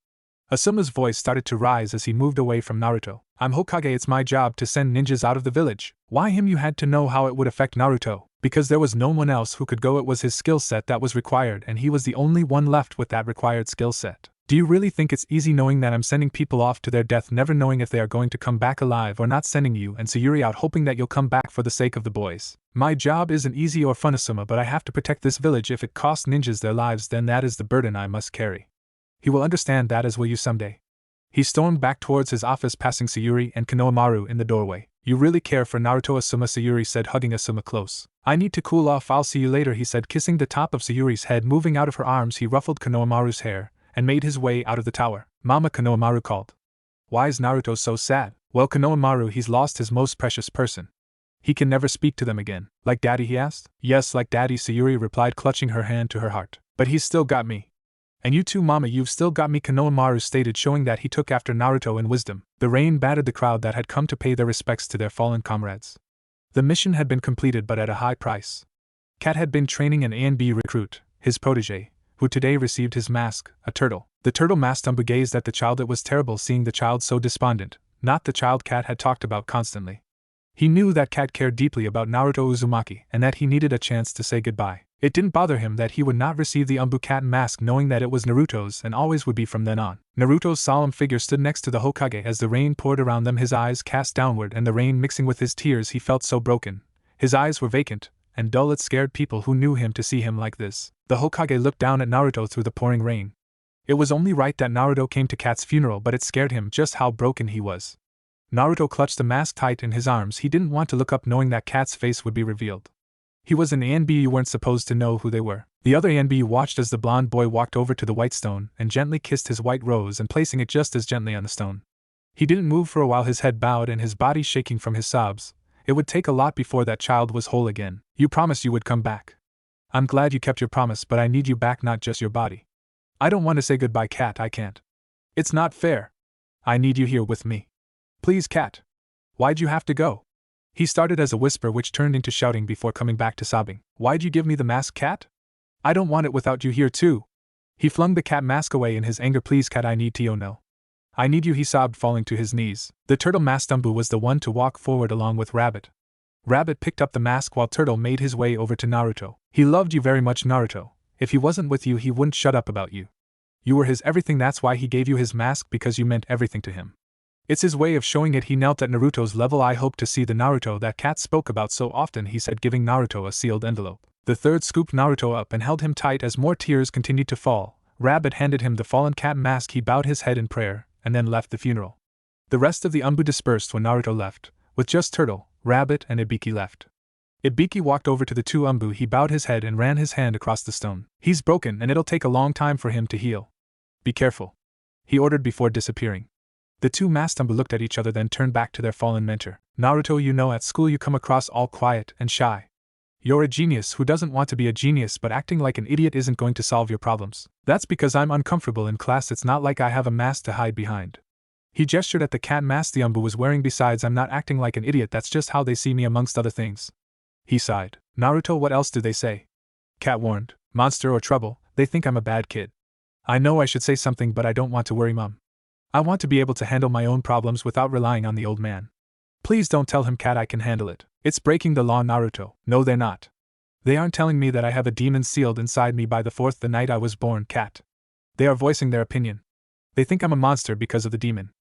Asuma's voice started to rise as he moved away from Naruto. "I'm Hokage, it's my job to send ninjas out of the village." Why him? You had to know how it would affect Naruto, because there was no one else who could go. It was his skill set that was required, and he was the only one left with that required skill set. Do you really think it's easy knowing that I'm sending people off to their death, never knowing if they are going to come back alive, or not sending you and Sayuri out hoping that you'll come back for the sake of the boys? My job isn't easy or fun, Asuma, but I have to protect this village. If it costs ninjas their lives, then that is the burden I must carry. He will understand that, as will you someday. He stormed back towards his office, passing Sayuri and Konohamaru in the doorway. "You really care for Naruto, Asuma," Sayuri said, hugging Asuma close. "I need to cool off. I'll see you later," he said, kissing the top of Sayuri's head. Moving out of her arms, he ruffled Konohamaru's hair and made his way out of the tower. "Mama," Konohamaru called. "Why is Naruto so sad?" "Well, Konohamaru, he's lost his most precious person. He can never speak to them again." "Like Daddy?" he asked. "Yes, like Daddy," Sayuri replied, clutching her hand to her heart. "But he's still got me." "And you too, Mama, you've still got me," Konohamaru stated, showing that he took after Naruto in wisdom. The rain battered the crowd that had come to pay their respects to their fallen comrades. The mission had been completed, but at a high price. Cat had been training an A&B recruit, his protege, who today received his mask, a turtle. The turtle-masked Umbu gazed at the child. It was terrible seeing the child so despondent, not the child Cat had talked about constantly. He knew that Cat cared deeply about Naruto Uzumaki and that he needed a chance to say goodbye. It didn't bother him that he would not receive the Umbu Cat mask, knowing that it was Naruto's and always would be from then on. Naruto's solemn figure stood next to the Hokage as the rain poured around them, his eyes cast downward and the rain mixing with his tears. He felt so broken. His eyes were vacant and dull. It scared people who knew him to see him like this. The Hokage looked down at Naruto through the pouring rain. It was only right that Naruto came to Cat's funeral, but it scared him just how broken he was. Naruto clutched the mask tight in his arms. He didn't want to look up, knowing that Cat's face would be revealed. He was an ANB, you weren't supposed to know who they were. The other ANB watched as the blonde boy walked over to the white stone and gently kissed his white rose and placing it just as gently on the stone. He didn't move for a while, his head bowed and his body shaking from his sobs. It would take a lot before that child was whole again. "You promised you would come back. I'm glad you kept your promise, but I need you back, not just your body. I don't want to say goodbye, Cat, I can't. It's not fair. I need you here with me. Please, Cat. Why'd you have to go?" He started as a whisper which turned into shouting before coming back to sobbing. "Why'd you give me the mask, Cat? I don't want it without you here too." He flung the cat mask away in his anger. "Please, Cat, I need to know. I need you," he sobbed, falling to his knees. The turtle-masked Umbu was the one to walk forward along with Rabbit. Rabbit picked up the mask while Turtle made his way over to Naruto. "He loved you very much, Naruto. If he wasn't with you, he wouldn't shut up about you. You were his everything, that's why he gave you his mask, because you meant everything to him. It's his way of showing it." He knelt at Naruto's level. "I hope to see the Naruto that Cat spoke about so often," he said, giving Naruto a sealed envelope. The third scooped Naruto up and held him tight as more tears continued to fall. Rabbit handed him the fallen cat mask. He bowed his head in prayer, and then left the funeral. The rest of the Umbu dispersed when Naruto left, with just Turtle, Rabbit, and Ibiki left. Ibiki walked over to the two Umbu. He bowed his head and ran his hand across the stone. "He's broken and it'll take a long time for him to heal. Be careful," he ordered before disappearing. The two masked Umbu looked at each other, then turned back to their fallen mentor. "Naruto, you know at school you come across all quiet and shy. You're a genius who doesn't want to be a genius, but acting like an idiot isn't going to solve your problems. That's because I'm uncomfortable in class. It's not like I have a mask to hide behind." He gestured at the cat mask the Umbu was wearing. "Besides, I'm not acting like an idiot, that's just how they see me, amongst other things." He sighed. "Naruto, what else do they say?" Cat warned. "Monster or trouble, they think I'm a bad kid. I know I should say something, but I don't want to worry Mom. I want to be able to handle my own problems without relying on the old man. Please don't tell him, Cat, I can handle it. It's breaking the law, Naruto." "No, they're not. They aren't telling me that I have a demon sealed inside me by the fourth the night I was born, Cat. They are voicing their opinion. They think I'm a monster because of the demon.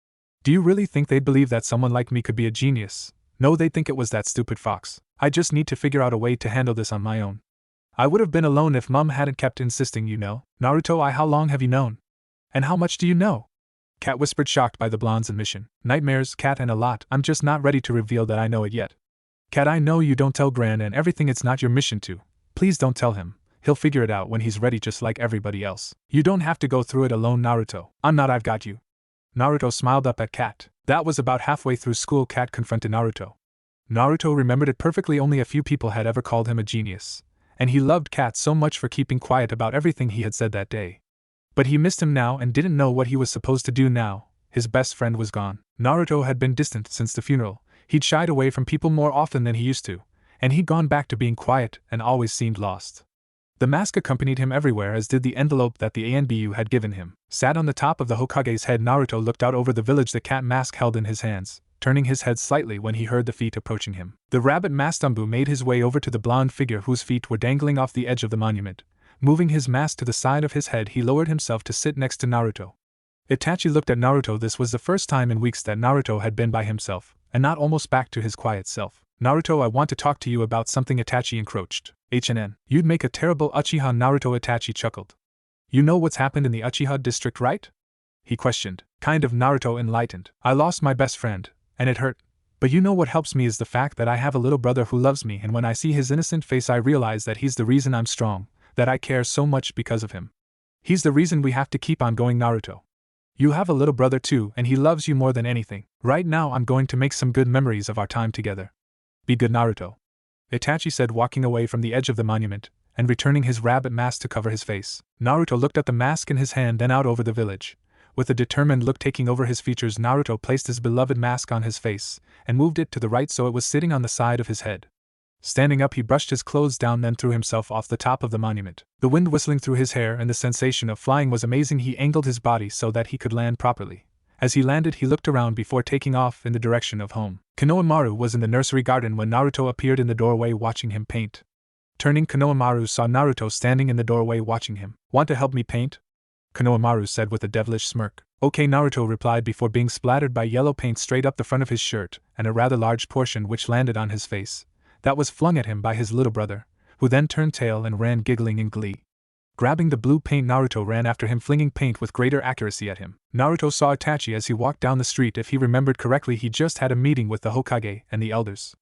Do you really think they'd believe that someone like me could be a genius? No, they'd think it was that stupid fox. I just need to figure out a way to handle this on my own. I would have been alone if Mum hadn't kept insisting, you know." "Naruto, how long have you known? And how much do you know?" Cat whispered, shocked by the blonde's admission. "Nightmares, Cat, and a lot. I'm just not ready to reveal that I know it yet." "Cat, I know you don't tell Gran and everything. It's not your mission to. Please don't tell him. He'll figure it out when he's ready just like everybody else. You don't have to go through it alone, Naruto. I'm not, I've got you. Naruto smiled up at Cat. That was about halfway through school. Cat confronted Naruto. Naruto remembered it perfectly. Only a few people had ever called him a genius, and he loved Cat so much for keeping quiet about everything he had said that day. But he missed him now and didn't know what he was supposed to do now. His best friend was gone. Naruto had been distant since the funeral. He'd shied away from people more often than he used to, and he'd gone back to being quiet and always seemed lost. The mask accompanied him everywhere, as did the envelope that the ANBU had given him. Sat on the top of the Hokage's head, Naruto looked out over the village, the cat mask held in his hands, turning his head slightly when he heard the feet approaching him. The rabbit masked Umbu made his way over to the blonde figure whose feet were dangling off the edge of the monument. Moving his mask to the side of his head, he lowered himself to sit next to Naruto. Itachi looked at Naruto. This was the first time in weeks that Naruto had been by himself, and not almost back to his quiet self. Naruto, I want to talk to you about something. Itachi encroached. You'd make a terrible Uchiha. Naruto. Itachi chuckled. You know what's happened in the Uchiha district, right? He questioned. Kind of. Naruto enlightened. I lost my best friend, and it hurt. But you know what helps me is the fact that I have a little brother who loves me, and when I see his innocent face I realize that he's the reason I'm strong, that I care so much because of him. He's the reason we have to keep on going. Naruto. You have a little brother too, and he loves you more than anything. Right now I'm going to make some good memories of our time together. Be good, Naruto. Itachi said, walking away from the edge of the monument, and returning his rabbit mask to cover his face. Naruto looked at the mask in his hand, then out over the village. With a determined look taking over his features, Naruto placed his beloved mask on his face, and moved it to the right so it was sitting on the side of his head. Standing up, he brushed his clothes down, then threw himself off the top of the monument. The wind whistling through his hair and the sensation of flying was amazing. He angled his body so that he could land properly. As he landed, he looked around before taking off in the direction of home. Konohamaru was in the nursery garden when Naruto appeared in the doorway watching him paint. Turning, Konohamaru saw Naruto standing in the doorway watching him. Want to help me paint? Konohamaru said with a devilish smirk. Okay, Naruto replied before being splattered by yellow paint straight up the front of his shirt and a rather large portion which landed on his face. That was flung at him by his little brother, who then turned tail and ran giggling in glee. Grabbing the blue paint, Naruto ran after him, flinging paint with greater accuracy at him. Naruto saw Itachi as he walked down the street. If he remembered correctly, he just had a meeting with the Hokage and the elders.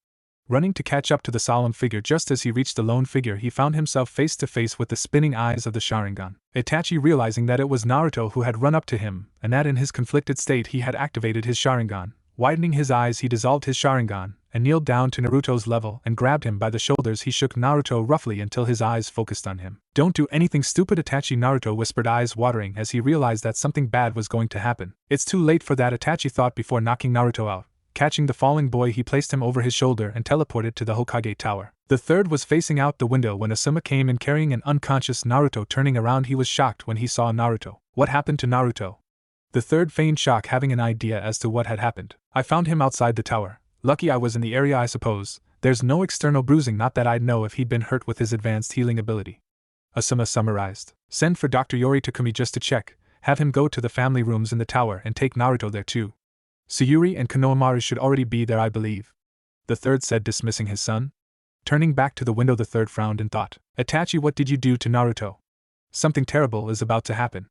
Running to catch up to the solemn figure, just as he reached the lone figure, he found himself face to face with the spinning eyes of the Sharingan. Itachi, realizing that it was Naruto who had run up to him, and that in his conflicted state he had activated his Sharingan. Widening his eyes, he dissolved his Sharingan, and kneeled down to Naruto's level and grabbed him by the shoulders. He shook Naruto roughly until his eyes focused on him. Don't do anything stupid, Itachi, Naruto whispered, eyes watering as he realized that something bad was going to happen. It's too late for that, Itachi thought before knocking Naruto out. Catching the falling boy, he placed him over his shoulder and teleported to the Hokage tower. The third was facing out the window when Asuma came in carrying an unconscious Naruto. Turning around, he was shocked when he saw Naruto. What happened to Naruto? The third feigned shock, having an idea as to what had happened. I found him outside the tower. Lucky I was in the area, I suppose. There's no external bruising, not that I'd know if he'd been hurt with his advanced healing ability. Asuma summarized. Send for Dr. Yori Takumi just to check. Have him go to the family rooms in the tower and take Naruto there too. Sayuri and Konohamaru should already be there, I believe. The third said, dismissing his son. Turning back to the window, the third frowned in thought. Itachi, what did you do to Naruto? Something terrible is about to happen.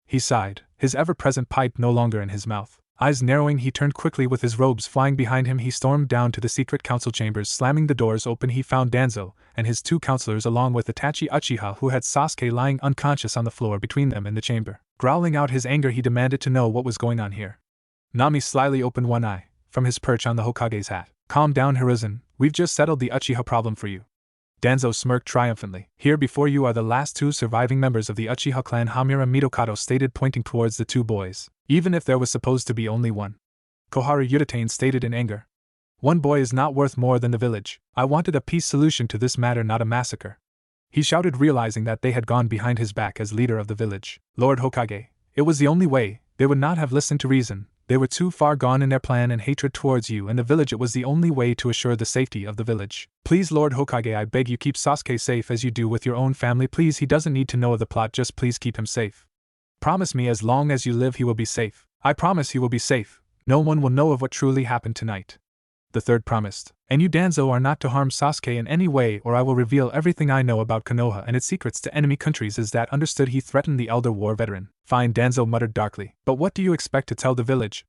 He sighed, his ever-present pipe no longer in his mouth. Eyes narrowing, he turned quickly. With his robes flying behind him, he stormed down to the secret council chambers. Slamming the doors open, he found Danzo and his two counselors along with Itachi Uchiha, who had Sasuke lying unconscious on the floor between them in the chamber. Growling out his anger, he demanded to know what was going on here. Nami slyly opened one eye from his perch on the Hokage's hat. Calm down, Hiruzen. We've just settled the Uchiha problem for you. Danzo smirked triumphantly. Here before you are the last two surviving members of the Uchiha clan, Hamura Midokado stated, pointing towards the two boys. Even if there was supposed to be only one. Koharu Yutane stated in anger. One boy is not worth more than the village. I wanted a peace solution to this matter, not a massacre. He shouted, realizing that they had gone behind his back as leader of the village. Lord Hokage, it was the only way. They would not have listened to reason. They were too far gone in their plan and hatred towards you and the village. It was the only way to assure the safety of the village. Please, Lord Hokage, I beg you, keep Sasuke safe as you do with your own family. Please, he doesn't need to know of the plot, just please keep him safe. Promise me as long as you live he will be safe. I promise he will be safe. No one will know of what truly happened tonight. The third promised. And you, Danzo, are not to harm Sasuke in any way, or I will reveal everything I know about Konoha and its secrets to enemy countries. Is that understood? He threatened the elder war veteran. Fine, Danzo muttered darkly. But what do you expect to tell the village?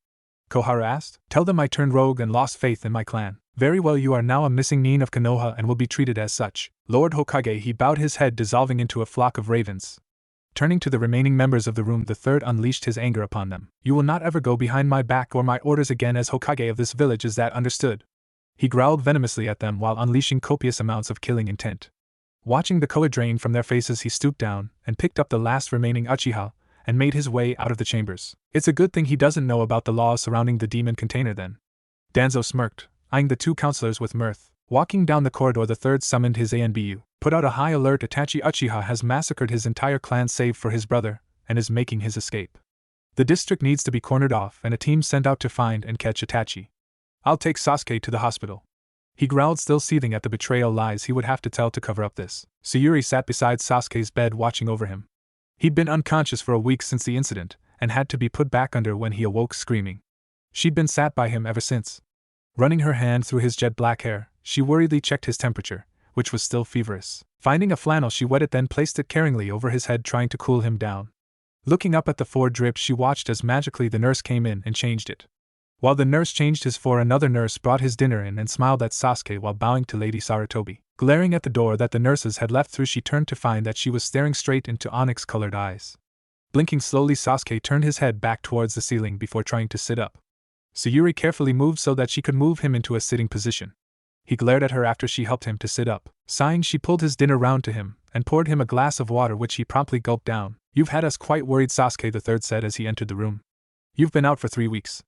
Koharu asked. Tell them I turned rogue and lost faith in my clan. Very well, you are now a missing nin of Konoha and will be treated as such. Lord Hokage, he bowed his head, dissolving into a flock of ravens. Turning to the remaining members of the room, the third unleashed his anger upon them. You will not ever go behind my back or my orders again as Hokage of this village, is that understood? He growled venomously at them while unleashing copious amounts of killing intent. Watching the color drain from their faces, he stooped down and picked up the last remaining Uchiha and made his way out of the chambers. It's a good thing he doesn't know about the laws surrounding the demon container then. Danzo smirked, eyeing the two counselors with mirth. Walking down the corridor, the third summoned his ANBU. Put out a high alert. Itachi Uchiha has massacred his entire clan save for his brother, and is making his escape. The district needs to be cornered off and a team sent out to find and catch Itachi. I'll take Sasuke to the hospital. He growled, still seething at the betrayal lies he would have to tell to cover up this. Sayuri sat beside Sasuke's bed watching over him. He'd been unconscious for a week since the incident, and had to be put back under when he awoke screaming. She'd been sat by him ever since. Running her hand through his jet black hair, she worriedly checked his temperature, which was still feverish. Finding a flannel, she wet it, then placed it caringly over his head, trying to cool him down. Looking up at the 4 drips, she watched as magically the nurse came in and changed it. While the nurse changed his for, another nurse brought his dinner in and smiled at Sasuke while bowing to Lady Sarutobi. Glaring at the door that the nurses had left through, she turned to find that she was staring straight into onyx-colored eyes. Blinking slowly, Sasuke turned his head back towards the ceiling before trying to sit up. Sayuri carefully moved so that she could move him into a sitting position. He glared at her after she helped him to sit up. Sighing, she pulled his dinner round to him and poured him a glass of water, which he promptly gulped down. You've had us quite worried, Sasuke, the third said as he entered the room. You've been out for 3 weeks.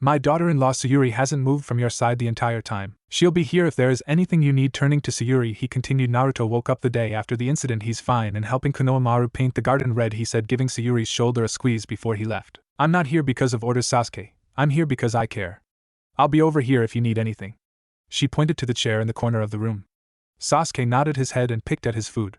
My daughter-in-law Sayuri hasn't moved from your side the entire time. She'll be here if there is anything you need. Turning to Sayuri, he continued, Naruto woke up the day after the incident. He's fine and helping Konohamaru paint the garden red, he said, giving Sayuri's shoulder a squeeze before he left. I'm not here because of orders, Sasuke. I'm here because I care. I'll be over here if you need anything. She pointed to the chair in the corner of the room. Sasuke nodded his head and picked at his food.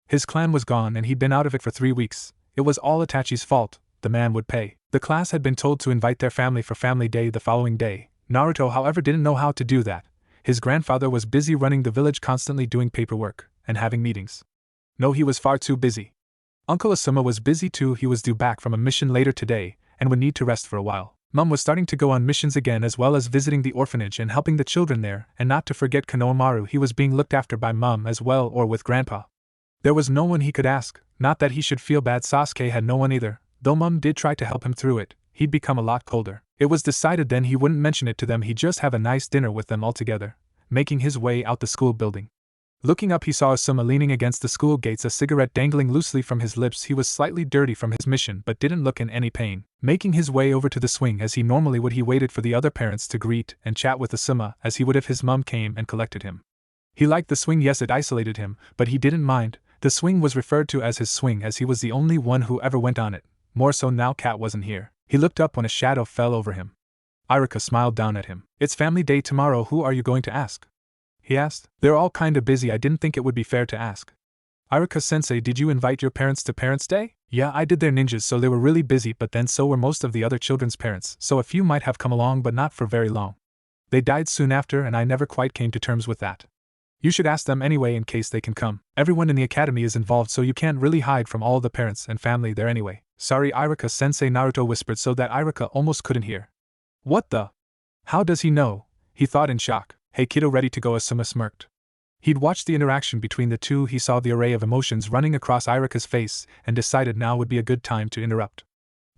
His clan was gone and he'd been out of it for 3 weeks. It was all Itachi's fault. The man would pay. The class had been told to invite their family for family day the following day. Naruto, however, didn't know how to do that. His grandfather was busy running the village, constantly doing paperwork and having meetings. No, he was far too busy. Uncle Asuma was busy too. He was due back from a mission later today and would need to rest for a while. Mum was starting to go on missions again, as well as visiting the orphanage and helping the children there, and not to forget Konohamaru, he was being looked after by Mum as well, or with Grandpa. There was no one he could ask, not that he should feel bad. Sasuke had no one either. Though Mum did try to help him through it, he'd become a lot colder. It was decided then he wouldn't mention it to them, he'd just have a nice dinner with them all together. Making his way out the school building. Looking up, he saw Asuma leaning against the school gates, a cigarette dangling loosely from his lips. He was slightly dirty from his mission but didn't look in any pain. Making his way over to the swing as he normally would, he waited for the other parents to greet and chat with Asuma as he would if his mum came and collected him. He liked the swing, yes, it isolated him, but he didn't mind. The swing was referred to as his swing as he was the only one who ever went on it. More so now Kat wasn't here. He looked up when a shadow fell over him. Iruka smiled down at him. It's family day tomorrow, who are you going to ask? He asked. They're all kinda busy, I didn't think it would be fair to ask. Iruka-sensei, did you invite your parents to Parents' Day? Yeah, I did. They're ninjas, so they were really busy, but then so were most of the other children's parents, so a few might have come along but not for very long. They died soon after and I never quite came to terms with that. You should ask them anyway in case they can come. Everyone in the academy is involved, so you can't really hide from all the parents and family there anyway. Sorry, Iruka-sensei, Naruto whispered so that Iruka almost couldn't hear. What the? How does he know? He thought in shock. Hey kiddo, ready to go? Asuma smirked. He'd watched the interaction between the two. He saw the array of emotions running across Iruka's face and decided now would be a good time to interrupt.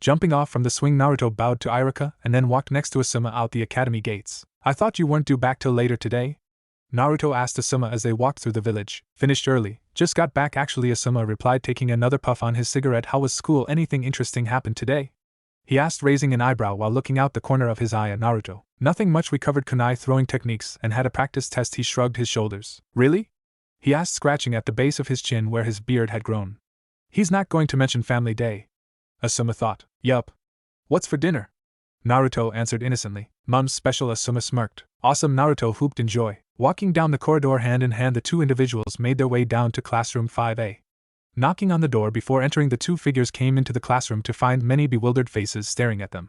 Jumping off from the swing, Naruto bowed to Iruka and then walked next to Asuma out the academy gates. I thought you weren't due back till later today? Naruto asked Asuma as they walked through the village. Finished early. Just got back actually, Asuma replied, taking another puff on his cigarette. How was school? Anything interesting happened today? He asked, raising an eyebrow while looking out the corner of his eye at Naruto. Nothing much, we covered kunai throwing techniques and had a practice test. He shrugged his shoulders. Really? He asked, scratching at the base of his chin where his beard had grown. He's not going to mention family day. Asuma thought. Yup. What's for dinner? Naruto answered innocently. Mum's special. Asuma smirked. Awesome, Naruto whooped in joy. Walking down the corridor hand in hand, the two individuals made their way down to classroom 5A. Knocking on the door before entering, the two figures came into the classroom to find many bewildered faces staring at them.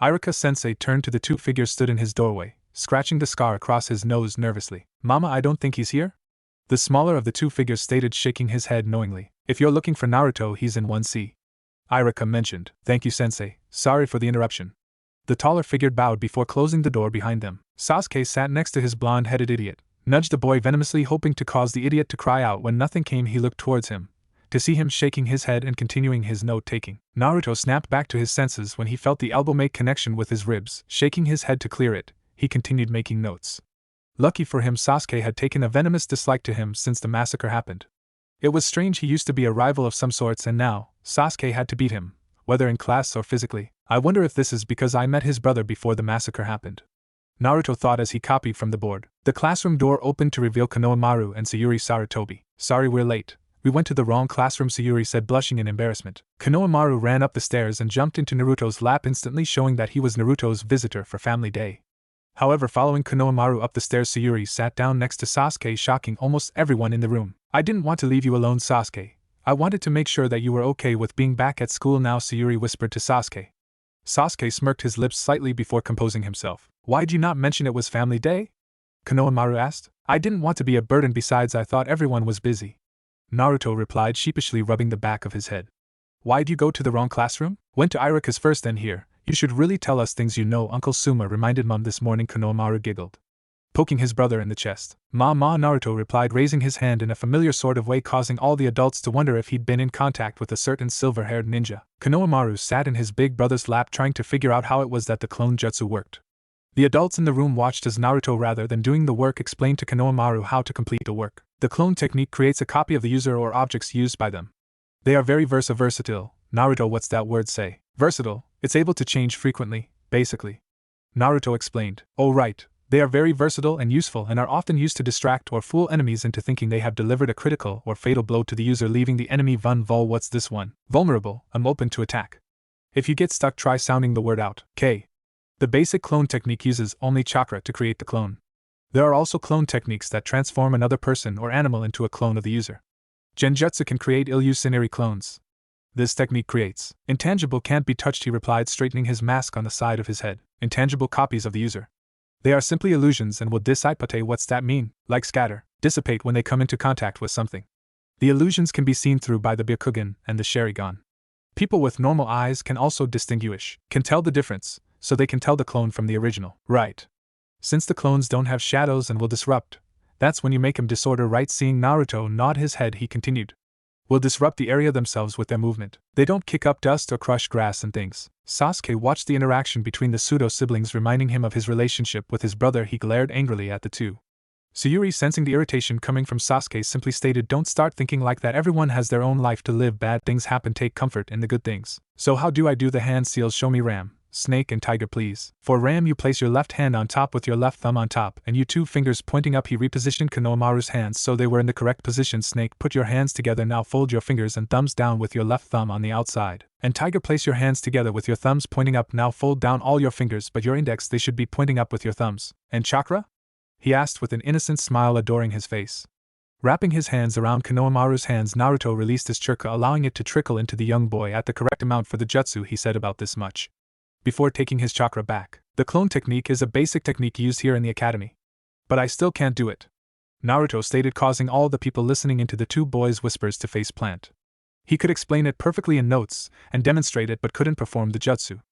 Iruka-sensei turned to the two figures stood in his doorway, scratching the scar across his nose nervously. Mama, I don't think he's here? The smaller of the two figures stated, shaking his head knowingly. If you're looking for Naruto, he's in 1C. Iruka mentioned. Thank you, sensei. Sorry for the interruption. The taller figure bowed before closing the door behind them. Sasuke sat next to his blonde-headed idiot, nudged the boy venomously, hoping to cause the idiot to cry out. When nothing came, he looked towards him, to see him shaking his head and continuing his note-taking. Naruto snapped back to his senses when he felt the elbow make connection with his ribs. Shaking his head to clear it, he continued making notes. Lucky for him, Sasuke had taken a venomous dislike to him since the massacre happened. It was strange. He used to be a rival of some sorts, and now Sasuke had to beat him, whether in class or physically. I wonder if this is because I met his brother before the massacre happened, Naruto thought as he copied from the board. The classroom door opened to reveal Konohamaru and Sayuri Sarutobi. Sorry we're late. We went to the wrong classroom, Sayuri said, blushing in embarrassment. Konohamaru ran up the stairs and jumped into Naruto's lap, instantly showing that he was Naruto's visitor for Family Day. However, following Konohamaru up the stairs, Sayuri sat down next to Sasuke, shocking almost everyone in the room. I didn't want to leave you alone, Sasuke. I wanted to make sure that you were okay with being back at school now, Sayuri whispered to Sasuke. Sasuke smirked his lips slightly before composing himself. Why'd you not mention it was Family Day? Konohamaru asked. I didn't want to be a burden, besides I thought everyone was busy, Naruto replied, sheepishly rubbing the back of his head. Why'd you go to the wrong classroom? Went to Irika's first, then here. You should really tell us things you know, Uncle Suma reminded Mom this morning, Konohamaru giggled, poking his brother in the chest. Ma, Naruto replied, raising his hand in a familiar sort of way, causing all the adults to wonder if he'd been in contact with a certain silver-haired ninja. Konohamaru sat in his big brother's lap, trying to figure out how it was that the clone jutsu worked. The adults in the room watched as Naruto, rather than doing the work, explained to Konohamaru how to complete the work. The clone technique creates a copy of the user or objects used by them. They are very versatile. Naruto, what's that word say? Versatile. It's able to change frequently, basically, Naruto explained. Oh right, they are very versatile and useful, and are often used to distract or fool enemies into thinking they have delivered a critical or fatal blow to the user, leaving the enemy vulnerable. What's this one? Vulnerable. I'm open to attack. If you get stuck, try sounding the word out. K. The basic clone technique uses only chakra to create the clone. There are also clone techniques that transform another person or animal into a clone of the user. Genjutsu can create illusionary clones. This technique creates intangible, can't be touched, he replied, straightening his mask on the side of his head. Intangible copies of the user. They are simply illusions and will dissipate. What's that mean? Like scatter, dissipate when they come into contact with something. The illusions can be seen through by the Byakugan and the Sharingan. People with normal eyes can also can tell the difference, so they can tell the clone from the original. Right. Since the clones don't have shadows and will disrupt, that's when you make them disorder, right? Seeing Naruto nod his head, he continued. Will disrupt the area themselves with their movement. They don't kick up dust or crush grass and things. Sasuke watched the interaction between the pseudo-siblings, reminding him of his relationship with his brother. He glared angrily at the two. Sayuri, sensing the irritation coming from Sasuke, simply stated, don't start thinking like that. Everyone has their own life to live. Bad things happen. Take comfort in the good things. So how do I do the hand seals? Show me Ram, Snake and Tiger, please. For Ram, you place your left hand on top with your left thumb on top, and you two fingers pointing up. He repositioned Konohamaru's hands so they were in the correct position. Snake, put your hands together. Now fold your fingers and thumbs down with your left thumb on the outside. And Tiger, place your hands together with your thumbs pointing up. Now fold down all your fingers, but your index, they should be pointing up with your thumbs. And Chakra? He asked with an innocent smile adoring his face. Wrapping his hands around Konohamaru's hands, Naruto released his chakra, allowing it to trickle into the young boy at the correct amount for the jutsu. He said about this much before taking his chakra back. The clone technique is a basic technique used here in the academy. But I still can't do it, Naruto stated, causing all the people listening into the two boys' whispers to face plant. He could explain it perfectly in notes and demonstrate it, but couldn't perform the jutsu.